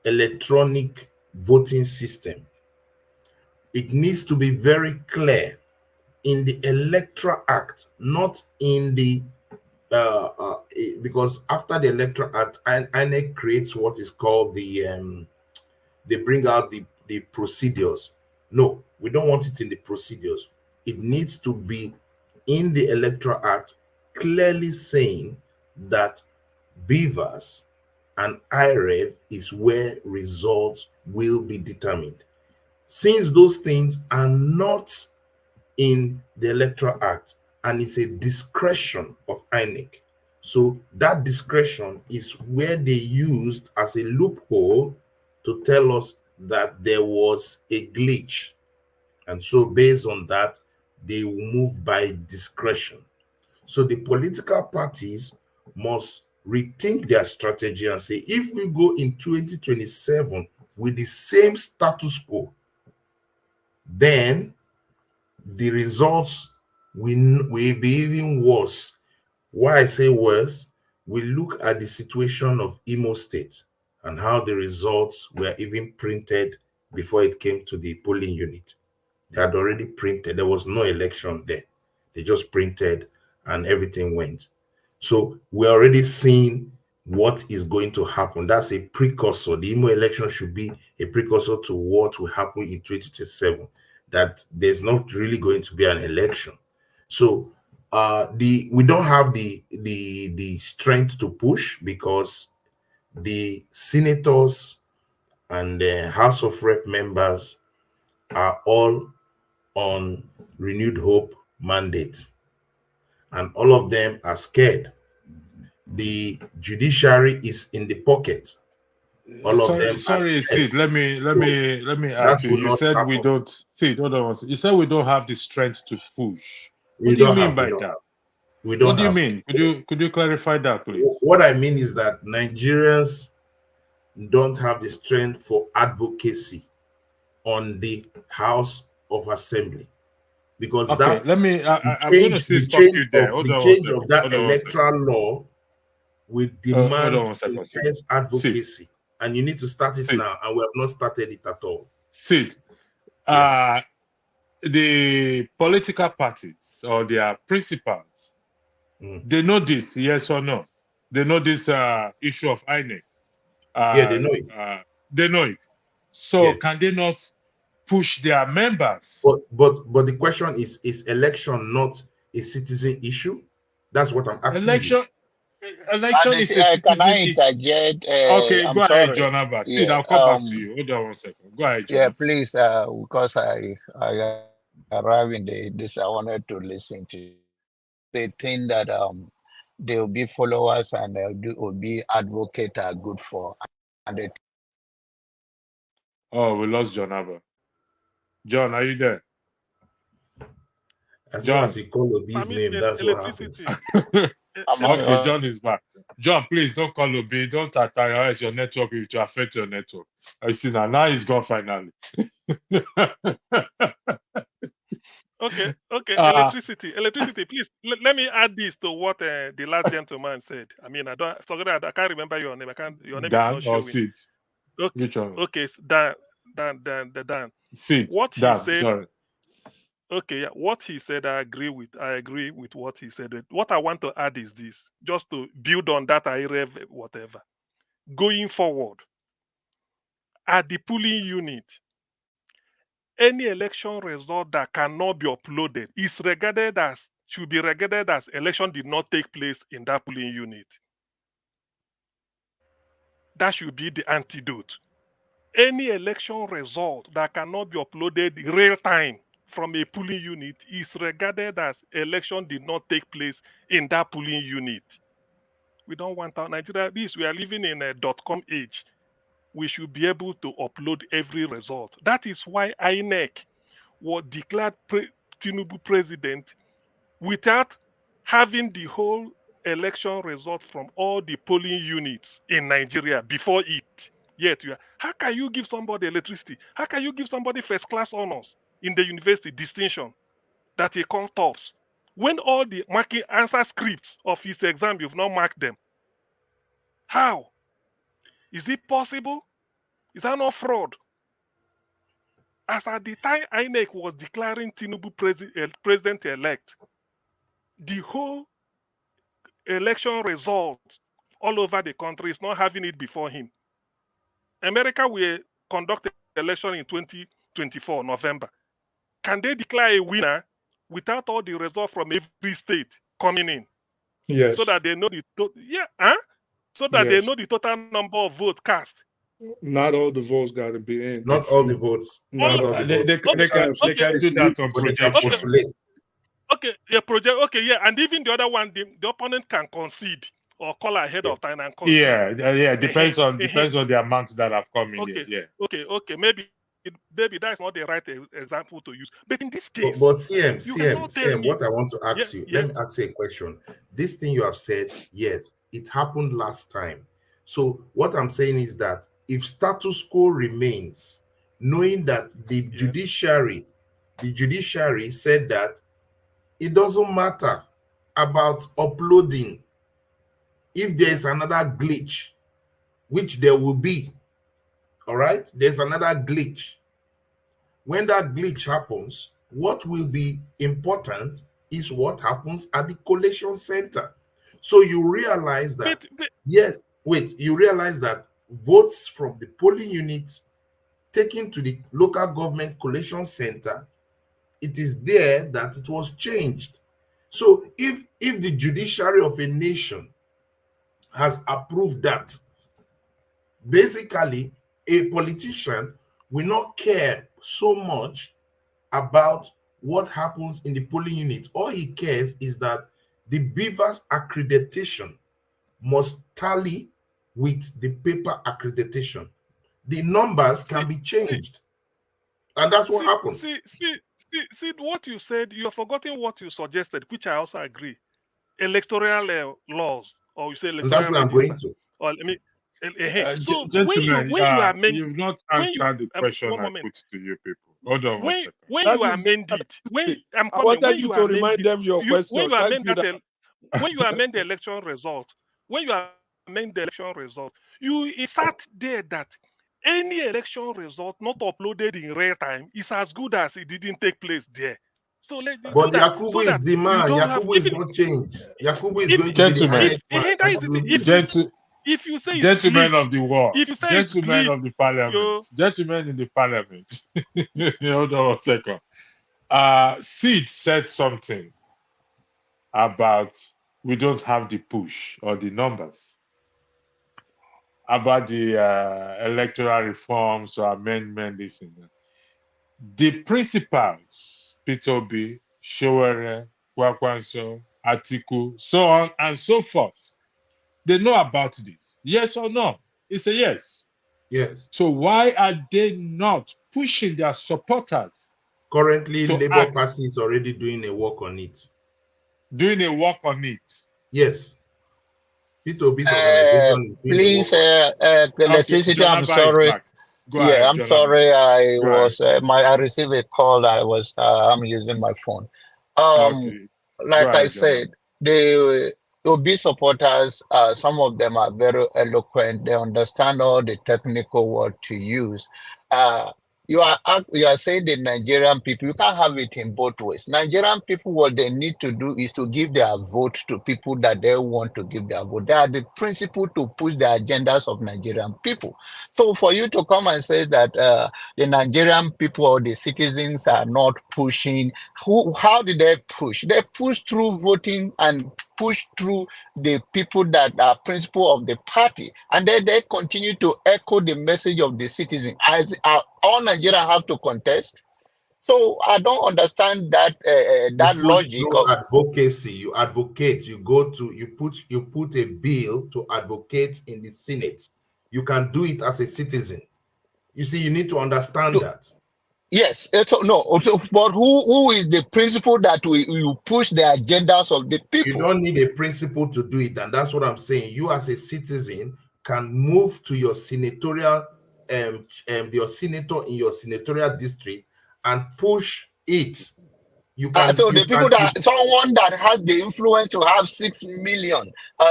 electronic voting system. It needs to be very clear in the Electoral Act, not in the because after the Electoral Act, INEC creates what is called they bring out the procedures. No, we don't want it in the procedures. It needs to be in the Electoral Act, clearly saying that beavers and IREV is where results will be determined. Since those things are not in the Electoral Act and it's a discretion of INEC, so that discretion is where they used as a loophole to tell us that there was a glitch. And so based on that, they will move by discretion. So the political parties must rethink their strategy and say, if we go in 2027 with the same status quo, then the results will be even worse. Why I say worse, we look at the situation of Imo State and how the results were even printed before it came to the polling unit. They had already printed. There was no election there. They just printed and everything went. So we're already seeing what is going to happen. That's a precursor. The Imo election should be a precursor to what will happen in 2027, that there's not really going to be an election. So we don't have the strength to push, because the senators and the House of Rep members are all on renewed hope mandate, and all of them are scared. The judiciary is in the pocket. All of them are Sorry, scared. Sid. Let me add That to you. will You not said we happen. don't. Sid, hold on one second. You said we don't have the strength to push. We What do you don't mean have. by that? We What don't do you have. mean? Could you clarify that, please? What I mean is that Nigerians don't have the strength for advocacy on the House of Assembly, because Okay, that let me. the I'm going to change still the stop you change there. of Hold the on one change second. of that Hold on one second. electoral law will Hold on demand one second, Sid. intense Sid, advocacy, and you need to start it Sid, now, and we have not started it at all. Sid. Yeah. The political parties or their principals, they know this, yes or no? They know this issue of INEC. Yeah, they know it. They know it. So Yeah. can they not push their members? But the question is election not a citizen issue? That's what I'm asking you. Election is a Can I citizen issue. interject? Okay, I'm go ahead, sorry. John Abba. Sid, Yeah. I'll come back to you. Hold on one second. Go ahead, John Yeah, Abba. please. Because I arrived in this, I wanted to listen to you. They think that they will be followers and will be advocate are good for, and they Oh, we lost John Abba. John, are you there? As long as John. you call Obi's Permit name, that's what happens. electricity. I'm Okay, on. John is back. John, please don't call Obi. Don't antagonize your network. It will affect your network. I see now. Now he's gone finally. Okay, uh, electricity. Please let me add this to what the last gentleman said. I mean, I can't remember your name. Your name is Dan not or showing. Sid? Okay, Which one? okay, Dan. Sid. What he Dan, said. sorry. Okay, yeah. What he said, I agree with. I agree with what he said. What I want to add is this, just to build on that. I read whatever. Going forward, at the polling unit, any election result that cannot be uploaded is regarded as should be regarded as election did not take place in that polling unit. That should be the antidote. Any election result that cannot be uploaded in real time from a polling unit is regarded as election did not take place in that polling unit. We don't want our Nigeria. We are living in a .com age. We should be able to upload every result. That is why INEC was declared Tinubu president without having the whole election result from all the polling units in Nigeria before it. Yet, how can you give somebody electricity? How can you give somebody first class honors in the university distinction that he comes tops? When all the marking answer scripts of his exam, you've not marked them. How? Is it possible? Is that not fraud? As at the time INEC was declaring Tinubu president-elect, the whole election results all over the country is not having it before him. America will conduct an election in 2024, November. Can they declare a winner without all the results from every state coming in? Yes. So that they know the they know the total number of votes cast. Not all the votes got to be in. Not all the votes. Not Not all all the votes. They can do that on projection. Okay, yeah, and even the other one, the opponent can concede or call ahead of time and concede. Yeah, depends on the amounts that have come in. Okay, here. Okay, maybe that's not the right example to use. But in this case, but CM, what I want to ask you, let me ask you a question. This thing you have said, yes, it happened last time. So what I'm saying is that if status quo remains, knowing that the judiciary said that it doesn't matter about uploading if there's another glitch, which there will be. All right, there's another glitch. When that glitch happens, what will be important is what happens at the collation center. So you realize that, you realize that votes from the polling units taken to the local government collation center, it is there that it was changed. So if the judiciary of a nation has approved that, basically a politician will not care so much about what happens in the polling unit. All he cares is that the Beaver's accreditation must tally with the paper accreditation. The numbers can be changed. And that's what happened. See what you said, you have forgotten what you suggested, which I also agree. Electoral laws, or you say electoral. And that's what I'm going to. Or let me. So gentlemen, when you amend, you've not answered the question I put to you people. Hold on one second. When you amend it, I wanted you to remind them your question. When you amend the election result, you insert there that any election result not uploaded in real time is as good as it didn't take place there. So but Yakubu is the man. Yakubu is not changed. Yakubu is going to be the if you say gentlemen of the war, if you say gentlemen of the parliament, gentlemen in the parliament. Hold on a second. Sid said something about we don't have the push or the numbers about the electoral reforms or amendment, this and that. The principals, P2B, Showere, Kwakwanso, Atiku, so on and so forth, they know about this. Yes or no? It's a yes. Yes. So why are they not pushing their supporters? Currently, Labour Party is already doing a work on it. Doing a work on it? Yes. P2B's organization. Please, electricity, okay, I'm sorry. Ahead, I'm sorry. I received a call. I'm using my phone. Like I said, the OB supporters, some of them are very eloquent. They understand all the technical word to use. you are saying the Nigerian people, you can't have it in both ways. Nigerian people, what they need to do is to give their vote to people that they want to give their vote. They are the principle to push the agendas of Nigerian people. So for you to come and say that the Nigerian people or the citizens are not pushing, how did they push? They push through voting and push through the people that are principle of the party, and then they continue to echo the message of the citizen. As all Nigerians have to contest. So I don't understand that You that push logic through of advocacy. You advocate. You go to you put a bill to advocate in the Senate. You can do it as a citizen. You see, you need to understand to, that. yes, but who is the principle that we push the agendas of the You people? don't need a principle to do it, and that's what I'm saying. You as a citizen can move to your senatorial your senator in your senatorial district and push it. You can So the people that someone that has the influence to have 6 million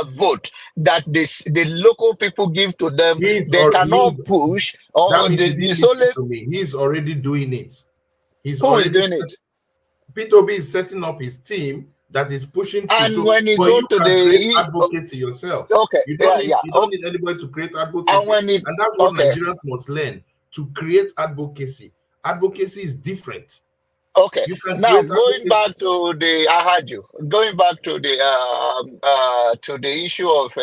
vote that the local people give to them, they cannot push that or means you the didn't solely. listen to me. He's already doing it. He's Who is already doing it? P2B is setting up his team that is pushing through. And So, when you but go you to can create the advocacy yourself. okay, You don't yeah, need yeah, you don't need anybody to create and advocacy, when it and that's what okay, Nigerians must learn to create advocacy. Advocacy is different. okay. You can Now create going advocacy. back to the I heard you. Going back to the issue of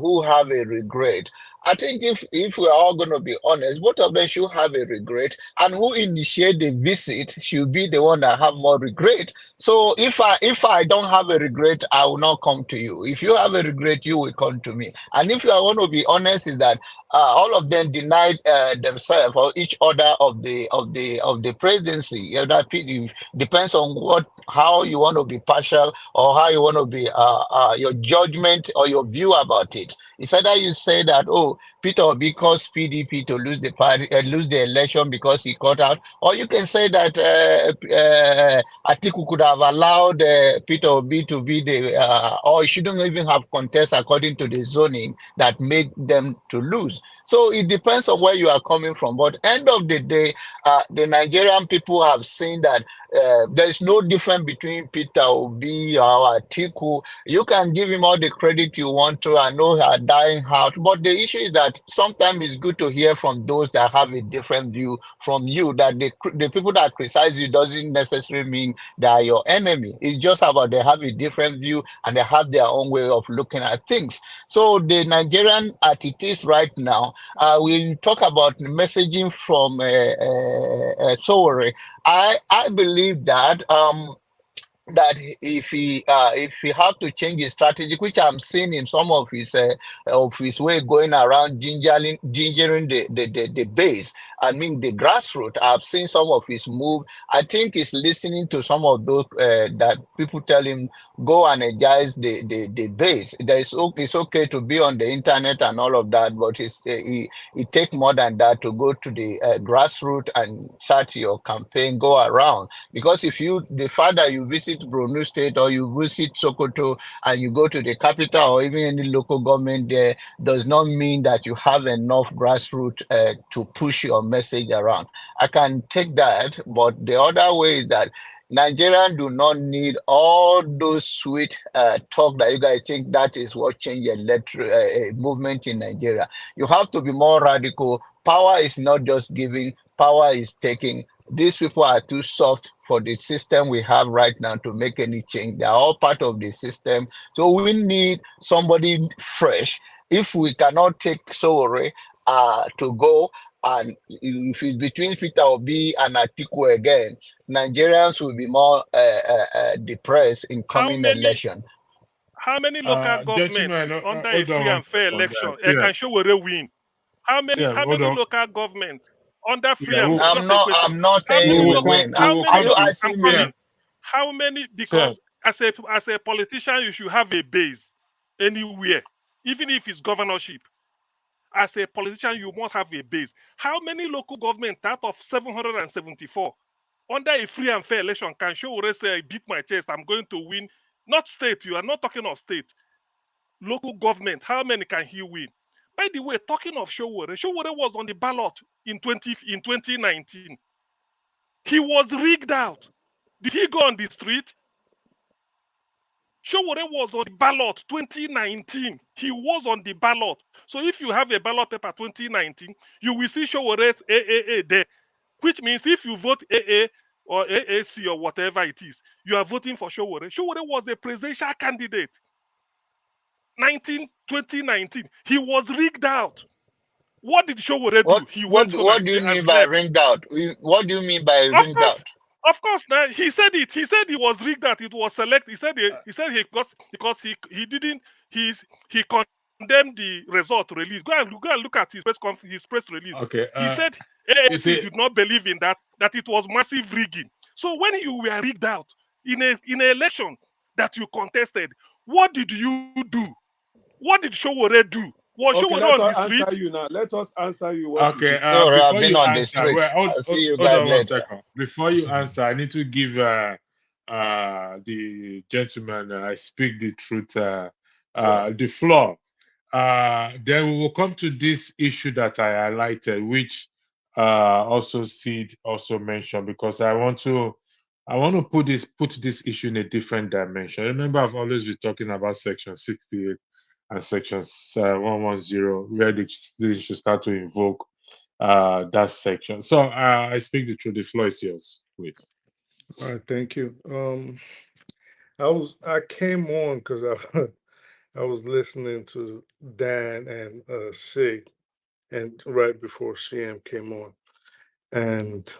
who have a regret. I think if we're all going to be honest, both of them should have a regret, and who initiate the visit should be the one that have more regret. So if I don't have a regret, I will not come to you. If you have a regret, you will come to me. And if I want to be honest, is that all of them denied themselves or each other of the presidency. You know, that it depends on how you want to be partial or how you want to be your judgment or your view about it. It's either you say that, oh, Peter Obi caused PDP to lose the party, lose the election because he cut out, or you can say that Atiku could have allowed Peter Obi to be or he shouldn't even have contest according to the zoning that made them to lose. So it depends on where you are coming from. But end of the day, the Nigerian people have seen that there's no difference between Peter Obi or Atiku. You can give him all the credit you want to. I know they are dying out, but the issue is that sometimes it's good to hear from those that have a different view from you. That the people that criticize you doesn't necessarily mean they are your enemy. It's just about they have a different view and they have their own way of looking at things. So the Nigerian as it is right now, we talk about messaging from Sowore. I believe that if he have to change his strategy, which I'm seeing in some of his way going around gingering the base, I mean the grassroots. I've seen some of his move. I think he's listening to some of those that people tell him go and energize the base. It's okay to be on the internet and all of that, but it take more than that to go to the grassroots and start your campaign, go around. Because the fact that you visit Borno State or you visit Sokoto and you go to the capital or even any local government there, does not mean that you have enough grassroots to push your message around. I can take that, but the other way is that Nigerians do not need all those sweet talk that you guys think that is what changed a movement in Nigeria. You have to be more radical. Power is not just giving, power is taking. These people are too soft for the system we have right now to make any change. They are all part of the system. So we need somebody fresh. If we cannot take Sowore to go, and if it's between Peter Obi and Atiku again, Nigerians will be more depressed in coming election. How many local governments Gentlemen, under a hold on free one and fair second. election Yeah, can show where they win? How many yeah, hold on. local governments under free Yeah, and fair? Just a question. I'm not How saying many you we will will come. local? win. We How will many? come Are you to. I'm asking Yeah, me? coming. How many? sir. Because as a politician, you should have a base anywhere, even if it's governorship. As a politician, you must have a base. How many local government out of 774 under a free and fair election can show where say I beat my chest, I'm going to win? Not state. You are not talking of state. Local government. How many can he win? By the way, talking of Showore was on the ballot in 2019. He was rigged out. Did he go on the street? Showore was on the ballot 2019. He was on the ballot. So if you have a ballot paper 2019, you will see Showore's AAA there, which means if you vote AA or AAC or whatever it is, you are voting for Showore. Showore was a presidential candidate. 2019. He was rigged out. What did Showore do? He went home What do you and mean by slept. ringed out? What do you mean by Of ringed course, out? of course. Now he said it. He said it was rigged. That it was select. He said he because he didn't he condemned the result release. Go and look at his press release. Okay. He said You AAC see, did not believe in that it was massive rigging. So when you were rigged out in an election that you contested, what did you do? What did Showore do? Was Okay, Showore let on the us street? answer you now. Let us answer you what you okay. think. Sorry, I've Before been you on the answer, street. well, I'll see you hold guys on one later. second. Before you answer, I need to give the gentleman I speak the truth the floor. Then we will come to this issue that I highlighted, which also Sid also mentioned, because I want to put this issue in a different dimension. Remember, I've always been talking about Section 68 and Section 110, where they should start to invoke that section. So I speak the truth. The floor is yours, please. All right, thank you. I came on because I was listening to Dan and Sig, and right before CM came on, and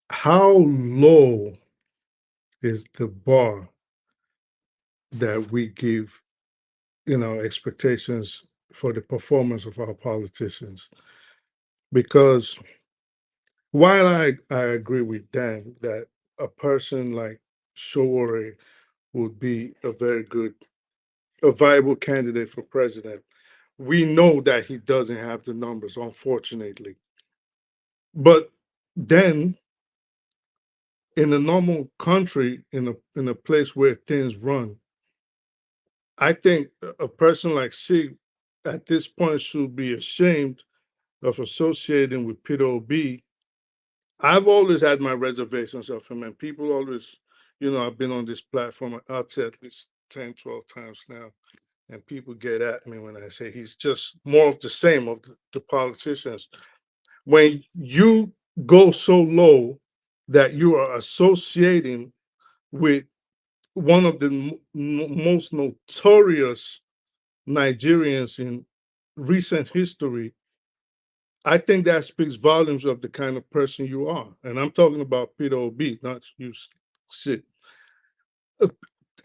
how low is the bar that we give, expectations for the performance of our politicians? Because while I agree with Dan that a person like Showore would be a viable candidate for president, we know that he doesn't have the numbers, unfortunately. But then, in a normal country, in a place where things run, I think a person like Sig at this point should be ashamed of associating with Peter Obi. I've always had my reservations of him, and people always, I've been on this platform, I'd say at least 10, 12 times now, and people get at me when I say he's just more of the same of the politicians. When you go so low that you are associating with one of the most notorious Nigerians in recent history, I think that speaks volumes of the kind of person you are. And I'm talking about Peter Obi, not you, Sid.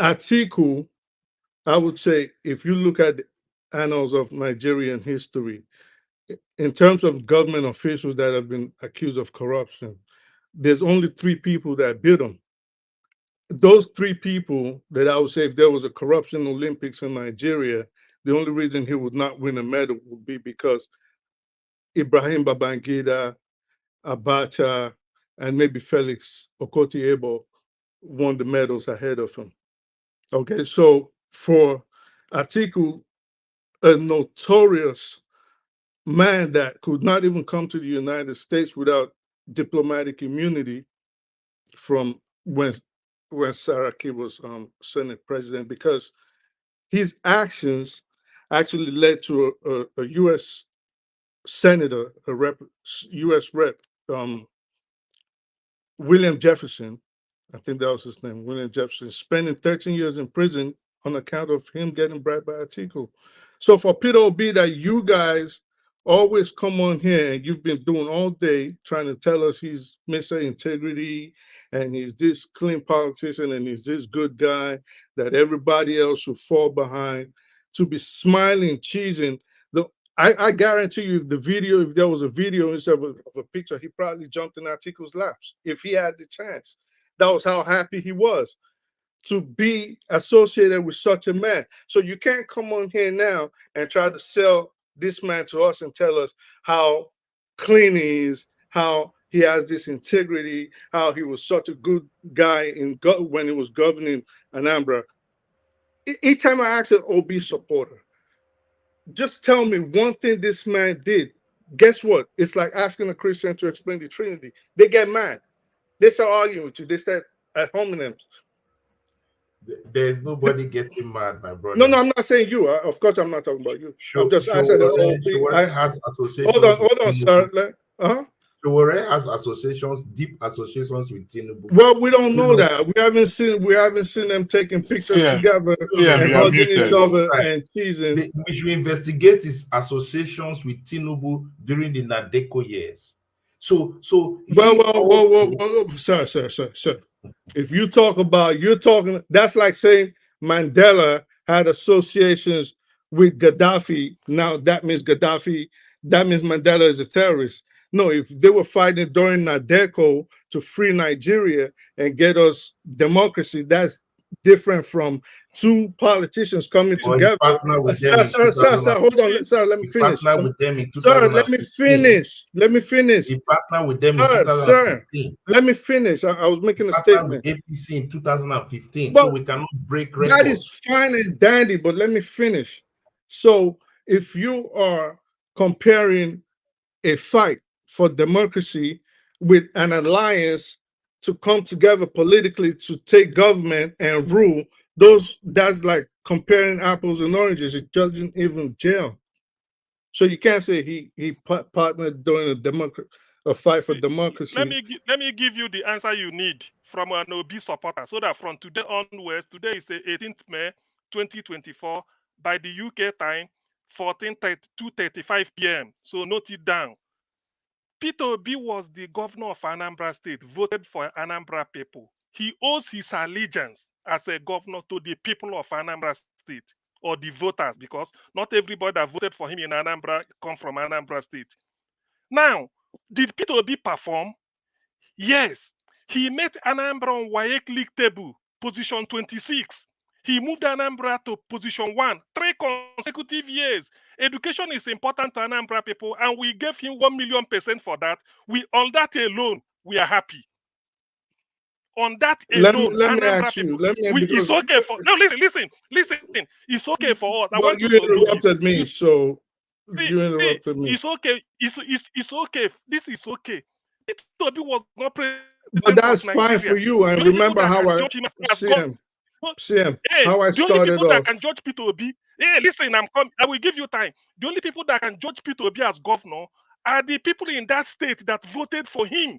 Atiku, I would say, if you look at the annals of Nigerian history, in terms of government officials that have been accused of corruption, there's only 3 people that beat them. Those 3 people that I would say, if there was a corruption Olympics in Nigeria, the only reason he would not win a medal would be because Ibrahim Babangida, Abacha, and maybe Felix Okoti-Ebo won the medals ahead of him. Okay, so for Atiku, a notorious man that could not even come to the United States without diplomatic immunity from when Saraki was Senate president, because his actions actually led to a U.S. senator, U.S. rep, William Jefferson, I think that was his name, William Jefferson, spending 13 years in prison on account of him getting bribed by Atiku. So for Peter Obi, that you guys always come on here and you've been doing all day trying to tell us he's Mr. Integrity and he's this clean politician and he's this good guy that everybody else should fall behind, to be smiling, cheesing. I guarantee you, if there was a video instead of a picture, he probably jumped in Atiku's laps if he had the chance. That was how happy he was to be associated with such a man. So you can't come on here now and try to sell this man to us and tell us how clean he is, how he has this integrity, how he was such a good guy when he was governing Anambra. Each time I ask an OB supporter, Just tell me one thing this man did. Guess what? It's like asking a Christian to explain the Trinity. They get mad. They start arguing with you. They start at homonyms. There's nobody getting mad, my No, brother. I'm not saying you. Of course, I'm not talking about you. I'm Show, just answering the whole thing. Showore has associations. Hold on, sir. Showore has associations, deep associations with Tinubu. Well, we don't know that. We haven't seen them taking pictures together and hugging each other and teasing. We should investigate his associations with Tinubu during the Nadeko years. So Well, sir. If you talk about, that's like saying Mandela had associations with Gaddafi. Now that means Mandela is a terrorist. No, if they were fighting during Nadeko to free Nigeria and get us democracy, that's different from two politicians coming together. Sir, hold on, sir, let me finish. Sir, let me finish. He partnered with them in 2015. Sir, let me finish. I was making a statement. APC in 2015, but so we cannot break records. That is fine and dandy, but let me finish. So if you are comparing a fight for democracy with an alliance to come together politically to take government and rule, that's like comparing apples and oranges. It doesn't even gel. So you can't say he partnered during a fight for democracy. Let me give you the answer you need from an OB supporter, so that from today onwards, today is the 18th May 2024, by the UK time, 2:35 p.m. So note it down. Peter Obi was the governor of Anambra State, voted for Anambra people. He owes his allegiance as a governor to the people of Anambra State, or the voters, because not everybody that voted for him in Anambra come from Anambra State. Now, did Peter Obi perform? Yes. He made Anambra on WAEC League table, position 26. He moved Anambra to position 1, 3 consecutive years. Education is important to Anambra people, and we gave him 1,000,000% for that. On that alone, we are happy. On that alone, let me ask you. It's okay for listen. It's okay for us. Well, you interrupted me, so you interrupted me. It's okay. It's okay. This is okay. Peter Obi was not president. But that's fine for you. And remember how I how I started off. The only people that can judge Peter Obi. Hey, listen, I will give you time. The only people that can judge Peter Obi as governor are the people in that state that voted for him.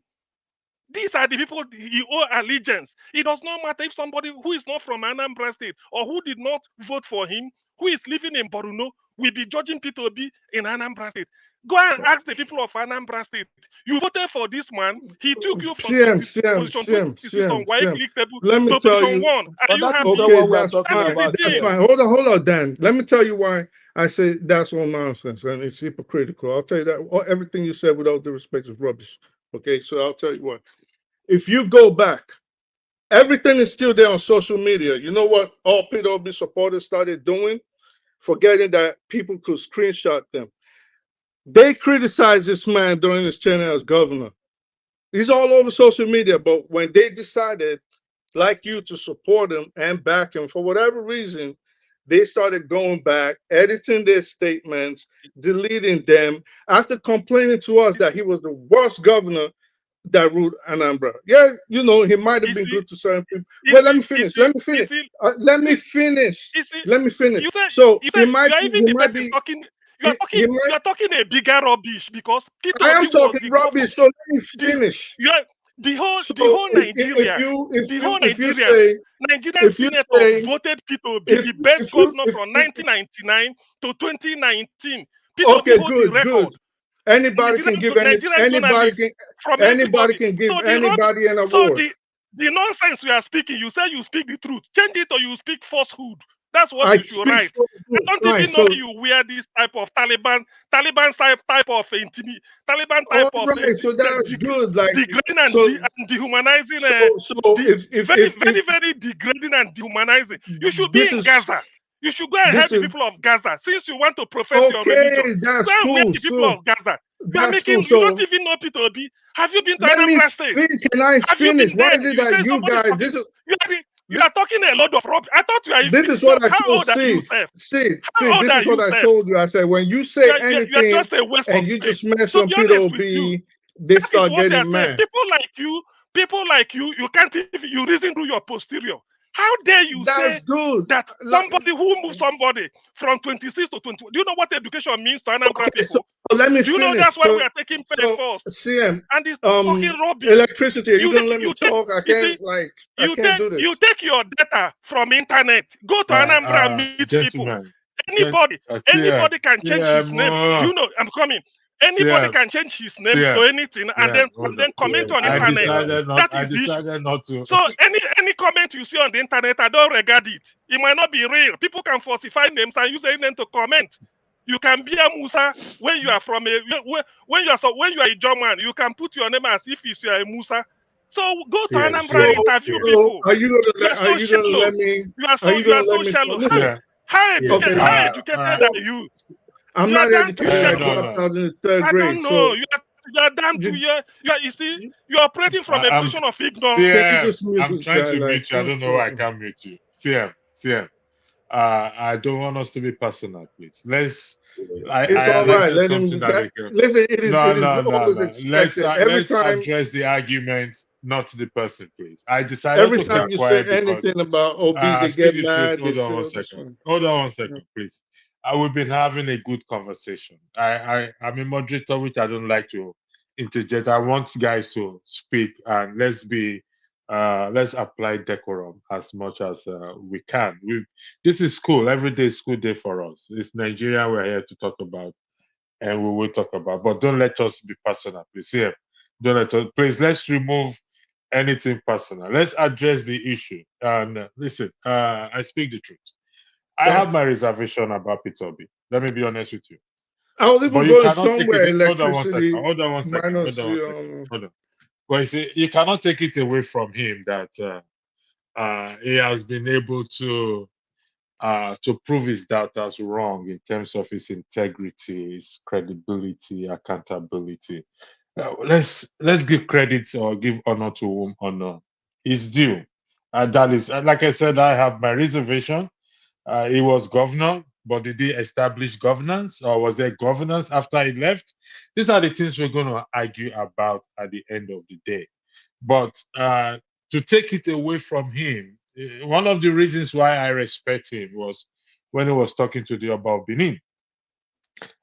These are the people he owes allegiance. It does not matter if somebody who is not from Anambra State or who did not vote for him, who is living in Borno, will be judging Peter Obi in Anambra State. Go and ask the people of Anambra State. You voted for this man. He took you from position 26 on White League table to position 1. Are you happy? Okay, that's fine. Hold on, Dan. Let me tell you why I say that's all nonsense and it's hypocritical. I'll tell you that everything you said, without due respect, is rubbish. Okay, so I'll tell you what. If you go back, everything is still there on social media. You know what all Peter Obi supporters started doing? Forgetting that people could screenshot them. They criticized this man during his tenure as governor. He's all over social media, but when they decided, like you, to support him and back him, for whatever reason, they started going back, editing their statements, deleting them, after complaining to us that he was the worst governor that ruled Anambra. Yeah, you know, he might have been good to certain people. Well, let me finish. Let me finish. So he might be. You are talking a bigger rubbish, because Peter I am talking rubbish. So let me finish. The whole Nigeria, Nigerian senators voted Peter Obi the best governor from 1999 to 2019. Peter okay, Obi good. Anybody can give anybody can give anybody an award. So the nonsense we are speaking, you say you speak the truth. Change it or you speak falsehood. That's what you should write. I don't even know you wear this type of Taliban type of Taliban type of. Right, so that's good. Like degrading and dehumanizing. Very degrading and dehumanizing. You should be in Gaza. You should go and help the people of Gaza. Since you want to profess your religion, that's go and cool. help the people of Gaza. You don't even know Peter Obi. Have you been to Let Anambra me State? Can I finish? Why is it that you guys? You are talking a lot of rubbish. I thought you are. This is what I how told old are you, Seth? See, How old this are is what you, I Seth? told you. I said, when you say You are anything just a waste and of you space. just mess To on be Peter honest with you, Obi, they that is start what they are getting saying. mad. People like you, you can't even you reason through your posterior. How dare you That's say good. that somebody who moves somebody from 26 to 20? Do you know what education means to Anambra Okay, people? so let me Do you know finish. that's why we are taking pay first? CM, And it's fucking rubbish. electricity. Are you gonna let me talk? I can't do this. You take your data from internet, go to Anambra and meet people. Gentlemen, Anybody can change his name. Do you know? I'm coming. Anybody can change his name to anything and then comment on internet. I decided not to. So any comment you see on the internet, I don't regard it. It might not be real. People can falsify names and use any name to comment. You can be a Musa when you are from when you are a German. You can put your name as if you are a Musa. So go to Anambra and interview people. Are you gonna let me? You are so shallow. Listen. How educated are you? I'm not educated. I dropped out in the third grade. I don't know. You are down to you see, you're operating from a position of ignorance. I'm trying to mute you. I don't know why I can't mute you. CM. I don't want us to be personal, please. It's all right. Let him. Listen, it is always expected. Let's address the argument, not the person, please. I decided every to time keep you quiet say anything about Obi, they get mad. Hold on one second, please. We've been having a good conversation. I'm a moderator, which I don't like to interject. I want guys to speak, and let's apply decorum as much as we can. This is school. Every day is school day for us. It's Nigeria we're here to talk about, and we will talk about. But don't let us be personal, please. Yeah, don't let us. Please, let's remove anything personal. Let's address the issue. And listen, I speak the truth. I have my reservation about Peter Obi. Let me be honest with you. I was even going somewhere. Electricity. Hold on one second. Well, you see, you cannot take it away from him that he has been able to prove his doubters wrong in terms of his integrity, his credibility, accountability. Let's give credit or give honor to whom honor is due. That is, like I said, I have my reservation. He was governor, but did he establish governance, or was there governance after he left? These are the things we're going to argue about at the end of the day. But to take it away from him, one of the reasons why I respect him was when he was talking to the Oba of Benin.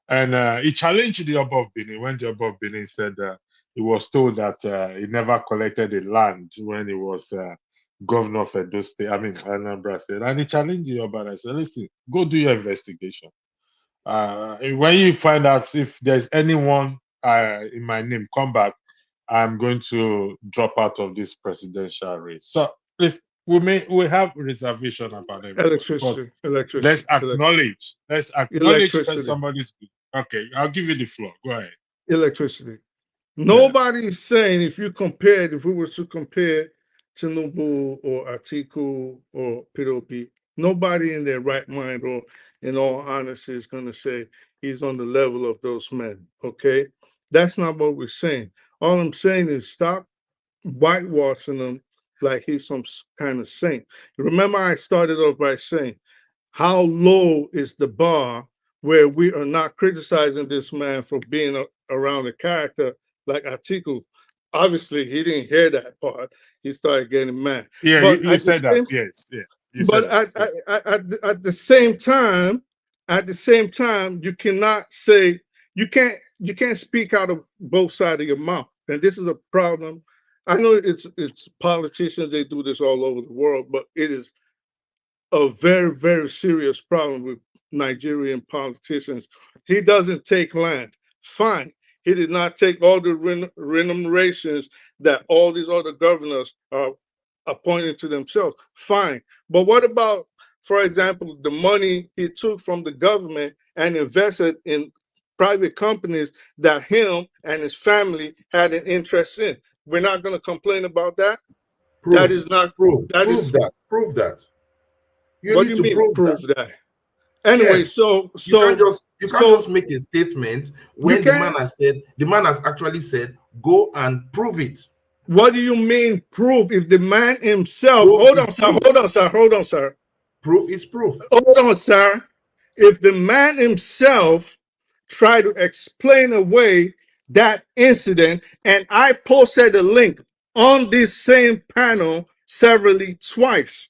And he challenged the Oba of Benin when the Oba of Benin said he was told that he never collected a land when he was governor of Edo State, Anambra State. And he challenged the Oba and I said, listen, go do your investigation. When you find out if there's anyone in my name, come back. I'm going to drop out of this presidential race. So we have reservation about it. Electricity. Let's acknowledge that somebody's. Okay, I'll give you the floor. Go ahead. Electricity. Nobody's saying if we were to compare Tinubu or Atiku or Peter Obi, nobody in their right mind or in all honesty is going to say he's on the level of those men. Okay, that's not what we're saying. All I'm saying is stop whitewashing him like he's some kind of saint. Remember, I started off by saying, how low is the bar where we are not criticizing this man for being around a character like Atiku? Obviously, he didn't hear that part. He started getting mad. Yeah, but you said that. Yes, yeah. But at the same time, you cannot say you can't speak out of both sides of your mouth, and this is a problem. I know it's politicians, they do this all over the world, but it is a very, very serious problem with Nigerian politicians. He doesn't take land. Fine. He did not take all the remunerations that all these other governors are appointing to themselves. Fine. But what about, for example, the money he took from the government and invested in private companies that him and his family had an interest in? We're not going to complain about that. That is not proof. Prove that. What do you mean prove that? Anyway, yes. You can't just make a statement when the man has actually said, go and prove it. What do you mean proof? If the man himself, Proof is proof. hold on, sir. Proof is proof. Hold on, sir. If the man himself tried to explain away that incident, and I posted a link on this same panel severally twice,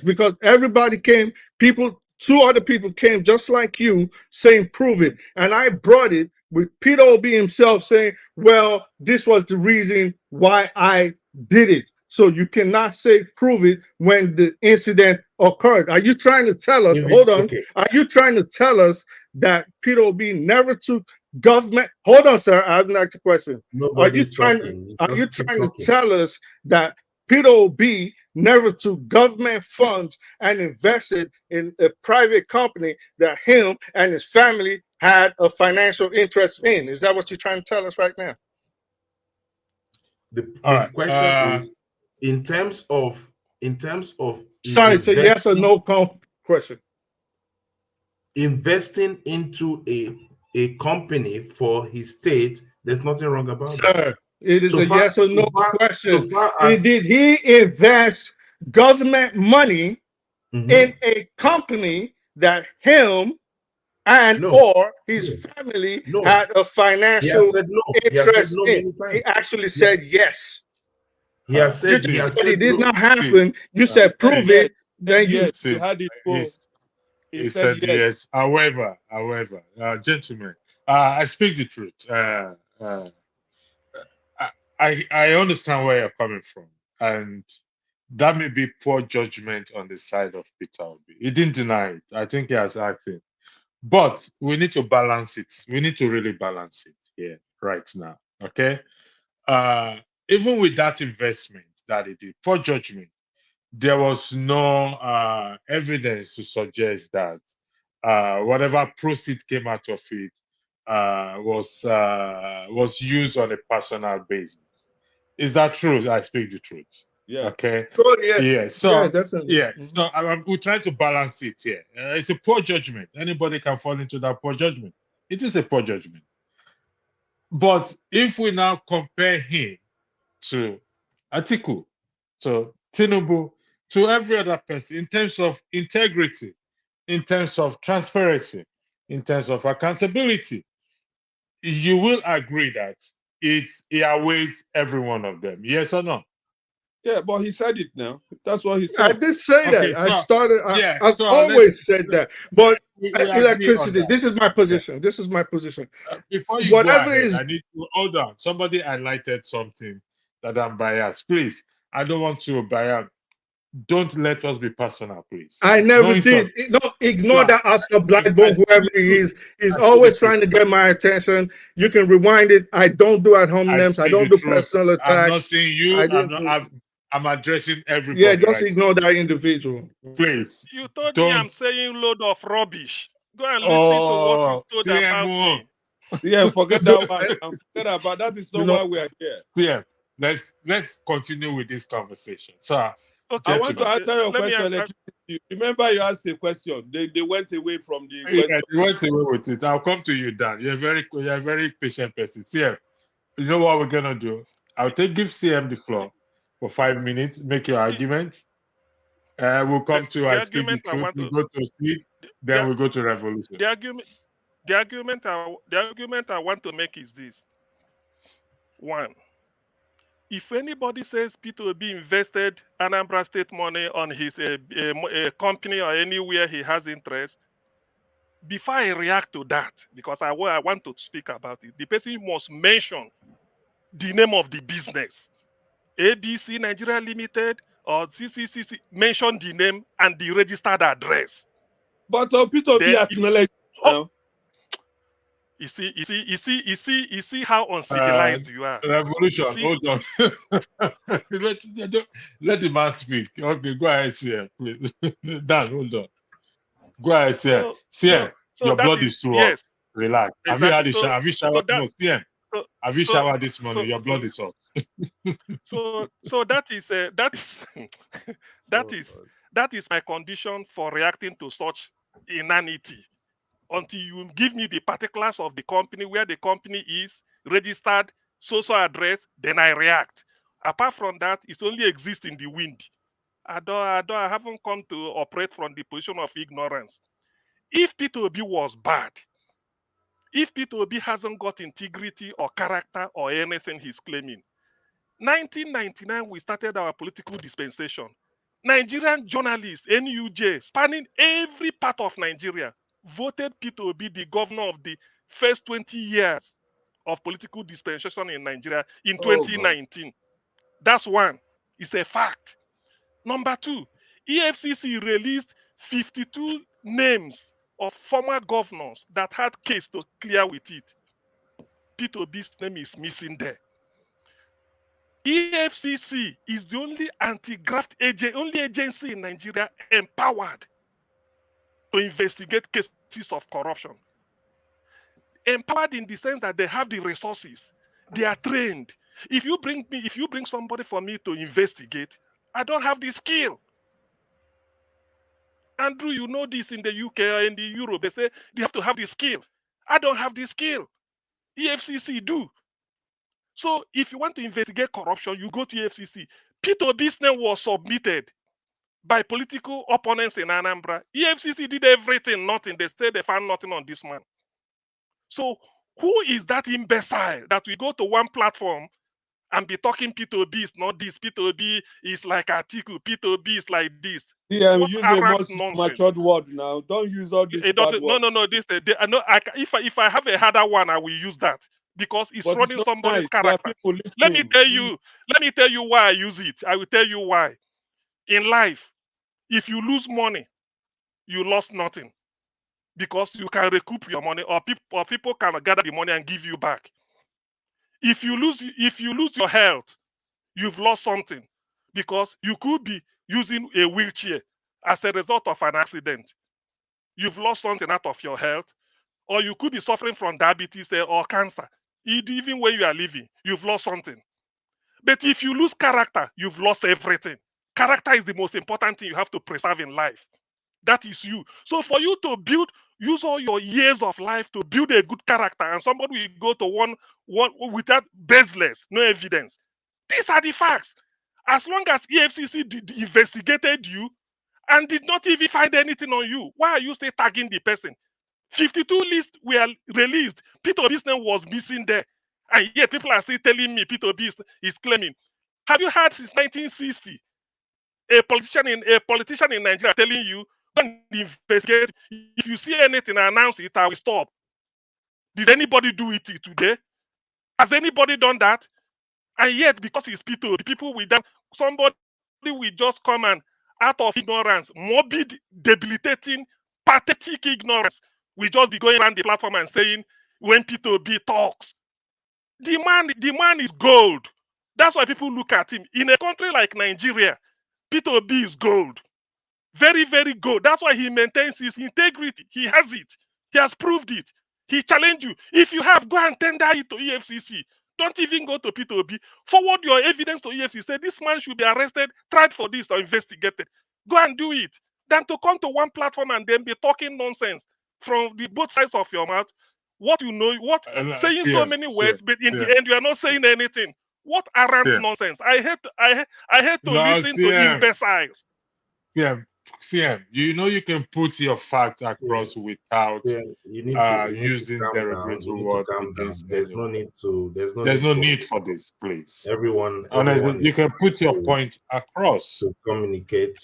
because everybody came, two other people came just like you saying prove it, and I brought it with Peter Obi himself saying, well, this was the reason why I did it. So you cannot say prove it when the incident occurred. Are you trying to tell us, hold on, Okay. are you trying to tell us that Peter Obi never took government, hold on, sir, I haven't asked a question. Nobody's talking. Are you Just keep trying to talking. tell us that Peter Obi never took government funds and invested in a private company that him and his family had a financial interest in? Is that what you're trying to tell us right now? The question is, in terms of Sorry, it's a yes or no question. Investing into a company for his state, there's nothing wrong about that. Sir, it is yes or no question. Did he invest government money in a company that him and or his family had a financial interest in? He actually said yes. He has said he did not happen. You said prove it. Then you had it. He said yes. However, gentlemen, I speak the truth. I understand where you're coming from, and that may be poor judgment on the side of Peter Obi. He didn't deny it. I think he has acted. But we need to balance it. We need to really balance it here right now. Okay. Even with that investment that he did, poor judgment, there was no evidence to suggest that whatever proceed came out of it was used on a personal basis. Is that true? I speak the truth. Yeah. Okay. Yeah. So definitely. So we're trying to balance it here. It's a poor judgment. Anybody can fall into that poor judgment. It is a poor judgment. But if we now compare him to Atiku, to Tinubu, to every other person in terms of integrity, in terms of transparency, in terms of accountability, you will agree that it outweighs every one of them. Yes or no? Yeah, but he said it now. That's what he said. I did say that. I've so always said that. But we agree electricity, on that. this is my position. Yeah. This is my position. Before you go ahead, I need to hold on. Somebody highlighted something that I'm biased. Please, I don't want to bias. Don't let us be personal, please. I never did. No, ignore that Oscar Blackbone, whoever he is. He's always trying to get my attention. You can rewind it. I don't do at home names. I don't do personal attacks. I'm not saying you. I'm addressing everybody. Yeah, just ignore that individual. Please. You told me I'm saying load of rubbish. Go and listen to what you told about me. Yeah, forget that one. And forget about that. Is not why we are here. Yeah, let's continue with this conversation. So, I want to answer your question. Remember, you asked a question. They went away from the question. Yeah, they went away with it. I'll come to you, Dan. You're a very patient person. CM, you know what we're gonna do? I'll give CM the floor for 5 minutes. Make your argument. We'll come to I speak the truth. We go to seed, then we go to revolution. The argument I want to make is this. One, if anybody says Peter Obi invested Anambra State money on his a company or anywhere he has interest, before I react to that, because I want to speak about it, the person must mention the name of the business. ABC Nigeria Limited or CCCC, mention the name and the registered address. But Peter Obi acknowledged now. You see how uncivilized you are. Revolution, hold on. let the man speak. Okay, go ahead, CM, please. Dan, hold on. Go ahead, CM. CM, your blood is too hot. Relax. Exactly. Have you showered? No, CM. Have you showered this morning? Your blood is hot. So that is my condition for reacting to such inanity. Until you give me the particulars of the company, where the company is registered, so address, then I react. Apart from that, it only exists in the wind. I haven't come to operate from the position of ignorance. If Peter Obi was bad, if Peter Obi hasn't got integrity or character or anything he's claiming, 1999 we started our political dispensation. Nigerian journalists, NUJ, spanning every part of Nigeria, voted Peter Obi the governor of the first 20 years of political dispensation in Nigeria in Oh, God. 2019. That's one. It's a fact. Number two, EFCC released 52 names of former governors that had case to clear with it. Peter Obi's name is missing there. EFCC is the only anti-graft only agency in Nigeria empowered to investigate cases of corruption. Empowered in the sense that they have the resources, they are trained. If you bring somebody for me to investigate, I don't have the skill. Andrew, you know this in the UK or in the Europe, they say they have to have the skill. I don't have the skill. EFCC do. So if you want to investigate corruption, you go to EFCC. Peter Obi's name was submitted by political opponents in Anambra. EFCC did everything, nothing. They said they found nothing on this man. So who is that imbecile that we go to one platform and be talking Peter Obi is not this, Peter Obi is like Atiku, Peter Obi is like this? Yeah, What use a more nonsense. matured word now. Don't use all this It bad doesn't. words. No. This. I know. If I have a harder one, I will use that because it's But running it's not somebody's nice. There are character. people Let me listening. tell you. Let me tell you why I use it. I will tell you why. In life, if you lose money, you lost nothing because you can recoup your money, or people can gather the money and give you back. If you lose your health, you've lost something because you could be using a wheelchair as a result of an accident. You've lost something out of your health, or you could be suffering from diabetes or cancer. Even when you are living, you've lost something. But if you lose character, you've lost everything. Character is the most important thing you have to preserve in life. That is you. So for you to use all your years of life to build a good character, and somebody will go to one without baseless, no evidence. These are the facts. As long as EFCC investigated you and did not even find anything on you, why are you still tagging the person? 52 lists were released. Peter Obi's name was missing there. And yet people are still telling me Peter Obi is claiming. Have you heard since 1960 a politician in Nigeria telling you, go and investigate, if you see anything, announce it, I will stop? Did anybody do it today? Has anybody done that? And yet, because it's Peter, the people with that, somebody will just come and, out of ignorance, morbid, debilitating, pathetic ignorance, we just be going around the platform and saying, when Peter Obi talks, the man is gold. That's why people look at him. In a country like Nigeria, Peter Obi is gold. Very, very gold. That's why he maintains his integrity. He has it. He has proved it. He challenged you. If you have, go and tender it to EFCC. Don't even go to Peter Obi. Forward your evidence to EFCC. Say this man should be arrested, tried for this, or investigated. Go and do it. Than to come to one platform and then be talking nonsense from both sides of your mouth. What you know, saying so many words, but in the end you are not saying anything. What arrant nonsense! I hate to listen to imbeciles. CM, you know you can put your facts across without using derogatory words against anyone. There's no need for this, please. Honestly, you can put your point across to communicate.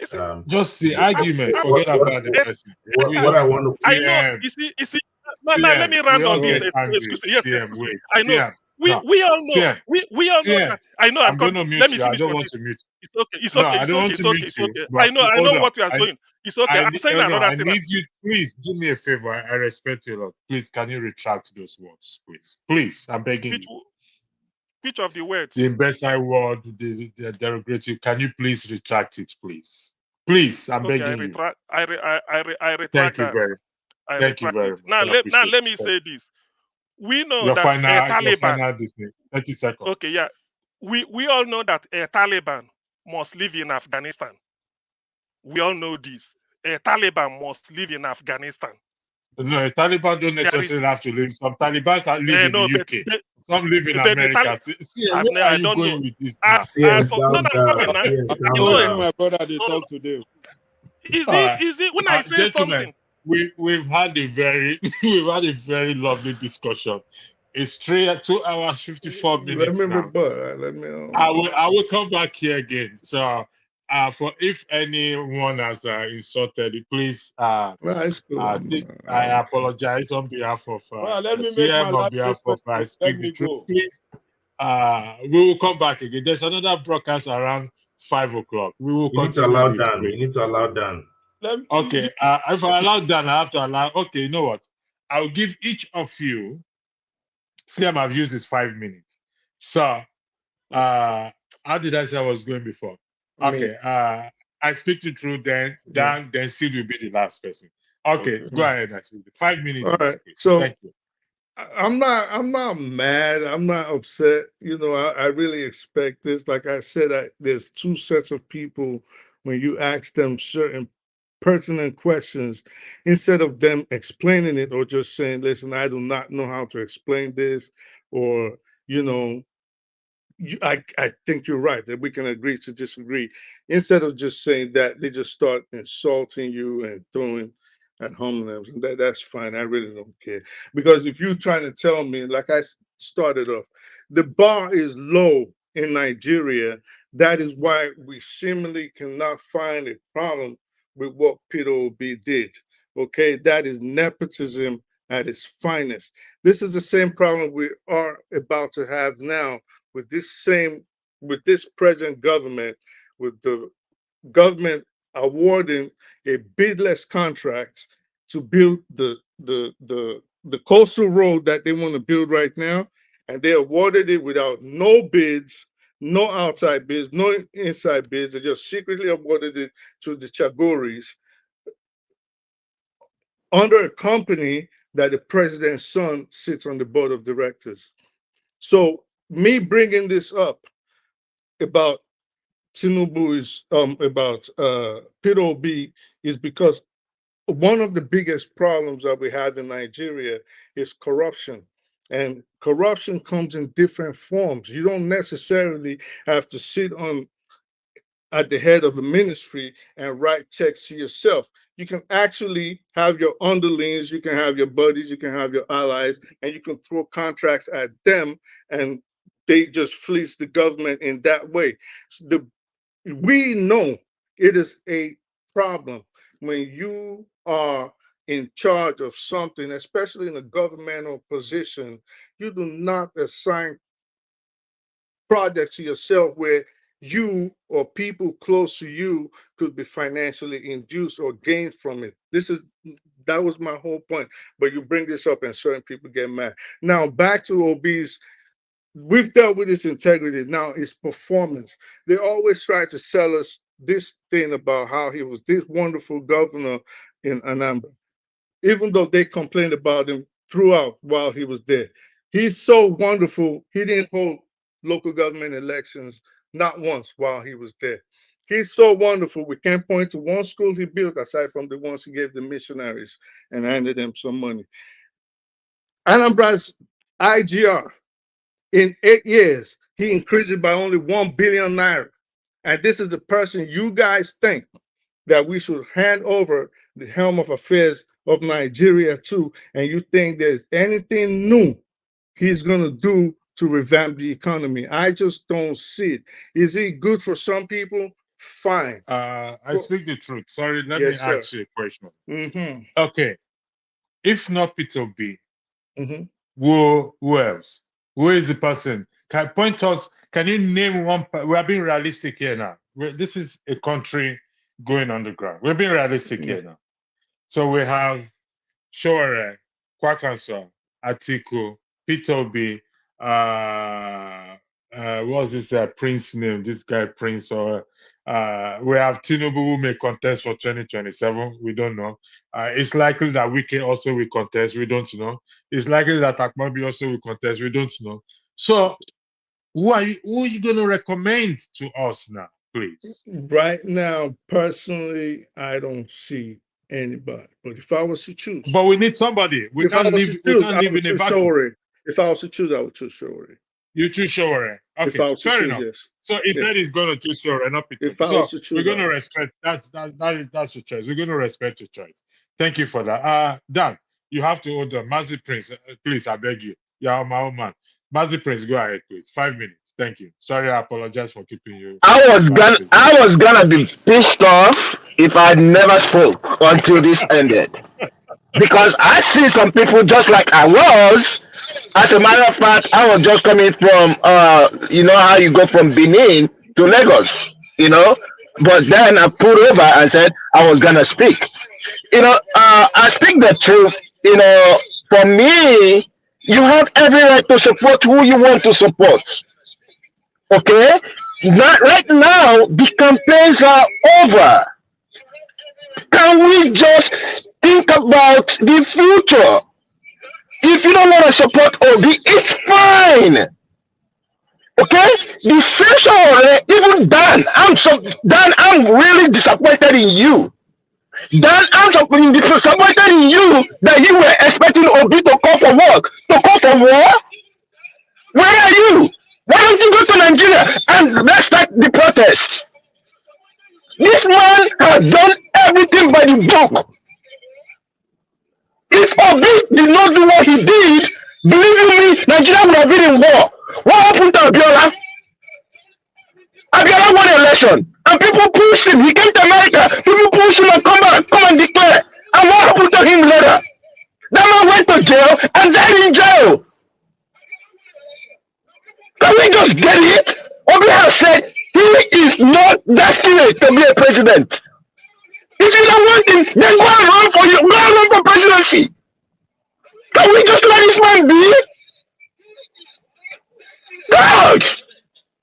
Just the argument. Forget about the person. What I want to I know. You see. Now let me run on this. Yes, wait. I know. We all know. We all know that. I know. I'm going to mute you. I don't want to mute you. It's okay. It's okay. I don't want to mute you. I know what you are doing. It's okay. I'm saying another thing. I need you. Please do me a favor. I respect you a lot. Please, can you retract those words, please? Please, I'm begging you. Which of the words? The imbecile word, the derogatory. Can you please retract it, please? Please, I'm begging you. I retract. Thank you very much. Thank you very much. Now let me say this. We know your that final, Taliban. 30 seconds. Okay, yeah. We all know that a Taliban must live in Afghanistan. We all know this. A Taliban must live in Afghanistan. No, a Taliban don't necessarily have to live. Some Talibans are living in the UK. Some live in The America. Italian, See, where are I you don't going know. with this now? CS, No, calm no, down. now, CS, I calm know down. my brother they no, talk today. is All right, it when I say gentlemen, something? we've had a very we've had a very lovely discussion. It's 2 hours 54 Let minutes me now. rebut. Let me. I will come back here again. So, for if anyone has insulted you, please No, it's cool. I apologize on behalf of All right, let me make my CM, on last behalf of statement. Speak Let the me Truth. go. Please, we will come back again. There's another broadcast around 5 o'clock. We will You need to continue allow this, Dan. please. You need to allow Dan. Okay. If I allow Dan, I have to allow. Okay, you know what? I'll give each of you. CM, I've used this 5 minutes. So, how did I say I was going before? Okay. I speak the truth, then Dan, then Sid will be the last person. Okay, go ahead. I speak. 5 minutes. All right. Please. So Thank you. I'm not mad. I'm not upset. You know, I really expect this. Like I said, there's two sets of people when you ask them certain pertinent questions, instead of them explaining it or just saying, listen, I do not know how to explain this, or, you know, I think you're right that we can agree to disagree. Instead of just saying that, they just start insulting you and throwing at homonyms, and that's fine. I really don't care, because if you're trying to tell me, like I started off, the bar is low in Nigeria. That is why we seemingly cannot find a problem with what Peter Obi did. Okay, that is nepotism at its finest. This is the same problem we are about to have now with this present government, with the government awarding a bidless contract to build the coastal road that they want to build right now, and they awarded it without no bids, no outside bids, no inside bids. They just secretly awarded it to the Chagoris under a company that the president's son sits on the board of directors. So me bringing this up about Tinubu is about Peter Obi is because one of the biggest problems that we have in Nigeria is corruption. And corruption comes in different forms. You don't necessarily have to sit on at the head of a ministry and write checks to yourself. You can actually have your underlings, you can have your buddies, you can have your allies, and you can throw contracts at them, and they just fleece the government in that way. So we know it is a problem when you are in charge of something, especially in a governmental position. You do not assign projects to yourself where you or people close to you could be financially induced or gain from it. That was my whole point. But you bring this up and certain people get mad. Now back to Obi's. We've dealt with his integrity. Now his performance. They always try to sell us this thing about how he was this wonderful governor in Anambra, even though they complained about him throughout while he was there. He's so wonderful. He didn't hold local government elections not once while he was there. He's so wonderful. We can't point to one school he built aside from the ones he gave the missionaries and handed them some money. Anambra's IGR in 8 years, he increased it by only 1 billion naira. And this is the person you guys think that we should hand over the helm of affairs of Nigeria to, and you think there's anything new he's going to do to revamp the economy. I just don't see it. Is he good for some people? Fine. I speak the truth. Sorry, let me Yes, sir. ask you a question. Mm-hmm. Okay, if not Peter B, Mm-hmm. who else? Who is the person? Can point us? Can you name one? We are being realistic here now. This is a country going underground. We're being realistic here now. So we have Shore, Kwakanso, Atiku, Peter B. What's this Prince name? This guy Prince, or we have Tinubu who may contest for 2027. We don't know. It's likely that Wike also will contest. We don't know. It's likely that Akmabi also will contest. We don't know. So who are you going to recommend to us now, please? Right now, personally, I don't see anybody. But if I was to choose, But we need somebody. We if I can't was live. to We choose, can't I live would in a choose vacuum. Shore. If I was to choose, I would choose Showry. You choose Showore. If I Okay, was to fair choose, enough. yes. So he Yeah. said he's going to choose Showore, not Peter. If I So was to choose, we're going I to would. respect that's your choice. We're going to respect your choice. Thank you for that. Dan, you have to hold on. Mazi Prince, please, I beg you. You're my own man. Mazi Prince, go ahead, please. 5 minutes. Thank you. Sorry, I apologize for keeping you. I was gonna be pissed off if I never spoke until this ended. Because I see some people just like I was. As a matter of fact, I was just coming from you know how you go from Benin to Lagos, you know. But then I pulled over and said I was gonna speak. You know, I speak the truth. You know, for me, you have every right to support who you want to support. Okay? Not right now, the campaigns are over. Can we just think about the future? If you don't want to support Obi, it's fine. Okay? The session, even Dan, I'm really disappointed in you. Dan, I'm disappointed in you that you were expecting Obi to call for work. To call for war? Where are you? Why don't you go to Nigeria and let's start the protest? This man has done everything by the book. If Obi did not do what he did, believe you me, Nigeria would have been in war. What happened to Abiola? Abiola won the election, and people pushed him. He came to America. People pushed him and come and declare. And what happened to him later? That man went to jail and died in jail. Can we just get it? Obi has said he is not destined to be a president. If you don't want him, then go and run for you. Go and run for presidency. Can we just let this man be? God!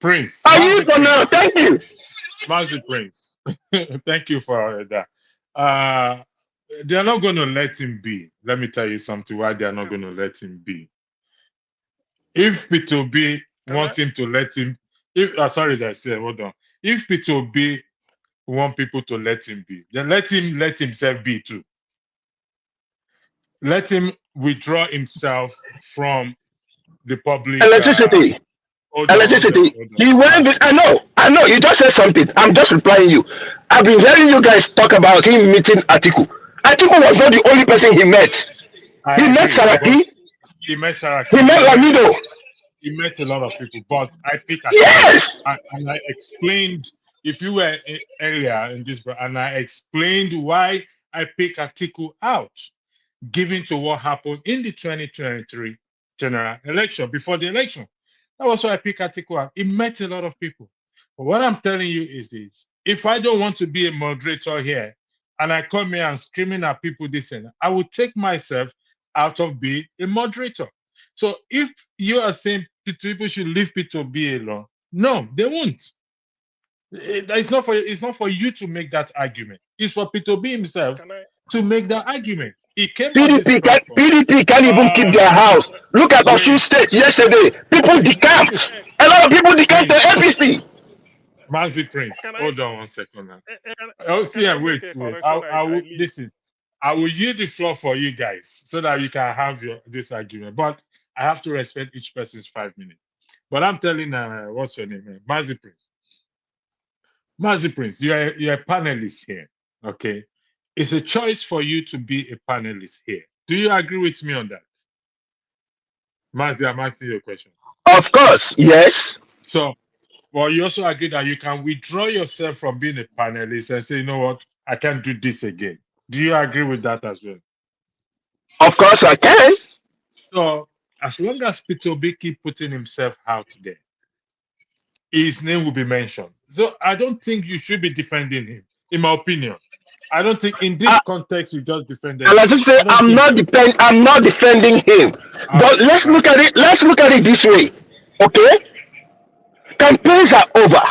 Prince. Are you for now? Thank you. Mazi Prince. Thank you for that. They're not going to let him be. Let me tell you something why they're not going to let him be. If P2B wants him to let him, sorry, I said, hold on. If P2B want people to let him be, then let himself be too. Let him withdraw himself from the public. Electricity. Electricity. He went. I know. You just said something. I'm just replying you. I've been hearing you guys talk about him meeting Atiku. Atiku was not the only person he met. He met Saraki. He met Saraki. He met Lamido. He met a lot of people, but I picked Atiku. Yes. And I explained. If you were earlier in this, and I explained why I picked Atiku out, given to what happened in the 2023 general election, before the election. That was why I picked Atiku out. He met a lot of people. But what I'm telling you is this. If I don't want to be a moderator here, and I come here and screaming at people this and that, I will take myself out of being a moderator. So if you are saying people should leave P2B alone, no, they won't. It's not for you to make that argument. It's for P2B himself to make that argument. He came PDP can't even keep their house. Look at Osun State yesterday. People decamped. A lot of people decamped the APC. Mazi Prince, hold on 1 second now. Wait. I will listen. I will yield the floor for you guys so that you can have this argument. But I have to respect each person's 5 minutes. But I'm telling what's your name? Mazi Prince. Mazi Prince, you're a panelist here. Okay. It's a choice for you to be a panelist here. Do you agree with me on that? Mazi, I'm asking you a question. Of course, yes. So, well, you also agree that you can withdraw yourself from being a panelist and say, you know what, I can't do this again. Do you agree with that as well? Of course I can. So, as long as P2B keep putting himself out there, his name will be mentioned. So, I don't think you should be defending him, in my opinion. I don't think in this context you just defended him. I'm not defending him. But let's look at it. Let's look at it this way. Okay? Campaigns are over.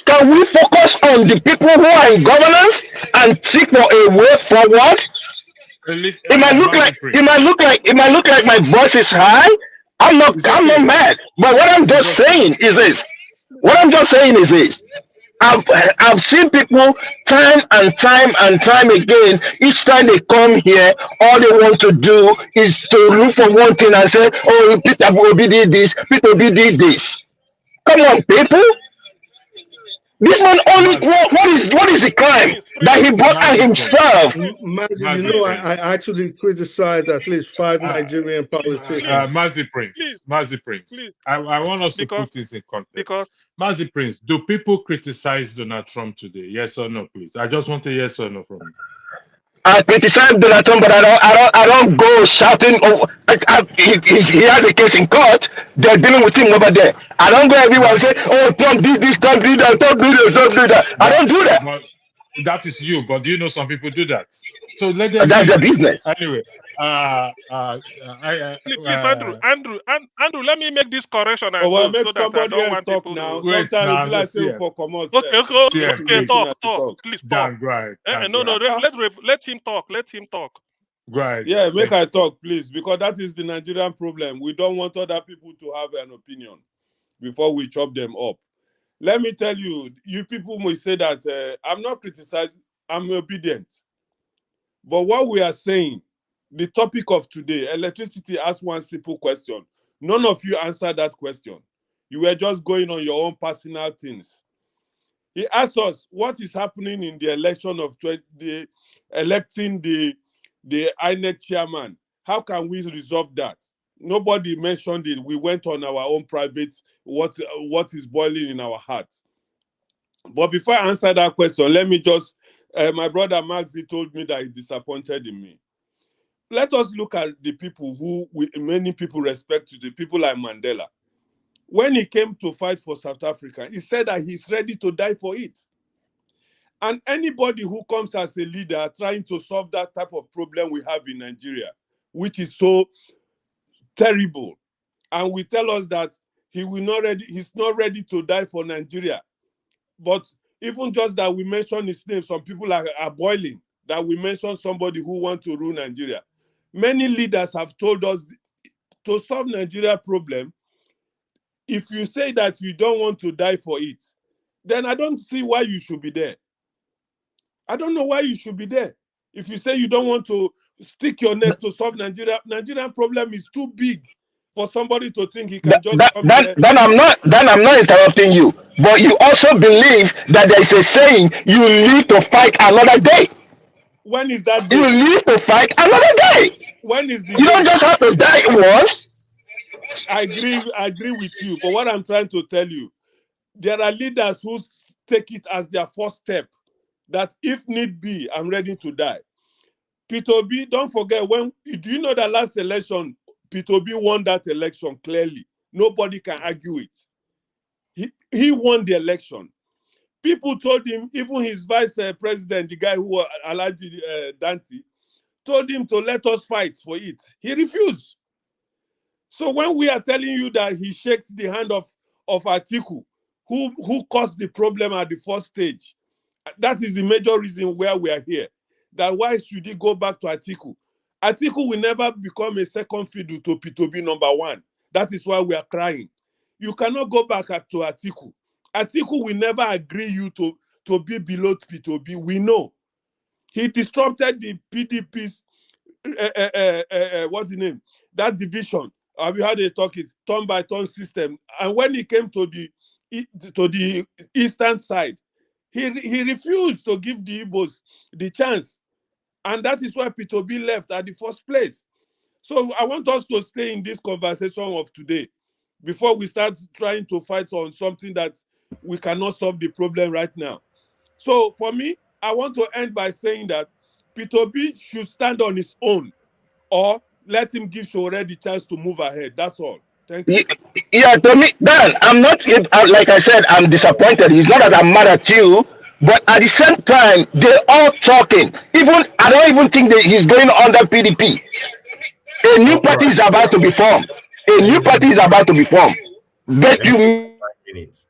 Can we focus on the people who are in governance and seek for a way forward? It might look like my voice is high. I'm not mad. But what I'm just saying is this. I've seen people time and time and time again. Each time they come here, all they want to do is to look for one thing and say, "Oh, Peter Obi did this. Peter Obi did this." Come on, people. This man only Mazi, what is the crime that Prince, he brought out Mazi Prince, himself? Mazi, you Mazi know, Prince. I actually criticized at least 5 Uh, Nigerian please, politicians. Mazi please, Prince, Mazi Prince. please, I want us to because put this in context. because Mazi Prince, do people criticize Donald Trump today? Yes or no, please? I just want a yes or no from you. I criticize Donald Trump, but I don't go shouting. Oh, he has a case in court. They're dealing with him over there. I don't go everywhere and But say, "Oh, Trump did this, Trump did that, Trump did this, Trump did that." I but don't do that. but that is you. But do you know some people do that? So let them That's their be. business. Anyway, I please, Andrew, let me make this correction Oh, and well, go make so that I somebody don't else want talk people now. to. wait Sometimes it now. be like saying CM, for common Okay, self. okay, okay, CM, Make okay, you please. waiting talk, at the talk, talk. please talk. Dan, go ahead. Dan, go No, ahead. let him talk. Let him talk. Go ahead, Yeah, Dan. make Thank I you. talk, please, because that is the Nigerian problem. We don't want other people to have an opinion before we chop them up. Let me tell you, you people may say that I'm not criticizing, I'm obedient. But what we are saying, the topic of today, electricity, asks one simple question. None of you answered that question. You were just going on your own personal things. He asked us what is happening in the election of electing the INEC chairman. How can we resolve that? Nobody mentioned it. We went on our own private what is boiling in our hearts. But before I answer that question, let me just my brother Maxi told me that he disappointed in me. Let us look at the people many people respect, the people like Mandela. When he came to fight for South Africa, he said that he's ready to die for it. And anybody who comes as a leader trying to solve that type of problem we have in Nigeria, which is so terrible, and we tell us that he's not ready to die for Nigeria. But even just that we mention his name, some people are boiling that we mention somebody who wants to rule Nigeria. Many leaders have told us to solve Nigeria problem, if you say that you don't want to die for it, then I don't see why you should be there. I don't know why you should be there. If you say you don't want to stick your neck to solve Nigerian problem is too big for somebody to think he can That, just that, come that, there. then I'm not interrupting you. But you also believe that there is a saying, you live to fight another day. When is that You day? live to fight another day. When is the You don't day? just have to die once. I agree with you. But what I'm trying to tell you, there are leaders who take it as their first step, that if need be, I'm ready to die. Peter B, don't forget, do you know that last election, Peter B won that election clearly. Nobody can argue it. He won the election. People told him, even his vice president, the guy who was Alaji Dante, told him to let us fight for it. He refused. So when we are telling you that he shook the hand of Atiku, who caused the problem at the first stage, that is the major reason where we are here. That why should he go back to Atiku? Atiku will never become a second fiddle to P2B number one. That is why we are crying. You cannot go back to Atiku. Atiku will never agree you to be below P2B. We know. He disrupted the PDP's, what's the name? That division. We had a talk, it's turn by turn system. And when he came to the eastern side, he refused to give the Igbos the chance. And that is why P2B left at the first place. So I want us to stay in this conversation of today before we start trying to fight on something that we cannot solve the problem right now. So for me, I want to end by saying that P2B should stand on his own, or let him give Shore the chance to move ahead. That's all. Thank Y- you. Yeah, to me, Dan, I'm not, like I said, I'm disappointed. It's not that I'm mad at you, but at the same time, they're all talking. Even, I don't even think that he's going under PDP. A new All party right. is about to be formed. A new Thank you. party is about to be formed. Bet Thank you. you 5 minutes.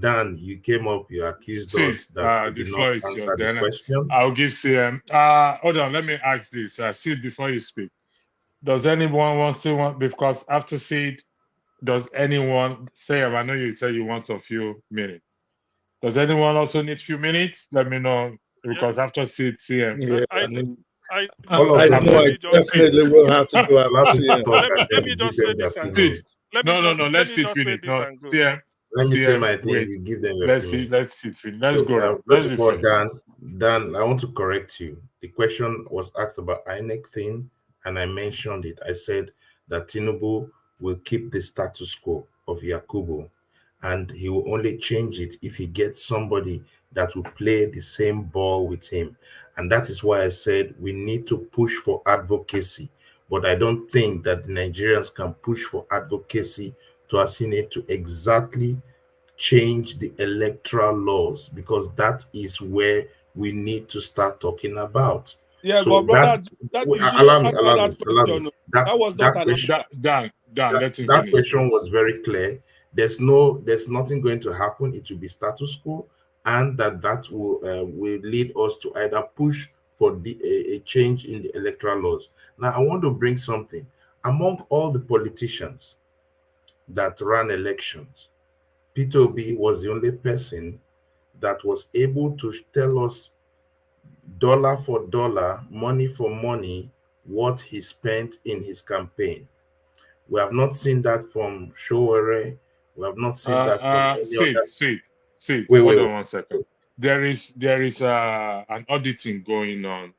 Dan, you came up, you accused See, us that we the did not floor is yours. answer the Then question. I'll give CM. Hold on, let me ask this. Sid, before you speak, does anyone still want, because after Sid, does anyone say, I know you said you want a few minutes. Does anyone also need a few minutes? Let me know, because after CM. Yeah, All of I them, know I Let me just definitely will have to go after allow people CM. talk and let then me you give just say them their this few and go. Sid. minutes. No, Let let's me sit just say finish. this No, and go. Let me say CM, my thing. wait. You give them your Let's few see. minutes. Let's sit finish. Let's So, go round. first Let's of all, refresh. Dan, I want to correct you. The question was asked about INEC thing, and I mentioned it. I said that Tinubu will keep the status quo of Yakubu, and he will only change it if he gets somebody that will play the same ball with him. And that is why I said we need to push for advocacy. But I don't think that the Nigerians can push for advocacy to Asine to exactly change the electoral laws, because that is where we need to start talking about. Yeah, So but brother, you didn't answer that allow me. question. That was not That an question, Dan, let him that finish, question was please. very clear. There's nothing going to happen. It will be status quo, and that will lead us to either push for a change in the electoral laws. Now, I want to bring something. Among all the politicians that ran elections, Peter Obi was the only person that was able to tell us dollar for dollar, money for money, what he spent in his campaign. We have not seen that from Showore. We have not seen that from any other. Sid. Wait, Hold wait. on 1 second. There is an auditing going on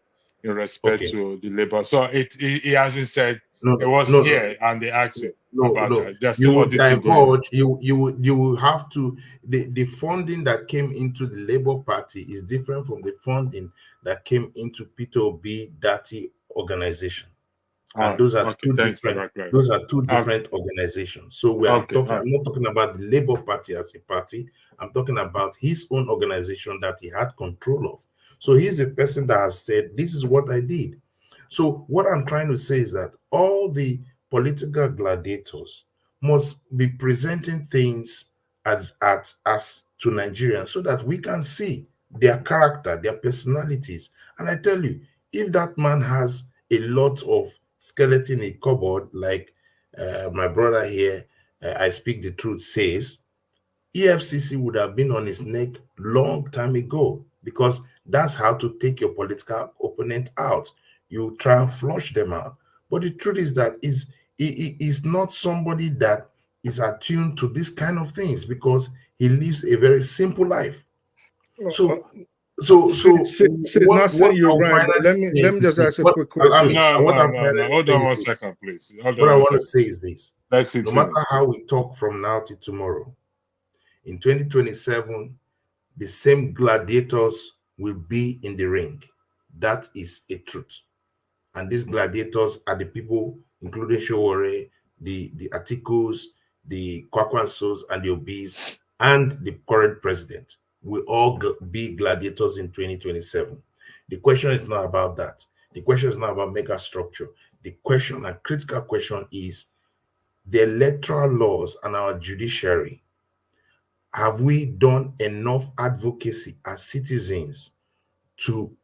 in respect Okay. to the labor. So he hasn't said No, it was no, no, here and they asked him about no. that. There's You still would auditing going on. divulge. You will have to. The funding that came into the Labour Party is different from the funding that came into Peter Obi Dati organization. All And right. those are Okay. two Thanks for different that clarity. Okay. organizations. So Okay. All right. I'm not talking about the Labour Party as a party. I'm talking about his own organization that he had control of. So he's a person that has said, this is what I did. So what I'm trying to say is that all the political gladiators must be presenting things as to Nigerians so that we can see their character, their personalities. And I tell you, if that man has a lot of skeleton in a cupboard, like my brother here, I speak the truth, says, EFCC would have been on his neck long time ago, because that's how to take your political opponent out. You try and flush them out. But the truth is that he is not somebody that is attuned to this kind of things, because he lives a very simple life. So Not saying what you're I'm right, but finally let saying me is just this. ask a What quick allow question. me. No. And what I'm finally Hold on saying is 1 this. second, please. Hold What on I one want to second. say is this. Let's see it No matter finish. how we talk from now to tomorrow, in 2027, the same gladiators will be in the ring. That is a truth. And these gladiators are the people, including Showore, the Atikus, the Kwakwansos, and the Obis, and the current president will all be gladiators in 2027. The question is not about that. The question is not about mega structure. The question, a critical question, is the electoral laws and our judiciary. Have we done enough advocacy as citizens to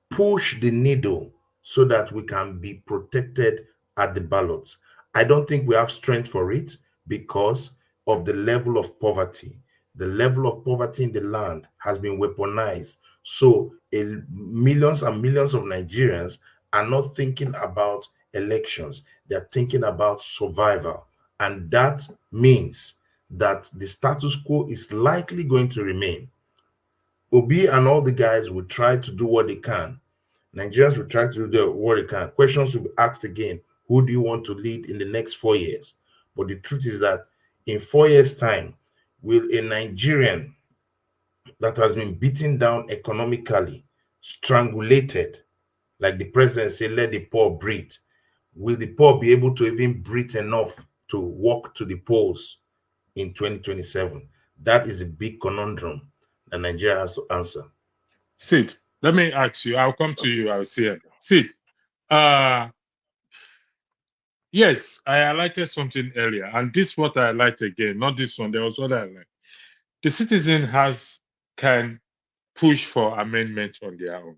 push the needle so that we can be protected at the ballots? I don't think we have strength for it because of the level of poverty. The level of poverty in the land has been weaponized. So millions and millions of Nigerians are not thinking about elections. They're thinking about survival. And that means that the status quo is likely going to remain. Obi and all the guys will try to do what they can. Nigerians will try to do what they can. Questions will be asked again. Who do you want to lead in the next 4 years? But the truth is that in 4 years' time, will a Nigerian that has been beaten down economically, strangulated, like the president said, let the poor breathe, will the poor be able to even breathe enough to walk to the polls in 2027? That is a big conundrum that Nigeria has to answer. Sid, let me ask you. I'll come to you. I'll see it. Sid, yes, I highlighted something earlier, and this is what I highlight again, not this one. There was what I like. The citizen can push for amendments on their own.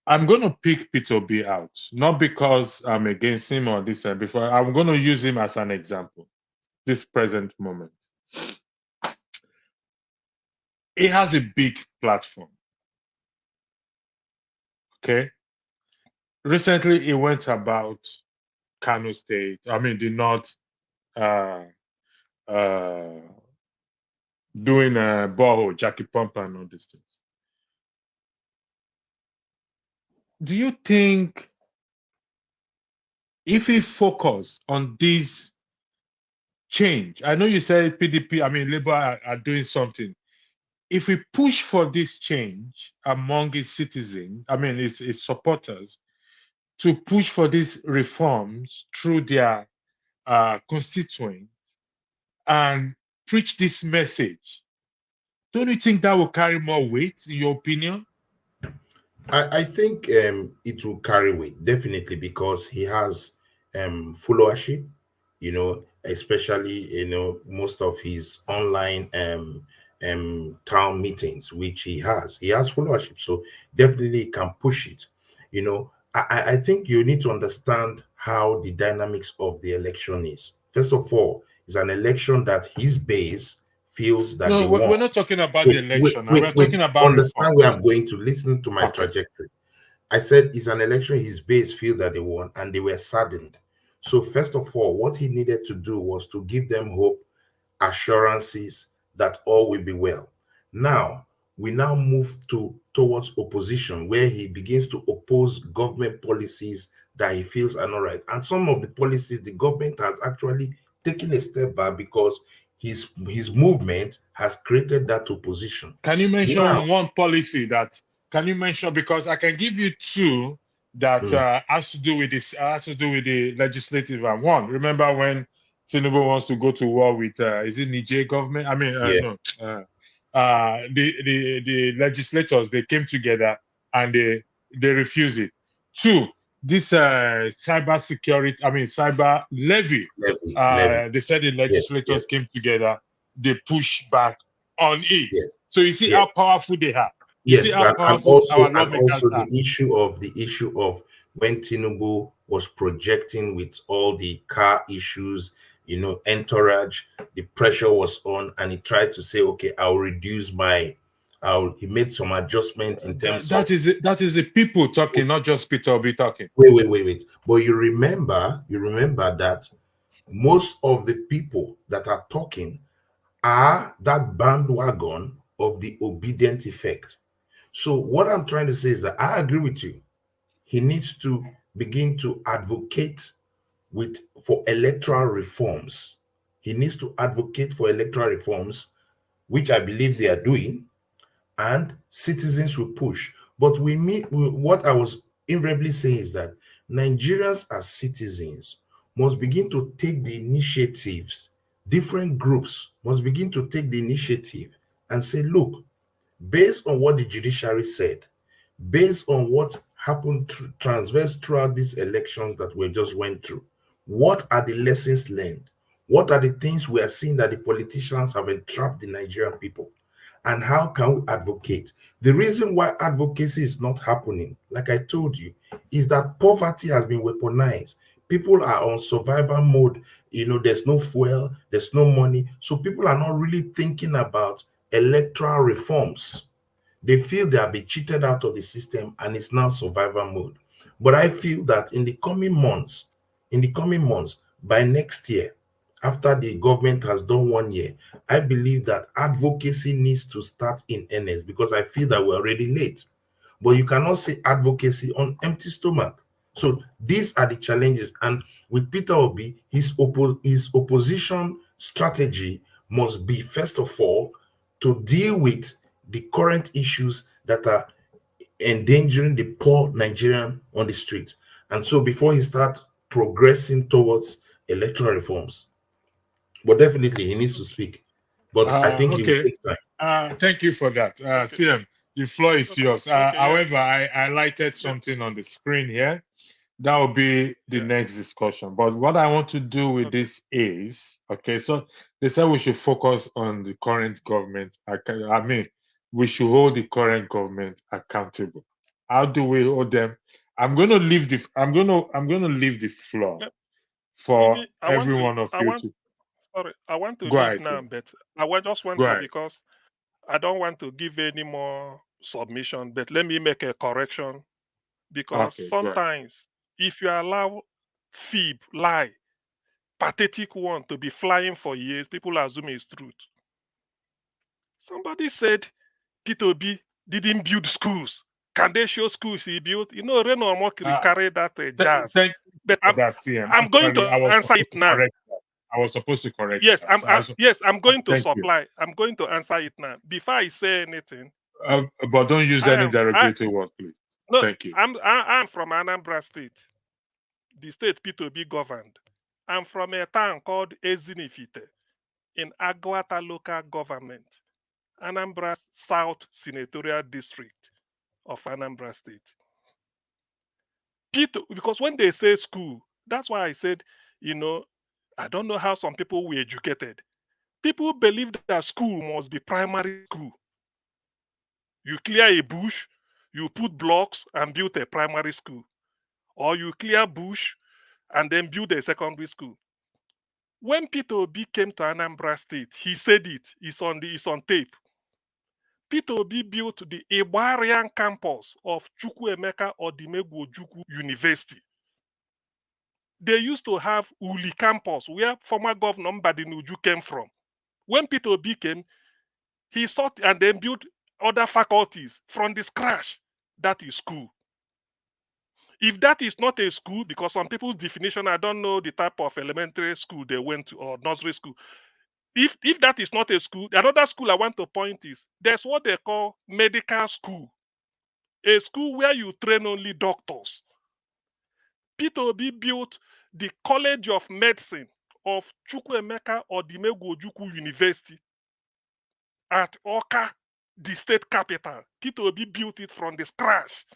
I'm going to pick Peter B out, not because I'm against him or this and before. I'm going to use him as an example, this present moment. he has a big platform. Okay. Recently, he went about Kano State, I mean, the North, uh, doing a borehole, Jackie Pump, and all these things. Do you think if we focus on this change, I know you said PDP, I mean, Labour are doing something. If we push for this change among its citizens, I mean, its supporters, to push for these reforms through their constituents and preach this message, don't you think that will carry more weight, in your opinion? I think it will carry weight, definitely, because he has followership, especially, most of his online town meetings, which he has. He has followership, so definitely can push it. I think you need to understand how the dynamics of the election is. First of all, it's an election that his base feels that they No, we're want. not talking about the election. We're Wait. talking about Understand where reforms. I'm going to. Listen to my Okay. trajectory. I said it's an election his base feel that they won, and they were saddened. So first of all, what he needed to do was to give them hope, assurances that all will be well. Now, we now move towards opposition, where he begins to oppose government policies that he feels are not right. And some of the policies the government has actually taken a step back because his movement has created that opposition. Can you Now, mention one policy that, can you mention, because I can give you two that has to do with this, has to do with the legislative and one. Remember when Tinubu wants to go to war with, is it Niger government? I mean, yeah, no, the legislators, they came together and they refused it. Two, this cyber security, I mean, cyber levy. levy. They said the Yes, legislators yes, came together, they pushed back on it. yes, So you see yes. how powerful they are. You see Yes, how and powerful our also lawmakers are. the issue of when Tinubu was projecting with all the car issues, entourage, the pressure was on, and he tried to say, okay, I'll reduce he made some adjustment in terms of. That is the people talking, not just Peter Obi talking. Wait. But you remember that most of the people that are talking are that bandwagon of the obedient effect. So what I'm trying to say is that I agree with you. He needs to begin to advocate for electoral reforms. He needs to advocate for electoral reforms, which I believe they are doing, and citizens will push. But what I was invariably saying is that Nigerians as citizens must begin to take the initiatives. Different groups must begin to take the initiative and say, look, based on what the judiciary said, based on what happened transverse throughout these elections that we just went through, what are the lessons learned? What are the things we are seeing that the politicians have entrapped the Nigerian people? And how can we advocate? The reason why advocacy is not happening, like I told you, is that poverty has been weaponized. People are on survival mode. There's no fuel, there's no money. So people are not really thinking about electoral reforms. They feel they have been cheated out of the system and it's now survival mode. But I feel that in the coming months, by next year, after the government has done 1 year, I believe that advocacy needs to start in earnest, because I feel that we're already late. But you cannot say advocacy on empty stomach. So these are the challenges. And with Peter Obi, his opposition strategy must be, first of all, to deal with the current issues that are endangering the poor Nigerian on the street. And so before he starts progressing towards electoral reforms. But definitely he needs to speak. But I think he will Okay. take time. Thank you for that. Okay. CM, the floor is yours. Okay. Yeah. However, I highlighted something on the screen here. That will be the Yeah. next discussion. But what I want to do with Okay. this is, okay, so they said we should focus on the current government. I mean, we should hold the current government accountable. How do we hold them? I'm going to leave the floor Yeah. for Maybe I want every to. one of you to Sorry, I want to go leave ahead. now, CM. but just want Go to, ahead. because I don't want to give any more submission, but let me make a correction, because Okay, go ahead. sometimes if you allow fib, lie, pathetic one to be flying for years, people assume it's truth. Somebody said Peter Obi didn't build schools. Can they show schools he built? You know, Reno Omokri Uh, carried that jazz. Thank you But for that, CM. I'm going Actually, to I was answer supposed it to now. correct that. I was supposed to correct Yes, that. I'm going to Thank you. supply. I'm going to answer it now. Before I say anything, But don't use any I derogatory word, please. no, Thank you. I'm from Anambra State, the state P2B governed. I'm from a town called Ezinifite in Agwata local government, Anambra South Senatorial District of Anambra State. Because when they say school, that's why I said, you know, I don't know how some people were educated. People believe that school must be primary school. You clear a bush, you put blocks and build a primary school. Or you clear bush and then build a secondary school. When Peter Obi came to Anambra State, he said it. It's on tape. Peter Obi built the Igbarian campus of Chukwuemeka Odimegwu Ojukwu University. They used to have Uli campus, where former Governor Mbadinuju came from. When Peter Obi came, he sought and then built other faculties from the scratch. That is school. If that is not a school, because some people's definition, I don't know the type of elementary school they went to or nursery school. If that is not a school, another school I want to point is there's what they call medical school, a school where you train only doctors. Peter Obi built the College of Medicine of Chukwuemeka Odimegwu Ojukwu University at Oka, the state capital. Peter Obi built it from the scratch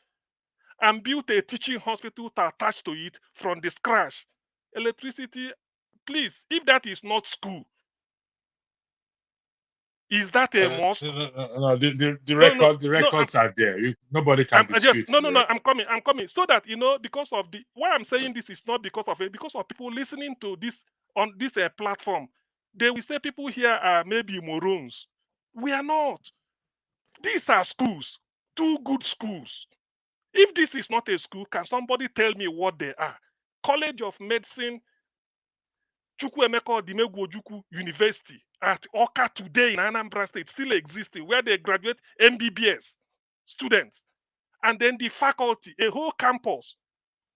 and built a teaching hospital to attach to it from the scratch. Electricity, please, if that is not school, is that a mosque? No, the records are there. Nobody can dispute the record. I'm coming. So that, because of why I'm saying this is not because of it, because of people listening to this on this platform. They will say people here are maybe morons. We are not. These are schools, 2 good schools. If this is not a school, can somebody tell me what they are? College of Medicine, Chukwuemeka Odimegwu Ojukwu University at Oka today in Anambra State still existing, where they graduate MBBS students. And then the faculty, a whole campus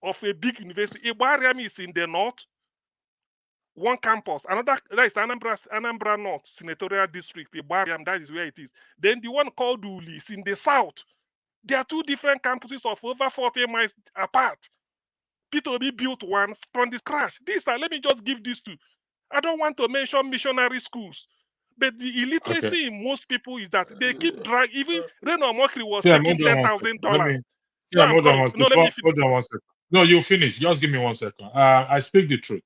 of a big university. Igbariam is in the north, one campus. Another, that is Anambra North Senatorial District. Igbariam, that is where it is. Then the one called Uli is in the south. There are 2 different campuses of over 40 miles apart. Peter Obi built one from the scratch. Let me just give these 2. I don't want to mention missionary schools. But the illiteracy in most people is that they keep dragging. Even Reno Omokri was taking $10,000. Hold on one second. No, you finish. Just give me 1 second. I speak the truth.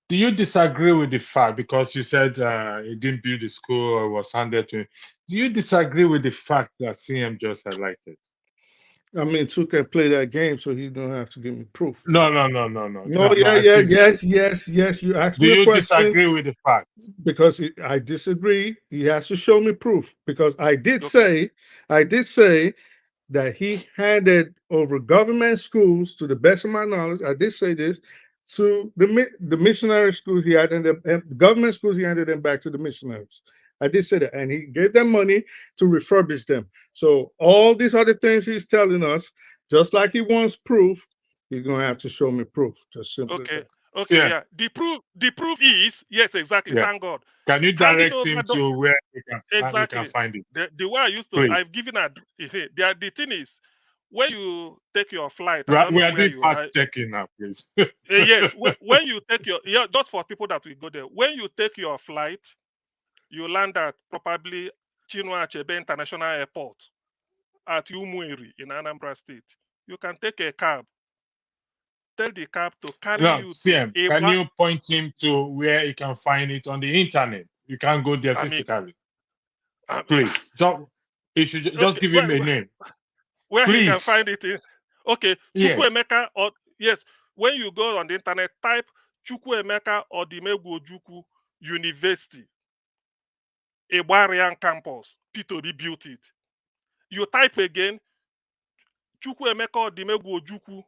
Do you disagree with the fact, because you said he didn't build the school or was handed to him? Do you disagree with the fact that CM just highlighted? I mean, Two can play that game, so he don't have to give me proof. No. Yes. You asked me a question. Do you disagree with the fact? Because I disagree. He has to show me proof. Because I did say that he handed over government schools, to the best of my knowledge. I did say this, to the missionary schools. He handed them, government schools. He handed them back to the missionaries. I did say that, and he gave them money to refurbish them. So all these other things he's telling us, just like he wants proof, he's gonna have to show me proof. Just simple as that. Okay, yeah. The proof is, yes, exactly. Yeah. Thank God. Can you direct him to where he can find it? The way I used to, please. I've given the thing is, when you take your flight, we are doing fact checking now, please. Yes, when you take just for people that will go there, when you take your flight, you land at probably Chinua Achebe International Airport at Umueri in Anambra State. You can take a cab. Tell the cab to carry you. CM, can you point him to where he can find it on the internet? You can't go there physically. Please. He should just give him a name. Where he can find it is Chukwuemeka, or yes, when you go on the internet, type Chukwuemeka Odimegwu Ojukwu University. Igbarian campus. P2B built it. You type again, Chukwuemeka Odimegwu Ojukwu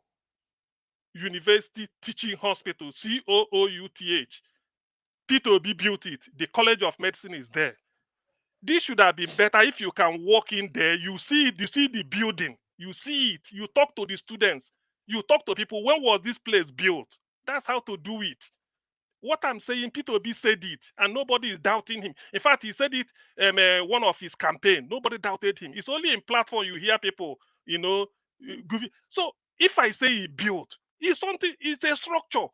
University Teaching Hospital, COOUTH. P2B built it. The College of Medicine is there. This should have been better if you can walk in there. You see the building. You see it. You talk to the students. You talk to people. When was this place built? That's how to do it. What I'm saying, P2B said it, and nobody is doubting him. In fact, he said it one of his campaign. Nobody doubted him. It's only in platform you hear people, So if I say he built, it's something. It's a structure.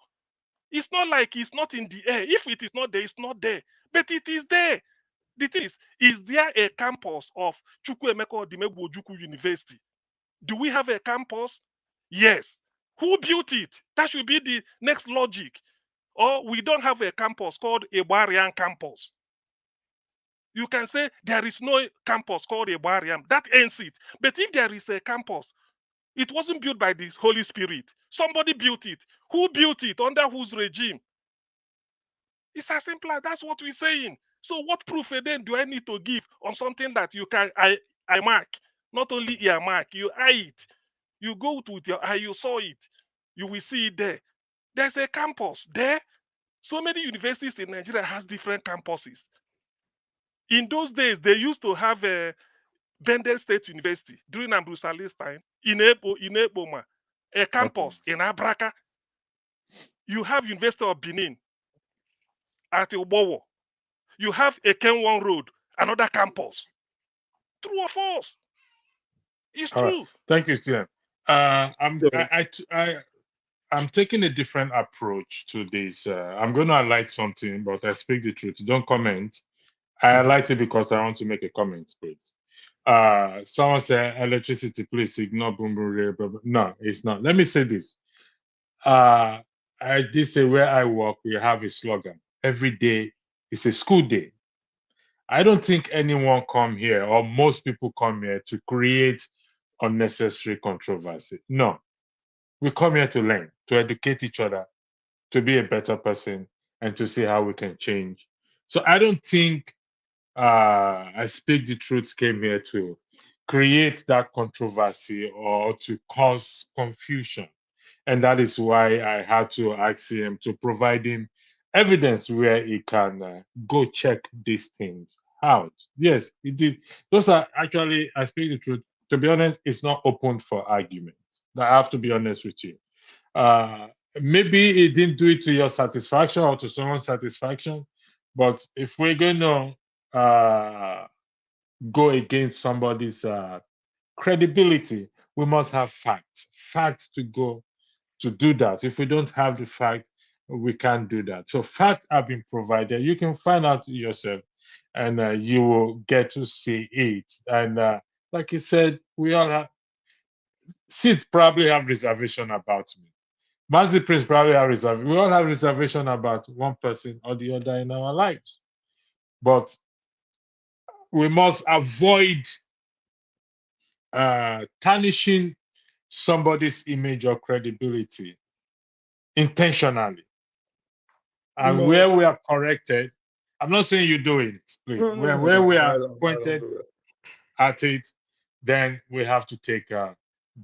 It's not like it's not in the air. If it is not there, it's not there. But it is there. The thing is there a campus of Chukwuemeka Odimegwu Ojukwu University? Do we have a campus? Yes. Who built it? That should be the next logic. Or we don't have a campus called Igbarian campus. You can say there is no campus called Igbarian. That ends it. But if there is a campus, it wasn't built by the Holy Spirit. Somebody built it. Who built it? Under whose regime? It's as simple as that's what we're saying. So what proof then do I need to give on something that you can I mark? Not only earmark, you eye it. You go to your eye, you saw it. You will see it there. There's a campus there. So many universities in Nigeria has different campuses. In those days, they used to have a Bendel State University during Ambrose Ali's time in Eboma, a campus in Abraka. You have University of Benin at Obowo. You have Ekenwan Road, another campus. True or false? It's All right. true. Thank you, Sian. I'm taking a different approach to this. I'm going to highlight something, but I speak the truth. Don't comment. I highlight it because I want to make a comment, please. Someone said electricity, please ignore boom boom. Blah, blah. No, it's not. Let me say this. I did say where I work, we have a slogan. Every day is a school day. I don't think anyone come here, or most people come here to create unnecessary controversy. No, we come here to learn, to educate each other, to be a better person, and to see how we can change. So I don't think I Speak the Truth came here to create that controversy or to cause confusion. And that is why I had to ask him to provide him evidence where he can go check these things out. Yes, he did. Those are actually, I Speak the Truth. To be honest, it's not open for argument. I have to be honest with you. Maybe he didn't do it to your satisfaction or to someone's satisfaction, but if we're going to go against somebody's credibility, we must have facts to go to do that. If we don't have the fact, we can't do that. So facts have been provided. You can find out yourself, and you will get to see it. And like you said, we all have. Sid probably have reservation about me. Mazi Prince probably have reservation. We all have reservation about one person or the other in our lives, but we must avoid tarnishing somebody's image or credibility intentionally. And where we are corrected, I'm not saying you do it, please. Where we are pointed at it, then we have to take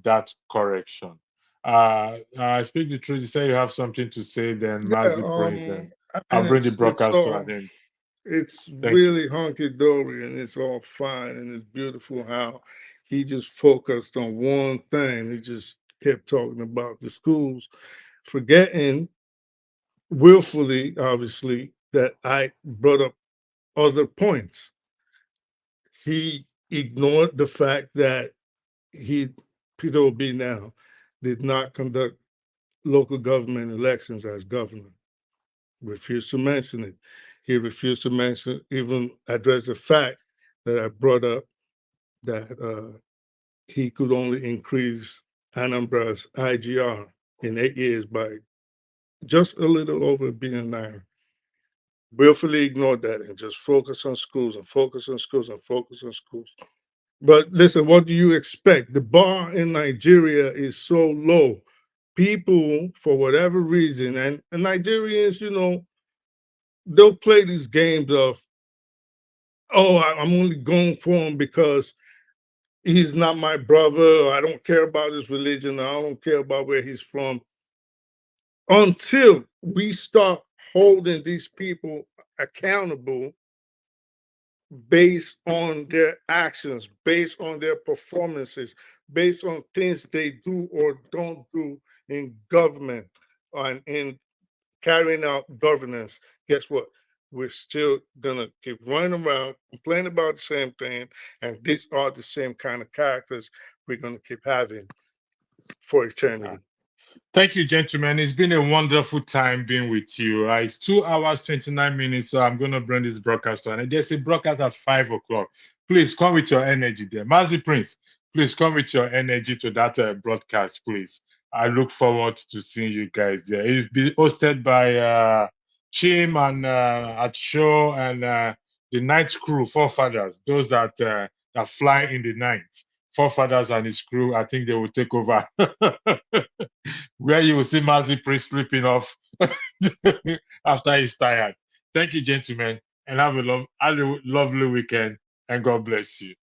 that correction. I Speak the Truth. You say you have something to say, then Mazi Prince, then I'll bring the broadcast to an end. It's really hunky-dory and it's all fine and it's beautiful how he just focused on one thing. He just kept talking about the schools, forgetting willfully, obviously, that I brought up other points. He ignored the fact that Peter Obi now, did not conduct local government elections as governor. Refused to mention it. He refused to mention, even address the fact that I brought up that he could only increase Anambra's IGR in 8 years by just a little over $1 billion. Willfully ignored that and just focus on schools and focus on schools and focus on schools. But listen, what do you expect? The bar in Nigeria is so low. People, for whatever reason, and Nigerians, they'll play these games of, oh, I'm only going for him because he's not my brother, or I don't care about his religion, or I don't care about where he's from. Until we start holding these people accountable based on their actions, based on their performances, based on things they do or don't do in government and in carrying out governance, guess what? We're still gonna keep running around, complaining about the same thing, and these are the same kind of characters we're gonna keep having for eternity. Thank you, gentlemen. It's been a wonderful time being with you. It's 2 hours, 29 minutes, so I'm going to bring this broadcast to an end. There's a broadcast at 5 o'clock. Please come with your energy there. Mazi Prince, please come with your energy to that broadcast, please. I look forward to seeing you guys there. It'll be hosted by Chim and at show and the night crew, forefathers, those that fly in the night. Forefathers and his crew, I think they will take over. Where you will see Mazi Prince sleeping off after he's tired. Thank you, gentlemen, and have a lovely weekend, and God bless you.